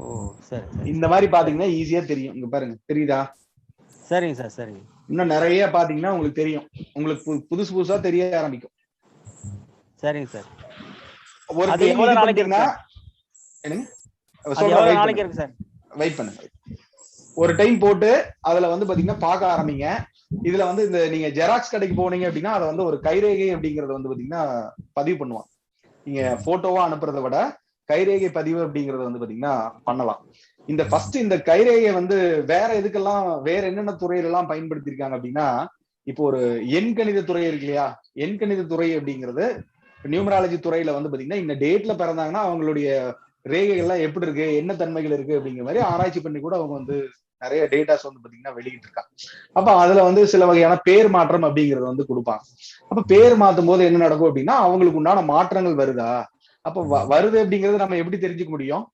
ஓ சரி சரி. இந்த மாதிரி பாத்தீங்கன்னா ஈஸியா தெரியும். இங்க பாருங்க, தெரியுதா? சரிங்க சார் சரிங்க. இன்னும் நிறைய பாத்தீங்கன்னா உங்களுக்கு தெரியும். உங்களுக்கு புதுசு புதுசா தெரிய ஆரம்பிக்கும். சரிங்க சார். ஒரு அது டைம் எவ்வளவு இது நாளைக்கு இருக்கு பண்ணிட்டீங்கன்னா சார்? என்னங்க அது சொல்றேன், எவ்வளவு வெயிட் நாளைக்கு பண்ணுங்க, இருக்கு சார்? வெயிட் பண்ணுங்க. ஒரு டைம் போட்டு அதுல வந்து பாத்தீங்கன்னா பார்க்க ஆரம்பிங்க. இதுல வந்து இந்த நீங்க ஜெராக்ஸ் கடைக்கு போனீங்க அப்படின்னா அதை வந்து ஒரு கைரேகை அப்படிங்கறது வந்து பாத்தீங்கன்னா பதிவு பண்ணுவாங்க. நீங்க போட்டோவா அனுப்புறதை விட கைரேகை பதிவு அப்படிங்கறது வந்து பாத்தீங்கன்னா பண்ணலாம். இந்த ஃபர்ஸ்ட் இந்த கைரேகை வந்து வேற எதுக்கெல்லாம், வேற என்னென்ன துறையில எல்லாம் பயன்படுத்திருக்காங்க அப்படின்னா, இப்போ ஒரு எண்கணித துறை இருக்கு இல்லையா, எண்கணித துறை அப்படிங்கிறது நியூமராலஜி துறையில வந்து பாத்தீங்கன்னா இந்த டேட்ல பிறந்தாங்கன்னா அவங்களுடைய ரேகைகள் எல்லாம் எப்படி இருக்கு, என்ன தன்மைகள் இருக்கு அப்படிங்கிற மாதிரி ஆராய்ச்சி பண்ணி கூட அவங்க வந்து நிறைய டேட்டாஸ் வந்து பாத்தீங்கன்னா வெளியிட்டு இருக்காங்க. அப்ப அதுல வந்து சில வகையான பேர் மாற்றம் அப்படிங்கறது வந்து கொடுப்பாங்க. அப்ப பேர் மாத்தும் போது என்ன நடக்கும் அப்படின்னா அவங்களுக்கு உண்டான மாற்றங்கள் வருதா, அப்ப வருது அப்படிங்கறது நம்ம எப்படி தெரிஞ்சுக்க முடியும்?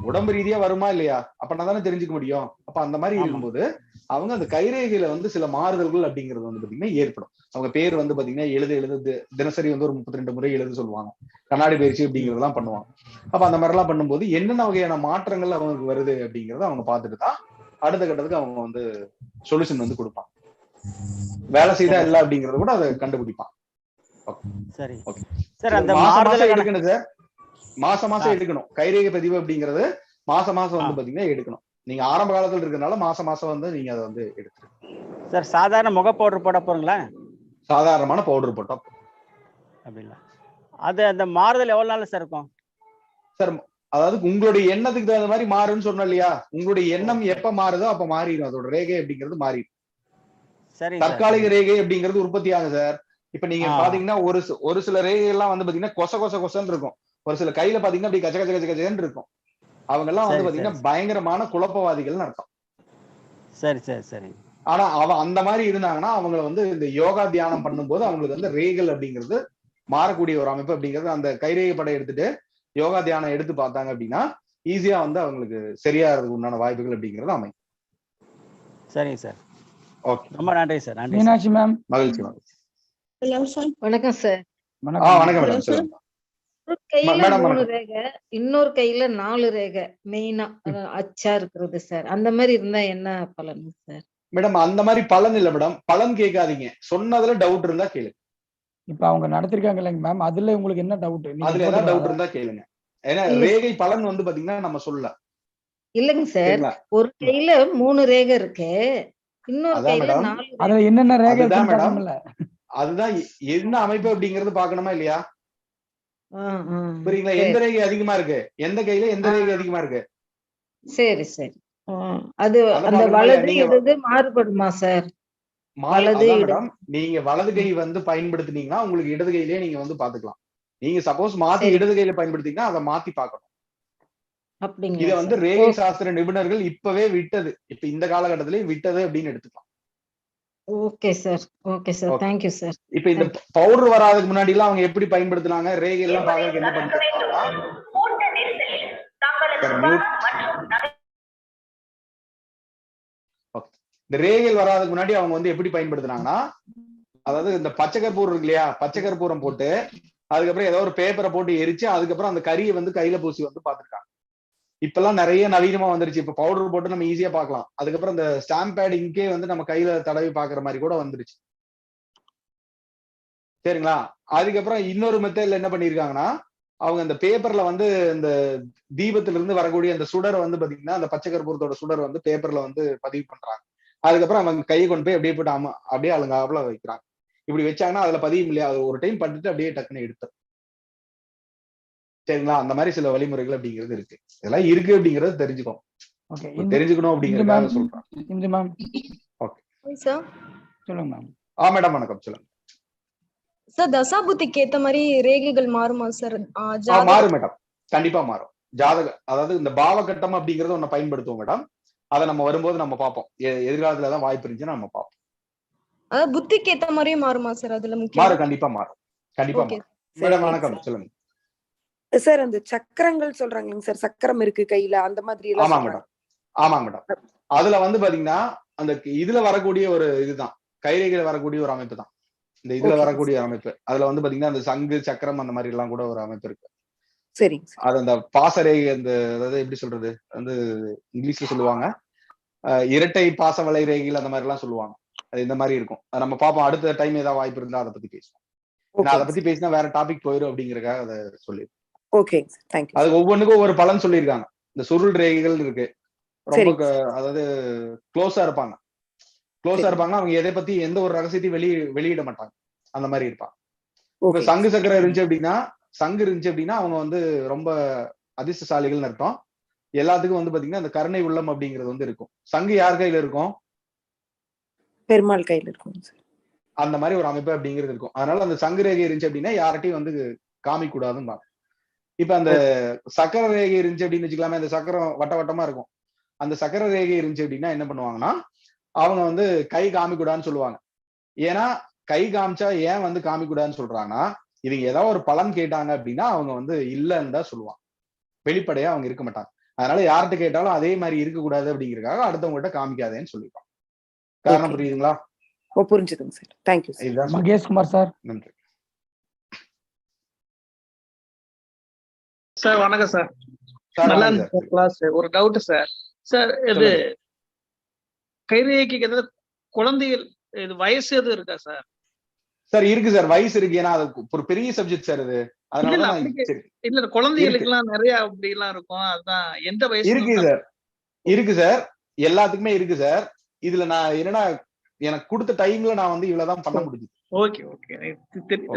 உடம்பு ரீதியா வருமா இல்லையா, அப்ப தானே தெரிஞ்சுக்க முடியும். அப்ப அந்த மாதிரி இருக்கும்போது அவங்க அந்த கைரேகையில வந்து சில மாறுதல்கள் அப்படிங்கிறது வந்து பாத்தீங்கன்னா ஏற்படும். அவங்க பேர் வந்து பாத்தீங்கன்னா எழுது தினசரி வந்து ஒரு 32 முறை எழுத சொல்லுவாங்க. கண்ணாடி பயிற்சி அப்படிங்கறதெல்லாம் பண்ணுவாங்க. அப்ப அந்த மாதிரி எல்லாம் பண்ணும்போது என்னென்ன வகையான மாற்றங்கள் அவங்களுக்கு வருது அப்படிங்கறத அவங்க பார்த்துட்டு தான் அடுத்த கட்டத்துக்கு அவங்க வந்து சொல்யூஷன் வந்து கொடுப்பாங்க. வேலை செய்தா இல்ல அப்படிங்கறத கூட அதை கண்டுபிடிப்பான். சரி ஓகே சார். அந்த மாசம் எடுக்கணும் சார், மாசம் எடுக்கணும். கைரேகை பதிவு அப்படிங்கிறது மாசம் வந்து பாத்தீங்கன்னா எடுக்கணும். நீங்க ஆரம்ப காலத்துல இருக்கறனால மாசம் வந்து நீங்க அதை வந்து எடுத்துருங்க சார். சாதாரண முக பவுடர் போட போறீங்களா? சாதாரணமான பவுடர் போட்டா அப்படிங்களா? அது அந்த மாறுதல் எவ்வளவு நாள் சார் இருக்கும் சார்? அதாவது உங்களுடைய எண்ணத்துக்கு தகுந்த மாதிரி மாறுன்னு சொன்னோம் இல்லையா, உங்களுடைய எண்ணம் எப்ப மாறுதோ அப்ப மாறிடும். அதோட ரேகை அப்படிங்கிறது மாறிடும். சரி. தற்காலிக ரேகை அப்படிங்கிறது உற்பத்தி ஆகும் சார். இப்ப நீங்க பாத்தீங்கன்னா ஒரு சில ரேகை எல்லாம் வந்து பாத்தீங்கன்னா கொசன்னு இருக்கும். ஒரு சில கையில பாத்தீங்கன்னா அப்படி கச்சன்னு இருக்கும். அவங்க எல்லாம் வந்து பாத்தீங்கன்னா பயங்கரமான குழப்பவாதிகள்னு அர்த்தம். சரி சரி சரி. ஆனா அந்த மாதிரி இருந்தாங்கன்னா அவங்களை வந்து இந்த யோகா தியானம் பண்ணும்போது அவங்களுக்கு வந்து ரேகல் அப்படிங்கிறது மாறக்கூடிய ஒரு அமைப்பு அப்படிங்கிறது அந்த கைரேகை படம் எடுத்துட்டு யோகா தியானம் எடுத்து பார்த்தாங்க அப்படின்னா ஈஸியா வந்து அவங்களுக்கு சரியாகிறதுக்கு உண்டான வாய்ப்புகள் அப்படிங்கிறது அமையும். சரிங்க சார். ஓகே, ரொம்ப நன்றி சார். நன்றி மீனாட்சி மேம். மகிழ்ச்சி. வணக்கம் சார். வணக்கம் மேடம், சொல்லுங்க. ஒரு கையில 3 ரேகை, இன்னொரு கையில 4 ரேகை மெயினா அச்சா இருக்கிறது சார். அந்த மாதிரி இருந்தா என்ன பலன் சார்? மேடம் அந்த மாதிரி பலன் இல்ல மேடம், பலன் கேட்காதீங்க, சொன்னதுல டவுட் இருந்தா கேளுங்க. இப்ப அவங்க நடத்திருக்காங்க இல்லைங்க மேம், அதுல உங்களுக்கு என்ன டவுட்? அதுல ஏதாவது டவுட் இருந்தா கேளுங்க. ஏன்னா ரேகை பலன் வந்து பாத்தீங்கன்னா நம்ம சொல்லல. இல்லைங்க சார், ஒரு கையில 3 ரேகை இருக்கு, இன்னொரு கையில 4 ரேகை. அதுல என்னென்ன ரேகை இருக்குன்னு பார்க்கணும்ல. அதுதான் என்ன அமைப்பு அப்படிங்கறது பாக்கணுமா இல்லையா? புரியுங்களா? எந்த ரேகை அதிகமா இருக்கு, எந்த கையில எந்த ரேகை அதிகமா இருக்கு? சரி சரி. அது அந்த வலது இடது மாறுபடுமா சார்? மேடம் நீங்க வலது கை வந்து பயன்படுத்தினீங்கன்னா உங்களுக்கு இடது கையிலேயே நீங்க வந்து பாத்துக்கலாம். நீங்க சப்போஸ் மாத்தி இடது கையில பயன்படுத்திங்கன்னா அதை மாத்தி பார்க்கணும். இத வந்து ரேகை சாஸ்திர நிபுணர்கள் இப்பவே விட்டது, இப்ப இந்த காலகட்டத்திலேயே விட்டது அப்படின்னு எடுத்துக்கலாம். Okay sir, okay sir, thank you sir. இப்ப இந்த பவுடர் வராதுக்கு முன்னாடி எல்லாம் அவங்க எப்படி பயன்படுத்தினாங்க, ரேகை எல்லாம் பாக்கிறதுக்கு என்ன பண்ணிருக்காங்க? இந்த ரேகைகள் வராதுக்கு முன்னாடி அவங்க வந்து எப்படி பயன்படுத்தினாங்கன்னா, அதாவது இந்த பச்சை கற்பூரம் இருக்கு இல்லையா, பச்சை கற்பூரம் போட்டு அதுக்கப்புறம் ஏதோ ஒரு பேப்பரை போட்டு எரிச்சு அதுக்கப்புறம் அந்த கறியை வந்து கையில பூசி வந்து பாத்துருக்காங்க. இப்பெல்லாம் நிறைய நவீனமா வந்துருச்சு. இப்ப பவுடர் போட்டு நம்ம ஈஸியா பாக்கலாம். அதுக்கப்புறம் இந்த ஸ்டாம்ப் பேட் இங்கே வந்து நம்ம கையில தடவி பாக்குற மாதிரி கூட வந்துருச்சு. சரிங்களா? அதுக்கப்புறம் இன்னொரு மெத்தட்ல என்ன பண்ணிருக்காங்கன்னா, அவங்க அந்த பேப்பர்ல வந்து இந்த தீபத்துல இருந்து வரக்கூடிய அந்த சுடரை வந்து பாத்தீங்கன்னா அந்த பச்சை கற்பூரத்தோட சுடர் வந்து பேப்பர்ல வந்து பதிவு பண்றாங்க. அதுக்கப்புறம் அவங்க கையை கொண்டு போய் அப்படியே போட்டு அப்படியே அழுங்காப்புல வைக்கிறாங்க. இப்படி வச்சாங்கன்னா அதுல பதியும் இல்லையா, அது ஒரு டைம் பண்ணிட்டு அப்படியே டக்குன்னு எடுத்து. சரிங்களா? அந்த மாதிரி சில வழிமுறைகள் அப்படிங்கிறது இருக்கு. இதெல்லாம் இருக்கு அப்படிங்கறது தெரிஞ்சுக்கணும். தெரிஞ்சுக்கணும் அப்படிங்கறதுக்காக சொல்றேன். ஓகே சார், சொல்லுங்க மேம். மேடம் வணக்கம், சொல்லுங்க சார். தசாபுத்திக்கு ஏத்த மாதிரி ரேகைகள் மாறுமா சார்? மாறும் மேடம், கண்டிப்பா மாறும். அதாவது இந்த பாவகட்டம் அப்படிங்கறது ஒண்ணு பயன்படுத்துவோம் மேடம். அதை நம்ம வரும்போது நம்ம பார்ப்போம். எதிர்காலத்துலதான் வாய்ப்பு இருந்துச்சுன்னா நம்ம பார்ப்போம். அதாவது புத்திக்கு ஏத்த மாதிரியும் மாறுமா சார்? அதுல மாறும், கண்டிப்பா மாறும், கண்டிப்பா மாறும். மேடம் வணக்கம், சொல்லுங்க சார். அந்த சக்கரங்கள் சொல்றாங்க சார், சக்கரம் இருக்கு கையில, அந்த மாதிரி எல்லாம். ஆமா மேடம், ஆமாங்க மேடம். அதுல வந்து பாத்தீங்கன்னா அந்த இதுல வரக்கூடிய ஒரு இதுதான் கைரேகையில வரக்கூடிய ஒரு அமைப்பு தான் இந்த இதுல Okay. வரக்கூடிய அமைப்பு. அதுல வந்து பாத்தீங்கன்னா அந்த சங்கு சக்கரம் அந்த மாதிரி எல்லாம் கூட ஒரு அமைப்பு இருக்கு. சரிங்க சார். அது அந்த பாசரேகை அந்த அதாவது எப்படி சொல்றது வந்து இங்கிலீஷ்ல சொல்லுவாங்க இரட்டை பாசவளை ரேகைகள் அந்த மாதிரி எல்லாம் சொல்லுவாங்க. அது இந்த மாதிரி இருக்கும். அது நம்ம பார்ப்போம் அடுத்த டைம் ஏதாவது வாய்ப்பு இருந்தா அதை பத்தி பேசுவோம். நான் அதை பத்தி பேசினா வேற டாபிக் போயிடும் அப்படிங்கறக்காக அதை சொல்லி. Okay thank you. அது ஒவ்வொன்றுக்கும் ஒரு பலன் சொல்லியிருக்காங்க. இந்த சுருள் ரேகைகள் இருக்கு ரொம்ப அதாவது க்ளோஸா இருப்பாங்க. அவங்க எதை பத்தி எந்த ஒரு ரகசியத்தையும் வெளியிட மாட்டாங்க. அந்த மாதிரி இருப்பாங்க. இப்ப சங்கு சக்கரம் இருந்துச்சு அப்படின்னா அவங்க வந்து ரொம்ப அதிர்ஷ்டசாலிகள்னு அர்த்தம். எல்லாத்துக்கும் வந்து பாத்தீங்கன்னா அந்த கருணை உள்ளம் அப்படிங்கிறது வந்து இருக்கும். சங்கு யார் கையில இருக்கும்? பெருமாள் கையில இருக்கும். அந்த மாதிரி ஒரு அமைப்பு அப்படிங்கிறது இருக்கும். அதனால அந்த சங்கு ரேகை இருந்துச்சு அப்படின்னா யார்கிட்டையும் வந்து காமிக்க கூடாதுன்னு. இப்ப அந்த சக்கர ரேகை இருந்துச்சு அப்படின்னு வச்சுக்கலாமே, அந்த சக்கரம் வட்ட வட்டமா இருக்கும். அந்த சக்கர ரேகை இருந்துச்சு அப்படின்னா என்ன பண்ணுவாங்கன்னா அவங்க வந்து கை காமிக்கூடாதுன்னு சொல்லுவாங்க. ஏன்னா கை காமிச்சா ஏன் வந்து காமிக்கூடாதுன்னு சொல்றாங்கன்னா இவங்க ஏதாவது ஒரு பலன் கேட்டாங்க அப்படின்னா அவங்க வந்து இல்லைன்னு தான் சொல்லுவாங்க. வெளிப்படையா அவங்க இருக்க மாட்டாங்க. அதனால யார்கிட்ட கேட்டாலும் அதே மாதிரி இருக்கக்கூடாது அப்படிங்கறதுக்காக அடுத்தவங்ககிட்ட காமிக்காதேன்னு சொல்லிருக்கோம். காரணம் புரியுதுங்களா? புரிஞ்சுதுங்க sir. Thank you. Mahesh Kumar sir. நன்றி சார். வணக்கம் சார். நல்லா இருந்துச்சு கிளாஸ். ஒரு டவுட் சார். சார் இது கைரேகைக்கு ஏதாவது குழந்தைகள் இது வயசு எதுவும் இருக்கா சார்? சார் இருக்கு சார், வயசு இருக்கு. ஏன்னா அது ஒரு பெரிய சப்ஜெக்ட் சார் இது. அதனால இல்ல குழந்தைகளுக்கு எல்லாம் நிறைய அப்படி எல்லாம் இருக்கும். அதான் எந்த வயசு இருக்கு சார். எல்லாத்துக்குமே இருக்கு சார். இதுல நான் என்னன்னா எனக்கு கொடுத்த டைம்ல நான் வந்து இவ்வளவுதான் பண்ண முடியுது. Okay okay.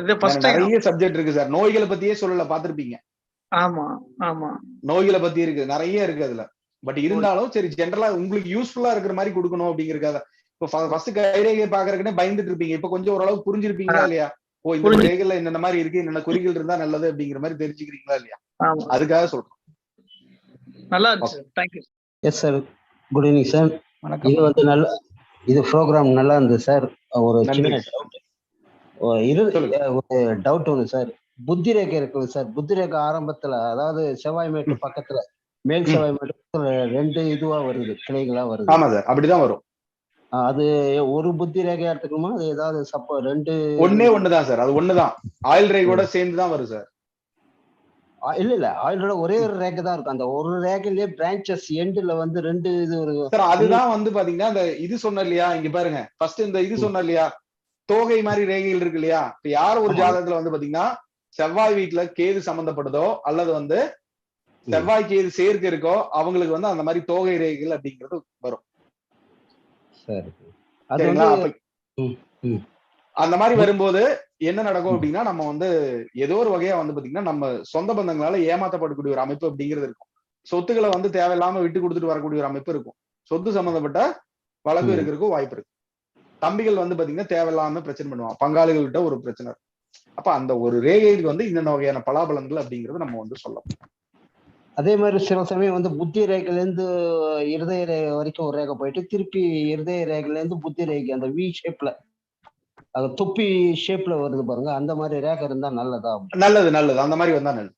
இது ஃபர்ஸ்ட் டைம். நிறைய சப்ஜெக்ட் இருக்கு சார். நோய்களை பத்தியே சொல்லல, பாத்திருப்பீங்க. ஆமா ஆமா, நோய்களை பத்தி இருக்கு, நிறைய இருக்கு அதுல. பட் இருந்தாலும் சரி ஜென்ரலா உங்களுக்கு யூஸ்ஃபுல்லா இருக்கிற மாதிரி கொடுக்கணும் அப்படிங்கறதுக்காக. இப்ப ஃபர்ஸ்ட் கைரேகை பாக்குறதுக்குன்னே பயந்துட்டு இருப்பீங்க. இப்ப கொஞ்சம் ஓரளவுக்கு புரிஞ்சிருப்பீங்களா இல்லையா? ஓ இந்த ரேகைல என்னென்ன மாதிரி இருக்கு, என்னென்ன குறிகள் இருந்தா நல்லது அப்படிங்கிற மாதிரி தெரிஞ்சுக்கிறீங்களா இல்லையா? அதுக்காக சொல்றேன். நல்லா இருக்கு. Thank you. Yes sir, good evening sir. இது வந்து நல்ல இது ப்ரோக்ராம் நல்லா இருந்தது சார். ஒரு சின்ன ஒரு டவுட் ஒன்று சார். புத்தி ரேகை இருக்குது சார். புத்தி ரேகை ஆரம்பத்துல அதாவது செவ்வாய் மேட்டு பக்கத்துல மேல் செவ்வாய் மேட்டு 2 இதுவா வருது, கிளைகளா வருது. ஆமா சார், அப்படிதான் வரும். அது ஒரு புத்தி ரேகையா எடுத்துக்கணுமா? அது ஏதாவது ஒண்ணுதான் சார். அது ஒண்ணுதான். ஆயில் ரேகையோட சேர்ந்துதான் வரும் சார். இல்ல ஆயிலோட ஒரே ஒரு ரேகை தான் இருக்கும். அந்த ஒரு ரேகையிலேயே பிரான்சஸ் எண்ட்ல வந்து 2 இது ஒரு சார். அதுதான் வந்து பாத்தீங்கன்னா இந்த இது சொன்ன இல்லையா, இங்க பாருங்க ஃபர்ஸ்ட் இந்த இது சொன்ன இல்லையா, தோகை மாதிரி ரேகைகள் இருக்கு இல்லையா. இப்ப யார் ஒரு ஜாதகத்துல வந்து பாத்தீங்கன்னா செவ்வாய் வீட்டுல கேது சம்பந்தப்படுதோ அல்லது வந்து செவ்வாய் கேது சேர்க்கை இருக்கோ அவங்களுக்கு வந்து அந்த மாதிரி தோகை ரேகைகள் அப்படிங்கிறது வரும். அந்த மாதிரி வரும்போது என்ன நடக்கும் அப்படின்னா நம்ம வந்து ஏதோ ஒரு வகையா வந்து பாத்தீங்கன்னா நம்ம சொந்த பந்தங்களால ஏமாற்றப்படக்கூடிய ஒரு அமைப்பு அப்படிங்கிறது இருக்கும். சொத்துக்களை வந்து தேவையில்லாம விட்டு கொடுத்துட்டு வரக்கூடிய ஒரு அமைப்பு இருக்கும். சொத்து சம்பந்தப்பட்ட வழக்கு இருக்கிறதுக்கும் வாய்ப்பு இருக்கு. தம்பிகள் வந்து பாத்தீங்கன்னா தேவையில்லாம பிரச்சனை பண்ணுவாங்க, பங்காளிகள்கிட்ட ஒரு பிரச்சனை இருக்கும். அப்ப அந்த ஒரு ரேகைக்கு வந்து இந்த வகையான பலாபலன்கள் அப்படிங்கறது நம்ம வந்து சொல்லலாம். அதே மாதிரி சில சமயம் வந்து புத்தி ரேகைல இருந்து இருதய ரேகை வரைக்கும் ஒரு ரேகை போயிட்டு திருப்பி இருதய ரேகைல இருந்து புத்தி ரேகை அந்த வி ஷேப்ல அது தொப்பி ஷேப்ல வருது பாருங்க. அந்த மாதிரி ரேகை இருந்தா நல்லதா? நல்லது. அந்த மாதிரி வந்தா நல்லது.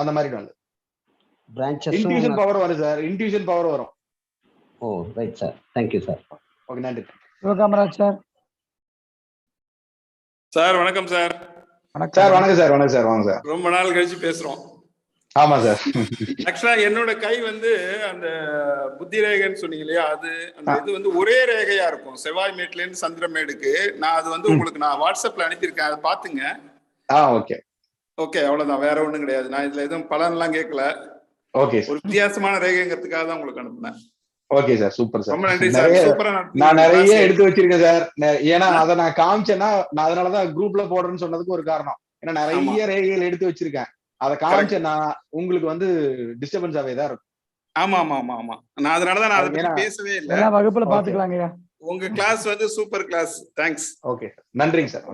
அந்த மாதிரி நல்லது. பிரான்ச்சஸ் இன்ட்யூஷன் பவர் வரும் சார். இன்ட்யூஷன் பவர் வரும். Oh right sir. Thank you sir. Okay, நன்றி. சிவகாமராஜ் சார். சார் வணக்கம் சார். சார் வணக்கம் சார். வணக்கம் சார். வாங்க சார். ரொம்ப நாள் கழிச்சு பேசுறோம். ஆமா சார். ஆக்சுவலா என்னோட கை வந்து அந்த புத்தி ரேகைன்னு சொன்னீங்க இல்லையா, அது அந்த இது வந்து ஒரே ரேகையா இருக்கும். செவ்வாய் மேட்ல இருந்து சந்திரமேடுக்கு. நான் அது வந்து உங்களுக்கு நான் வாட்ஸ்அப்ல அனுப்பியிருக்கேன், அதை பாத்துங்க. ஓகே ஓகே, அவ்வளவுதான், வேற ஒண்ணும் கிடையாது. நான் இதுல எதுவும் பலன் எல்லாம் கேட்கல. ஓகே, ஒரு வித்தியாசமான ரேகைங்கிறதுக்காக தான் உங்களுக்கு அனுப்புனேன். Okay sir, super sir. ரொம்ப நன்றி சார். சூப்பரா நான் நிறைய எடுத்து வச்சிருக்கேன் சார். ஏன்னா அதை நான் காமிச்சேன்னா நான் அதனாலதான் குரூப்ல போடுறேன்னு சொன்னதுக்கு ஒரு காரணம். ஏன்னா நிறைய ரேகைகள் எடுத்து வச்சிருக்கேன். அதை காமிச்சேன்னா உங்களுக்கு வந்து டிஸ்டர்பன்ஸ் ஆவே தான் இருக்கும். ஆமா ஆமா ஆமா ஆமா. நான் அதனாலதான் நான் அதை பத்தி பேசவே இல்லை. வகுப்புல பாத்துக்கலாங்க. உங்க கிளாஸ் வந்து சூப்பர் கிளாஸ். தேங்க்ஸ். ஓகே, நன்றிங்க சார்.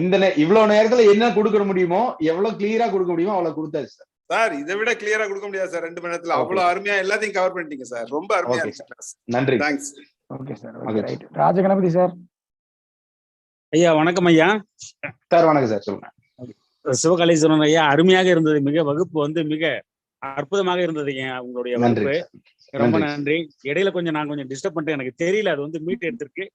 இந்த இவ்வளவு நேரத்துல என்ன கொடுக்க முடியுமோ, எவ்வளவு கிளியரா கொடுக்க முடியுமோ அவ்வளவு கொடுத்தாச்சு சார். சார் இதை விட கிளியரா கொடுக்க முடியாது சார். 2 மணி நேரத்துல அவ்வளவு அருமையா எல்லாத்தையும் கவர் பண்ணிட்டீங்க சார். ரொம்ப அருமையா இருந்துச்சு கிளாஸ். நன்றி. Thanks. Okay sir. Right. Rajaganapathi sir. ஐயா வணக்கம் ஐயா. சார் வணக்கம் சார், சொல்லுங்க. சிவகலேஸ்வரன் ஐயா, அருமையாக இருந்தது. மிக வகுப்பு வந்து மிக அற்புதமாக இருந்தது உங்களுடைய வகுப்பு. ரொம்ப நன்றி. நன்றி. இடையில கொஞ்சம் நான் கொஞ்சம் டிஸ்டர்ப் பண்ணிட்டேன், எனக்கு தெரியல அது வந்து மீட் எடுத்திருக்கு.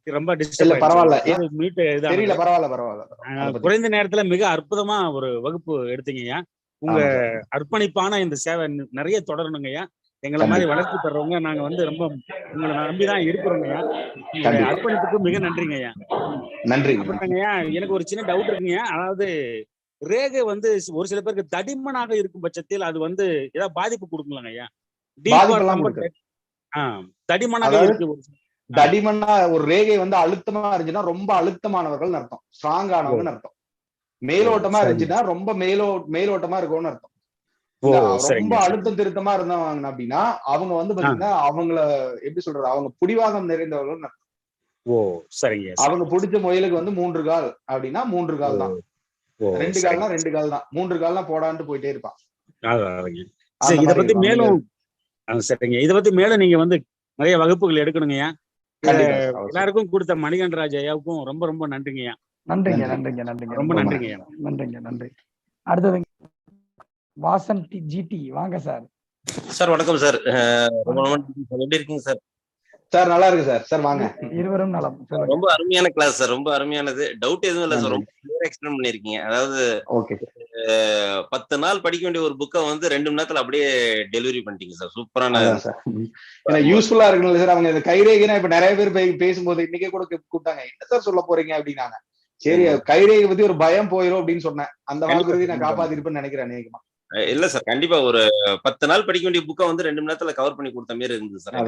ரொம்ப இல்ல டிஸ்டர்ப் பரவாயில்ல. ஆயிடுச்சு மீட் தெரியல, இதானது. பரவாயில்ல, பரவாயில்ல. அதை பத்தி குறைந்த நேரத்துல மிக அற்புதமா ஒரு வகுப்பு எடுத்தீங்கய்யா. உங்க ஆமா சார். அர்ப்பணிப்பான இந்த சேவை நிறைய தொடரணுங்கய்யா. எங்களை மாதிரி கண்டிப்பா, வளர்ச்சி பெறவங்க நாங்க வந்து ரொம்ப உங்களை நம்பிதான் இருக்கிறோங்கய்யா. உங்களுடைய கண்டிப்பா. அர்ப்பணிப்புக்கு மிக நன்றிங்கய்யா. நன்றி. அப்புறம்ங்கய்யா, எனக்கு ஒரு சின்ன டவுட் இருக்குங்கய்யா. அதாவது ரேகை வந்து ஒரு சில பேருக்கு தடிமனாக இருக்கும் பட்சத்தில் அது வந்து ஏதாவது பாதிப்பு கொடுக்கலாங்கய்யா? டீப்பா பாதிப்பெல்லாம் ரொம்ப கொடுக்காது. தடிமனாக அதாவது இருக்கு தடிமனா ஒரு ரேகை வந்து அழுத்தமா இருந்துச்சுன்னா ரொம்ப அழுத்தமானவர்கள் அர்த்தம், ஸ்ட்ராங் ஆனவங்கன்னு அர்த்தம். மேலோட்டமா இருந்துச்சுன்னா ரொம்ப மேலோட்டமா இருக்கும்னு அர்த்தம். ரொம்ப அழுத்தம் திருத்தமா இருந்தவங்க அப்படின்னா அவங்க வந்து பாத்தீங்கன்னா அவங்கள எப்படி சொல்றது, அவங்க புடிவாகம் நிறைந்தவர்கள் அர்த்தம். ஓ சரிங்க. அவங்க பிடிச்ச முயலுக்கு வந்து 3 கால் அப்படின்னா 3 கால் தான். 2 கால்னா 2 கால் தான். 3 கால்னா போடான்ட்டு போயிட்டே இருப்பான். இத பத்தி மேலும் சரிங்க, இத பத்தி மேலும் நீங்க வந்து நிறைய வகுப்புகள் எடுக்கணுங்கய்யா. எல்லாருக்கும் கொடுத்த மணிகண்டராஜ் ஐயாவுக்கும் ரொம்ப ரொம்ப நன்றிங்கய்யா. நன்றிங்க, நன்றிங்க, நன்றிங்க, ரொம்ப நன்றிங்கய்யா. நன்றிங்க, நன்றி. அடுத்தது வாசன் ஜிடி, வாங்க சார். சார் வணக்கம் சார். ரொம்ப எப்படி இருக்கீங்க சார்? சார் நல்லா இருக்கு சார். சார் வாங்க. இருவரும் நலம். ரொம்ப அருமையான கிளாஸ் சார், ரொம்ப அருமையானது. டவுட் எதுவும் இல்லை சார், ரொம்ப கிளியரா எக்ஸ்பிளைன் பண்ணிருக்கீங்க. அதாவது 10 நாள் படிக்க வேண்டிய ஒரு புக்கை வந்து 2 மணி நேரத்துல அப்படியே டெலிவரி பண்ணிட்டீங்க சார். சூப்பரான சார். யூஸ்ஃபுல்லா இருக்குல்ல சார். அவங்க இந்த கைரேகைனா இப்ப நிறைய பேர் பேசும்போது இன்னைக்கே கூட கூப்பிட்டாங்க, என்ன சார் சொல்ல போறீங்க அப்படின்னாங்க. சரி, கைரேகை பத்தி ஒரு பயம் போயிடும் அப்படின்னு சொன்னேன். அந்த வாக்குறுதி நான் காப்பாத்திருப்பேன்னு நினைக்கிறேன் அநேகமா. இல்ல சார், கண்டிப்பா ஒரு 10 நாள் படிக்க வேண்டிய புக்கை வந்து 2 மணி நேரத்துல கவர் பண்ணி கொடுத்த மாதிரி இருந்தது சார்.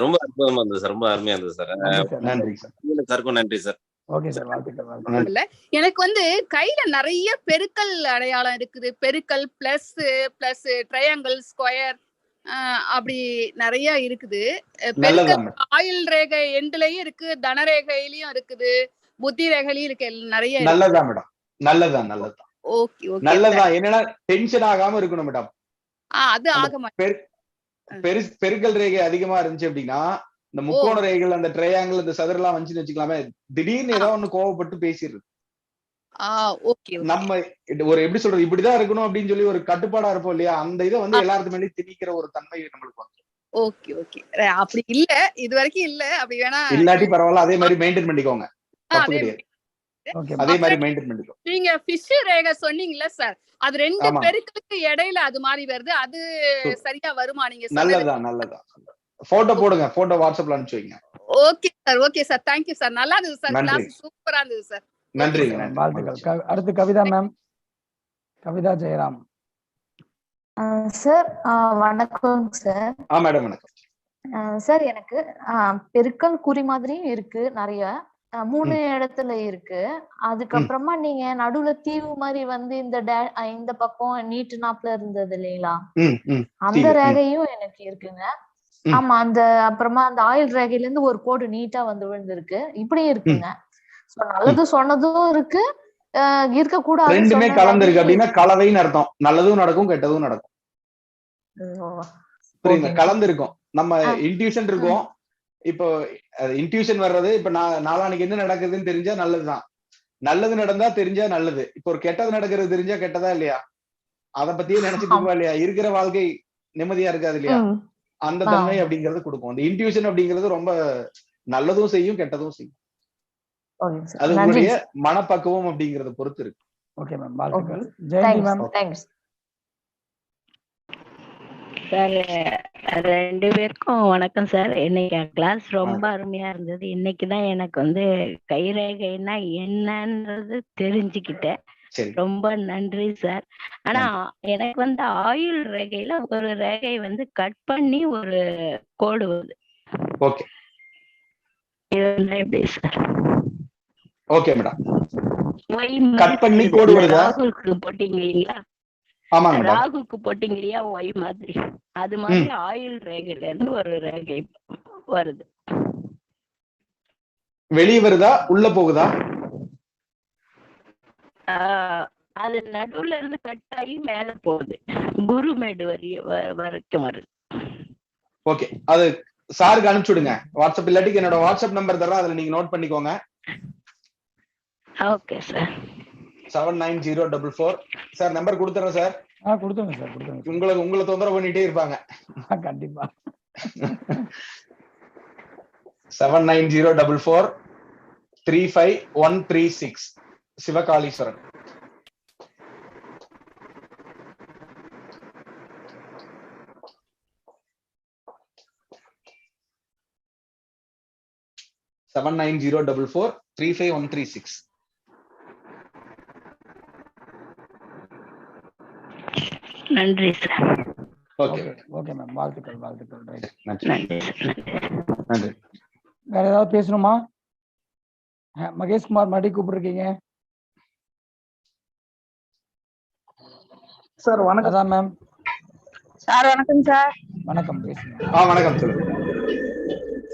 ரொம்ப அற்புதமா இருந்தது சார், ரொம்ப அருமையா இருந்தது சார். நன்றி சார். சாருக்கும் நன்றி சார். எனக்கு வந்து கையில நிறைய பெருக்கல் அடையாளம் இருக்குது. பெருக்கல், பிளஸ் பிளஸ், ட்ரையாங்கிள், ஸ்கொயர், அப்படி நிறைய இருக்குது. பெருக்கல் ஆயுள் ரேகை எண்ட்லயும் இருக்கு, தனரேகையிலயும் இருக்குது, புத்தி ரேகையிலயும் இருக்கு, நிறைய. நல்லதான் மேடம், நல்லதான், நல்லதான். ஓகே ஓகே, நல்லதான். என்னன்னா டென்ஷன் ஆகாம இருக்கணும் மேடம். அது ஆக மாட்டேன். பெருக்கல் ரேகை அதிகமா இருந்துச்சு அப்படின்னா இந்த முக்கோண ரேகைகள், அந்த ட்ரையாங்கிள், அந்த சதுரெல்லாம் வந்துச்சுன்னு வச்சுக்கலாமே, திடீர்னு ஏதோ ஒண்ணு கோவப்பட்டு பேசிடுறது. நம்ம ஒரு எப்படி சொல்றது, இப்படிதான் இருக்கணும் அப்படின்னு சொல்லி ஒரு கட்டுப்பாடா இருப்போம் இல்லையா, அந்த இதை வந்து எல்லாருக்கு மேலேயும் திணிக்கிற ஒரு தன்மை நம்மளுக்கு வந்து. ஓகே ஓகே, அப்படி இல்ல, இது வரைக்கும் இல்ல. அப்படி வேணா இல்லாட்டி பரவாயில்ல, அதே மாதிரி மெயின்டைன் பண்ணிக்கோங்க. அதே மாதிரி மெயின்டைன் பண்ணிக்கோ. நீங்க ஃபிஷ் ரேகை சொன்னீங்கல்ல சார், அது 2 பெருக்களுக்கு இடையில அது மாதிரி வருது, அது சரியா வருமா? நீங்க நல்லதான், நல்லதான். போட்டோ போடுங்க, போட்டோ வாட்ஸ்அப்ல அனுப்பிச்சு வைங்க. Okay sir, okay sir, thank you sir. நல்லா இருந்தது சார், கிளாஸ் சூப்பரா இருந்தது சார். நன்றி, வாழ்த்துக்கள். அடுத்து கவிதா மேம், கவிதா ஜெயராம். சார் வணக்கம் சார். மேடம் வணக்கம் சார். எனக்கு பெருக்கல் குறி மாதிரியும் இருக்கு நிறைய, 3 இடத்துல இருக்கு. அதுக்கப்புறமா நீங்க நடுவுல தீவு மாதிரி வந்து இந்த பக்கம் நீட்டு நாப்புல இருந்தது இல்லைங்களா, அந்த ரேகையும் எனக்கு இருக்குங்க. ஆமா, அந்த அப்புறமா அந்த ஆயில் ரேகையில இருந்து ஒரு கோடு நீட்டா வந்து விழுந்திருக்கு, இப்படியும் இருக்குங்க. நல்லது சொன்னதும் இருக்கு, இருக்க கூடாது, ரெண்டுமே கலந்து இருக்கு அப்படின்னா கலவைன்னு அர்த்தம். நல்லதும் நடக்கும், கெட்டதும் நடக்கும். புரியுங்க, கலந்து இருக்கும். நம்ம இன்ட்யூஷன் இருக்கும். இப்போ இன்ட்யூஷன் வர்றது, இப்ப நாளானிக்கு என்ன நடக்குதுன்னு தெரிஞ்சா நல்லதுதான், நல்லது நடந்தா தெரிஞ்சா நல்லது. இப்போ ஒரு கெட்டது நடக்கிறது தெரிஞ்சா கெட்டதா இல்லையா, அத பத்தியே நினைச்சிட்டு இருக்கா இல்லையா, இருக்கிற வாழ்க்கை நிம்மதியா இருக்காது இல்லையா, அந்த தன்மை அப்படிங்கறது கொடுக்கும். அந்த இன்ட்யூஷன் அப்படிங்கிறது ரொம்ப நல்லதும் செய்யும், கெட்டதும் செய்யும். அது உங்களுடைய மனப்பக்குவம் அப்படிங்கறத பொறுத்து இருக்கு. ஓகே மேம், வாழ்த்துக்கள். ஜெயந்தி மேம். Thanks sir. 2 பேருக்கும் வணக்கம் சார். இன்னைக்கு கிளாஸ் ரொம்ப அருமையா இருந்தது. இன்னைக்குதான் எனக்கு வந்து கைரேகைன்னா என்னன்றது தெரிஞ்சுக்கிட்டேன். ரொம்ப நன்றி சார். ஆனா எனக்கு வந்து ஆயுள் ரேகையில ஒரு ரேகை வந்து கட் பண்ணி ஒரு கோடு வருது. ஓகே, இதெல்லாம் எப்படி சார்? ஓகே மேடம், கட் பண்ணி கோடு வருதா? ராகுலுக்கு போட்டீங்க இல்லையா, ஆமாங்க மேடம், ராகுக்கு போட்டீங்க இல்லையா ஒய் மாதிரி, அது மாதிரி ஆயுள் ரேகையில இருந்து ஒரு ரேகை வருது. வெளியே வருதா, உள்ள போகுதா? அது நடுவுல இருந்து கட் ஆகி மேல போகுது, குருமேடு வரைக்கும் வருது. ஓகே, அது சாருக்கு அனுப்பிச்சு விடுங்க வாட்ஸ்அப். இல்லாட்டி என்னோட வாட்ஸ்அப் நம்பர் தரேன், அதுல நீங்க நோட் பண்ணிக்கோங்க. Okay sir. 79044 சார் நம்பர் கொடுத்துறேன் சார். கொடுத்துருங்க சார், கொடுத்துருங்க. உங்களை தொந்தரவு பண்ணிட்டே இருப்பாங்க கண்டிப்பா. 7904435136 சிவகாளீஸ்வரன். seven 904435136. நன்றி சார். ஓகே ஓகே மேம், வாழ்த்துக்கள் வாழ்த்துக்கள். ரைட், நன்றி நன்றி. வேற ஏதாவது பேசணுமா? மகேஷ்குமார் மறுபடியும் கூப்பிட்டுருக்கீங்க சார். வணக்கம். அதான் மேம். சார் வணக்கம் சார். வணக்கம், பேசுங்க. வணக்கம் சொல்லுங்க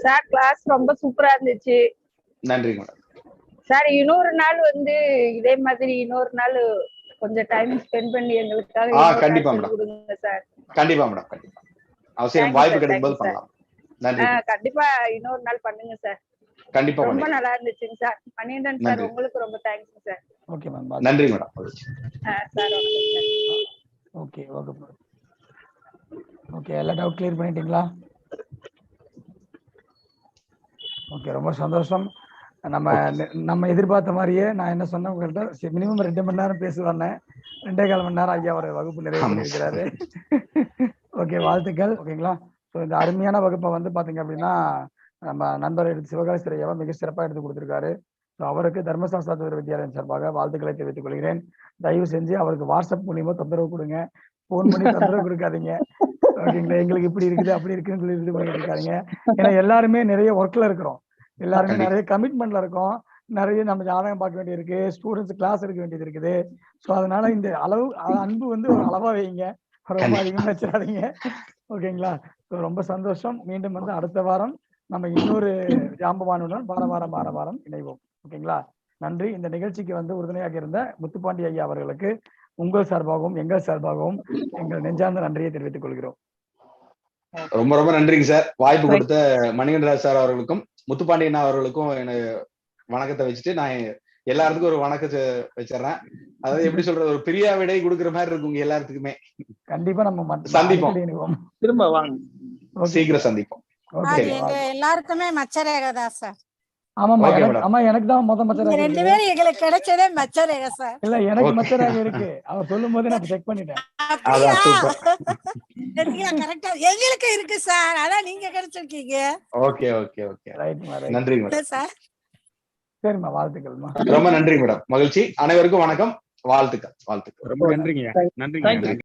சார். கிளாஸ் ரொம்ப சூப்பரா இருந்துச்சு. நன்றி மேடம். சார் இன்னொரு நாள் வந்து இதே மாதிரி இன்னொரு நாள் கொஞ்சம் டைம் ஸ்பெண்ட் பண்ணி எங்களுக்காக கண்டிப்பா மேடம் கொடுங்க சார். கண்டிப்பா மேடம், கண்டிப்பா அவசியம் வாய்ப்பு கிடைக்கும்போது பண்ணலாம். நன்றி. கண்டிப்பா இன்னொரு நாள் பண்ணுங்க சார். கண்டிப்பா ரொம்ப நல்லா இருந்துச்சுங்க சார். மணிகண்டன் சார் உங்களுக்கு ரொம்ப தேங்க்ஸ் சார். ஓகே மேம், நன்றி madam. Sir okay okay okay, எல்லா டவுட் கிளியர் பண்ணிட்டீங்களா? ஓகே, ரொம்ப சந்தோஷம். நம்ம எதிர்பார்த்த மாதிரியே நான் என்ன சொன்னேன் உங்கள்கிட்ட, மினிமம் 2 மணி நேரம் பேசுவாங்க. 2.25 மணி நேரம் ஐயா ஒரு வகுப்பு நிறைவு பண்ணியிருக்கிறாரு. ஓகே, வாழ்த்துக்கள். ஓகேங்களா? ஸோ இந்த அருமையான வகுப்பை வந்து பார்த்தீங்க அப்படின்னா நம்ம நண்பர் சிவகாளீஸ்வரர் ஐயாவை மிக சிறப்பாக எடுத்து கொடுத்துருக்காரு. ஸோ அவருக்கு தர்மசாஸ்திர வித்யாலயம் சார்பாக வாழ்த்துக்களை தெரிவித்துக் கொள்கிறேன். தயவு செஞ்சு அவருக்கு வாட்ஸ்அப் மூலியமா தொந்தரவு கொடுங்க, போன் பண்ணி தொந்தரவு கொடுக்காதீங்க. ஓகேங்களா? எங்களுக்கு இப்படி இருக்குது அப்படி இருக்குன்னு சொல்லி இது பண்ணிட்டு இருக்காங்க. ஏன்னா எல்லாருமே நிறைய ஒர்க்ல இருக்கிறோம், எல்லாருமே நிறைய கமிட்மெண்ட்ல இருக்கோம், நிறைய நம்ம ஜாதகம் பார்க்க வேண்டியது இருக்கு, ஸ்டூடெண்ட்ஸ் கிளாஸ் எடுக்க வேண்டியது இருக்குது. ஸோ அதனால இந்த அளவு அன்பு வந்து ஒரு அளவா வைங்க, ரொம்ப அதிகமா வச்சிடாதீங்க. ஓகேங்களா? ஸோ ரொம்ப சந்தோஷம். மீண்டும் வந்து அடுத்த வாரம் நம்ம இன்னொரு ஜாம்பவானுடன் வாரம் இணைவோம். ஓகேங்களா? நன்றி. இந்த நிகழ்ச்சிக்கு வந்து உறுதுணையாக இருந்த முத்துப்பாண்டி ஐயா அவர்களுக்கு உங்கள் சார்பாகவும் எங்கள் சார்பாகவும் எங்கள் நெஞ்சார்ந்த நன்றியை தெரிவித்துக் கொள்கிறோம். ரொம்ப ரொம்ப நன்றிங்க சார். வாய்ப்பு கொடுத்த மணிகண்டராஜ் சார் அவர்களுக்கும் முத்துப்பாண்டியன் அவர்களுக்கும் எனக்கு வணக்கத்தை வச்சுட்டு நான் எல்லாத்துக்கும் ஒரு வணக்கத்தை வச்சிடறேன். அதாவது எப்படி சொல்றது, ஒரு பிரியா விடை கொடுக்குற மாதிரி இருக்குங்க எல்லாத்துக்குமே. கண்டிப்பா நம்ம சந்திப்போம், திரும்ப வாங்க, சீக்கிரம் சந்திப்போம். எங்க எல்லாருக்குமே மச்சரேகை தான் சார். ஆமா, எனக்கு தான் மச்சரேகை. 2 பேரும் எங்களுக்கு கிடைச்சதே மச்சரேகை சார். இல்ல, எனக்கு மச்சரேகை இருக்கு. அவர் சொல்லும் போது நான் செக் பண்ணிட்டேன். கரெக்டா எங்களுக்கு இருக்கு சார், அதான் நீங்க கிடைச்சிருக்கீங்க. ஓகே ஓகே ஓகே, நன்றி மேடம். சார் சரிம்மா, வாழ்த்துக்கள்மா. ரொம்ப நன்றி மேடம், மகிழ்ச்சி. அனைவருக்கும் வணக்கம், வாழ்த்துக்கள். ரொம்ப நன்றிங்க. நன்றி.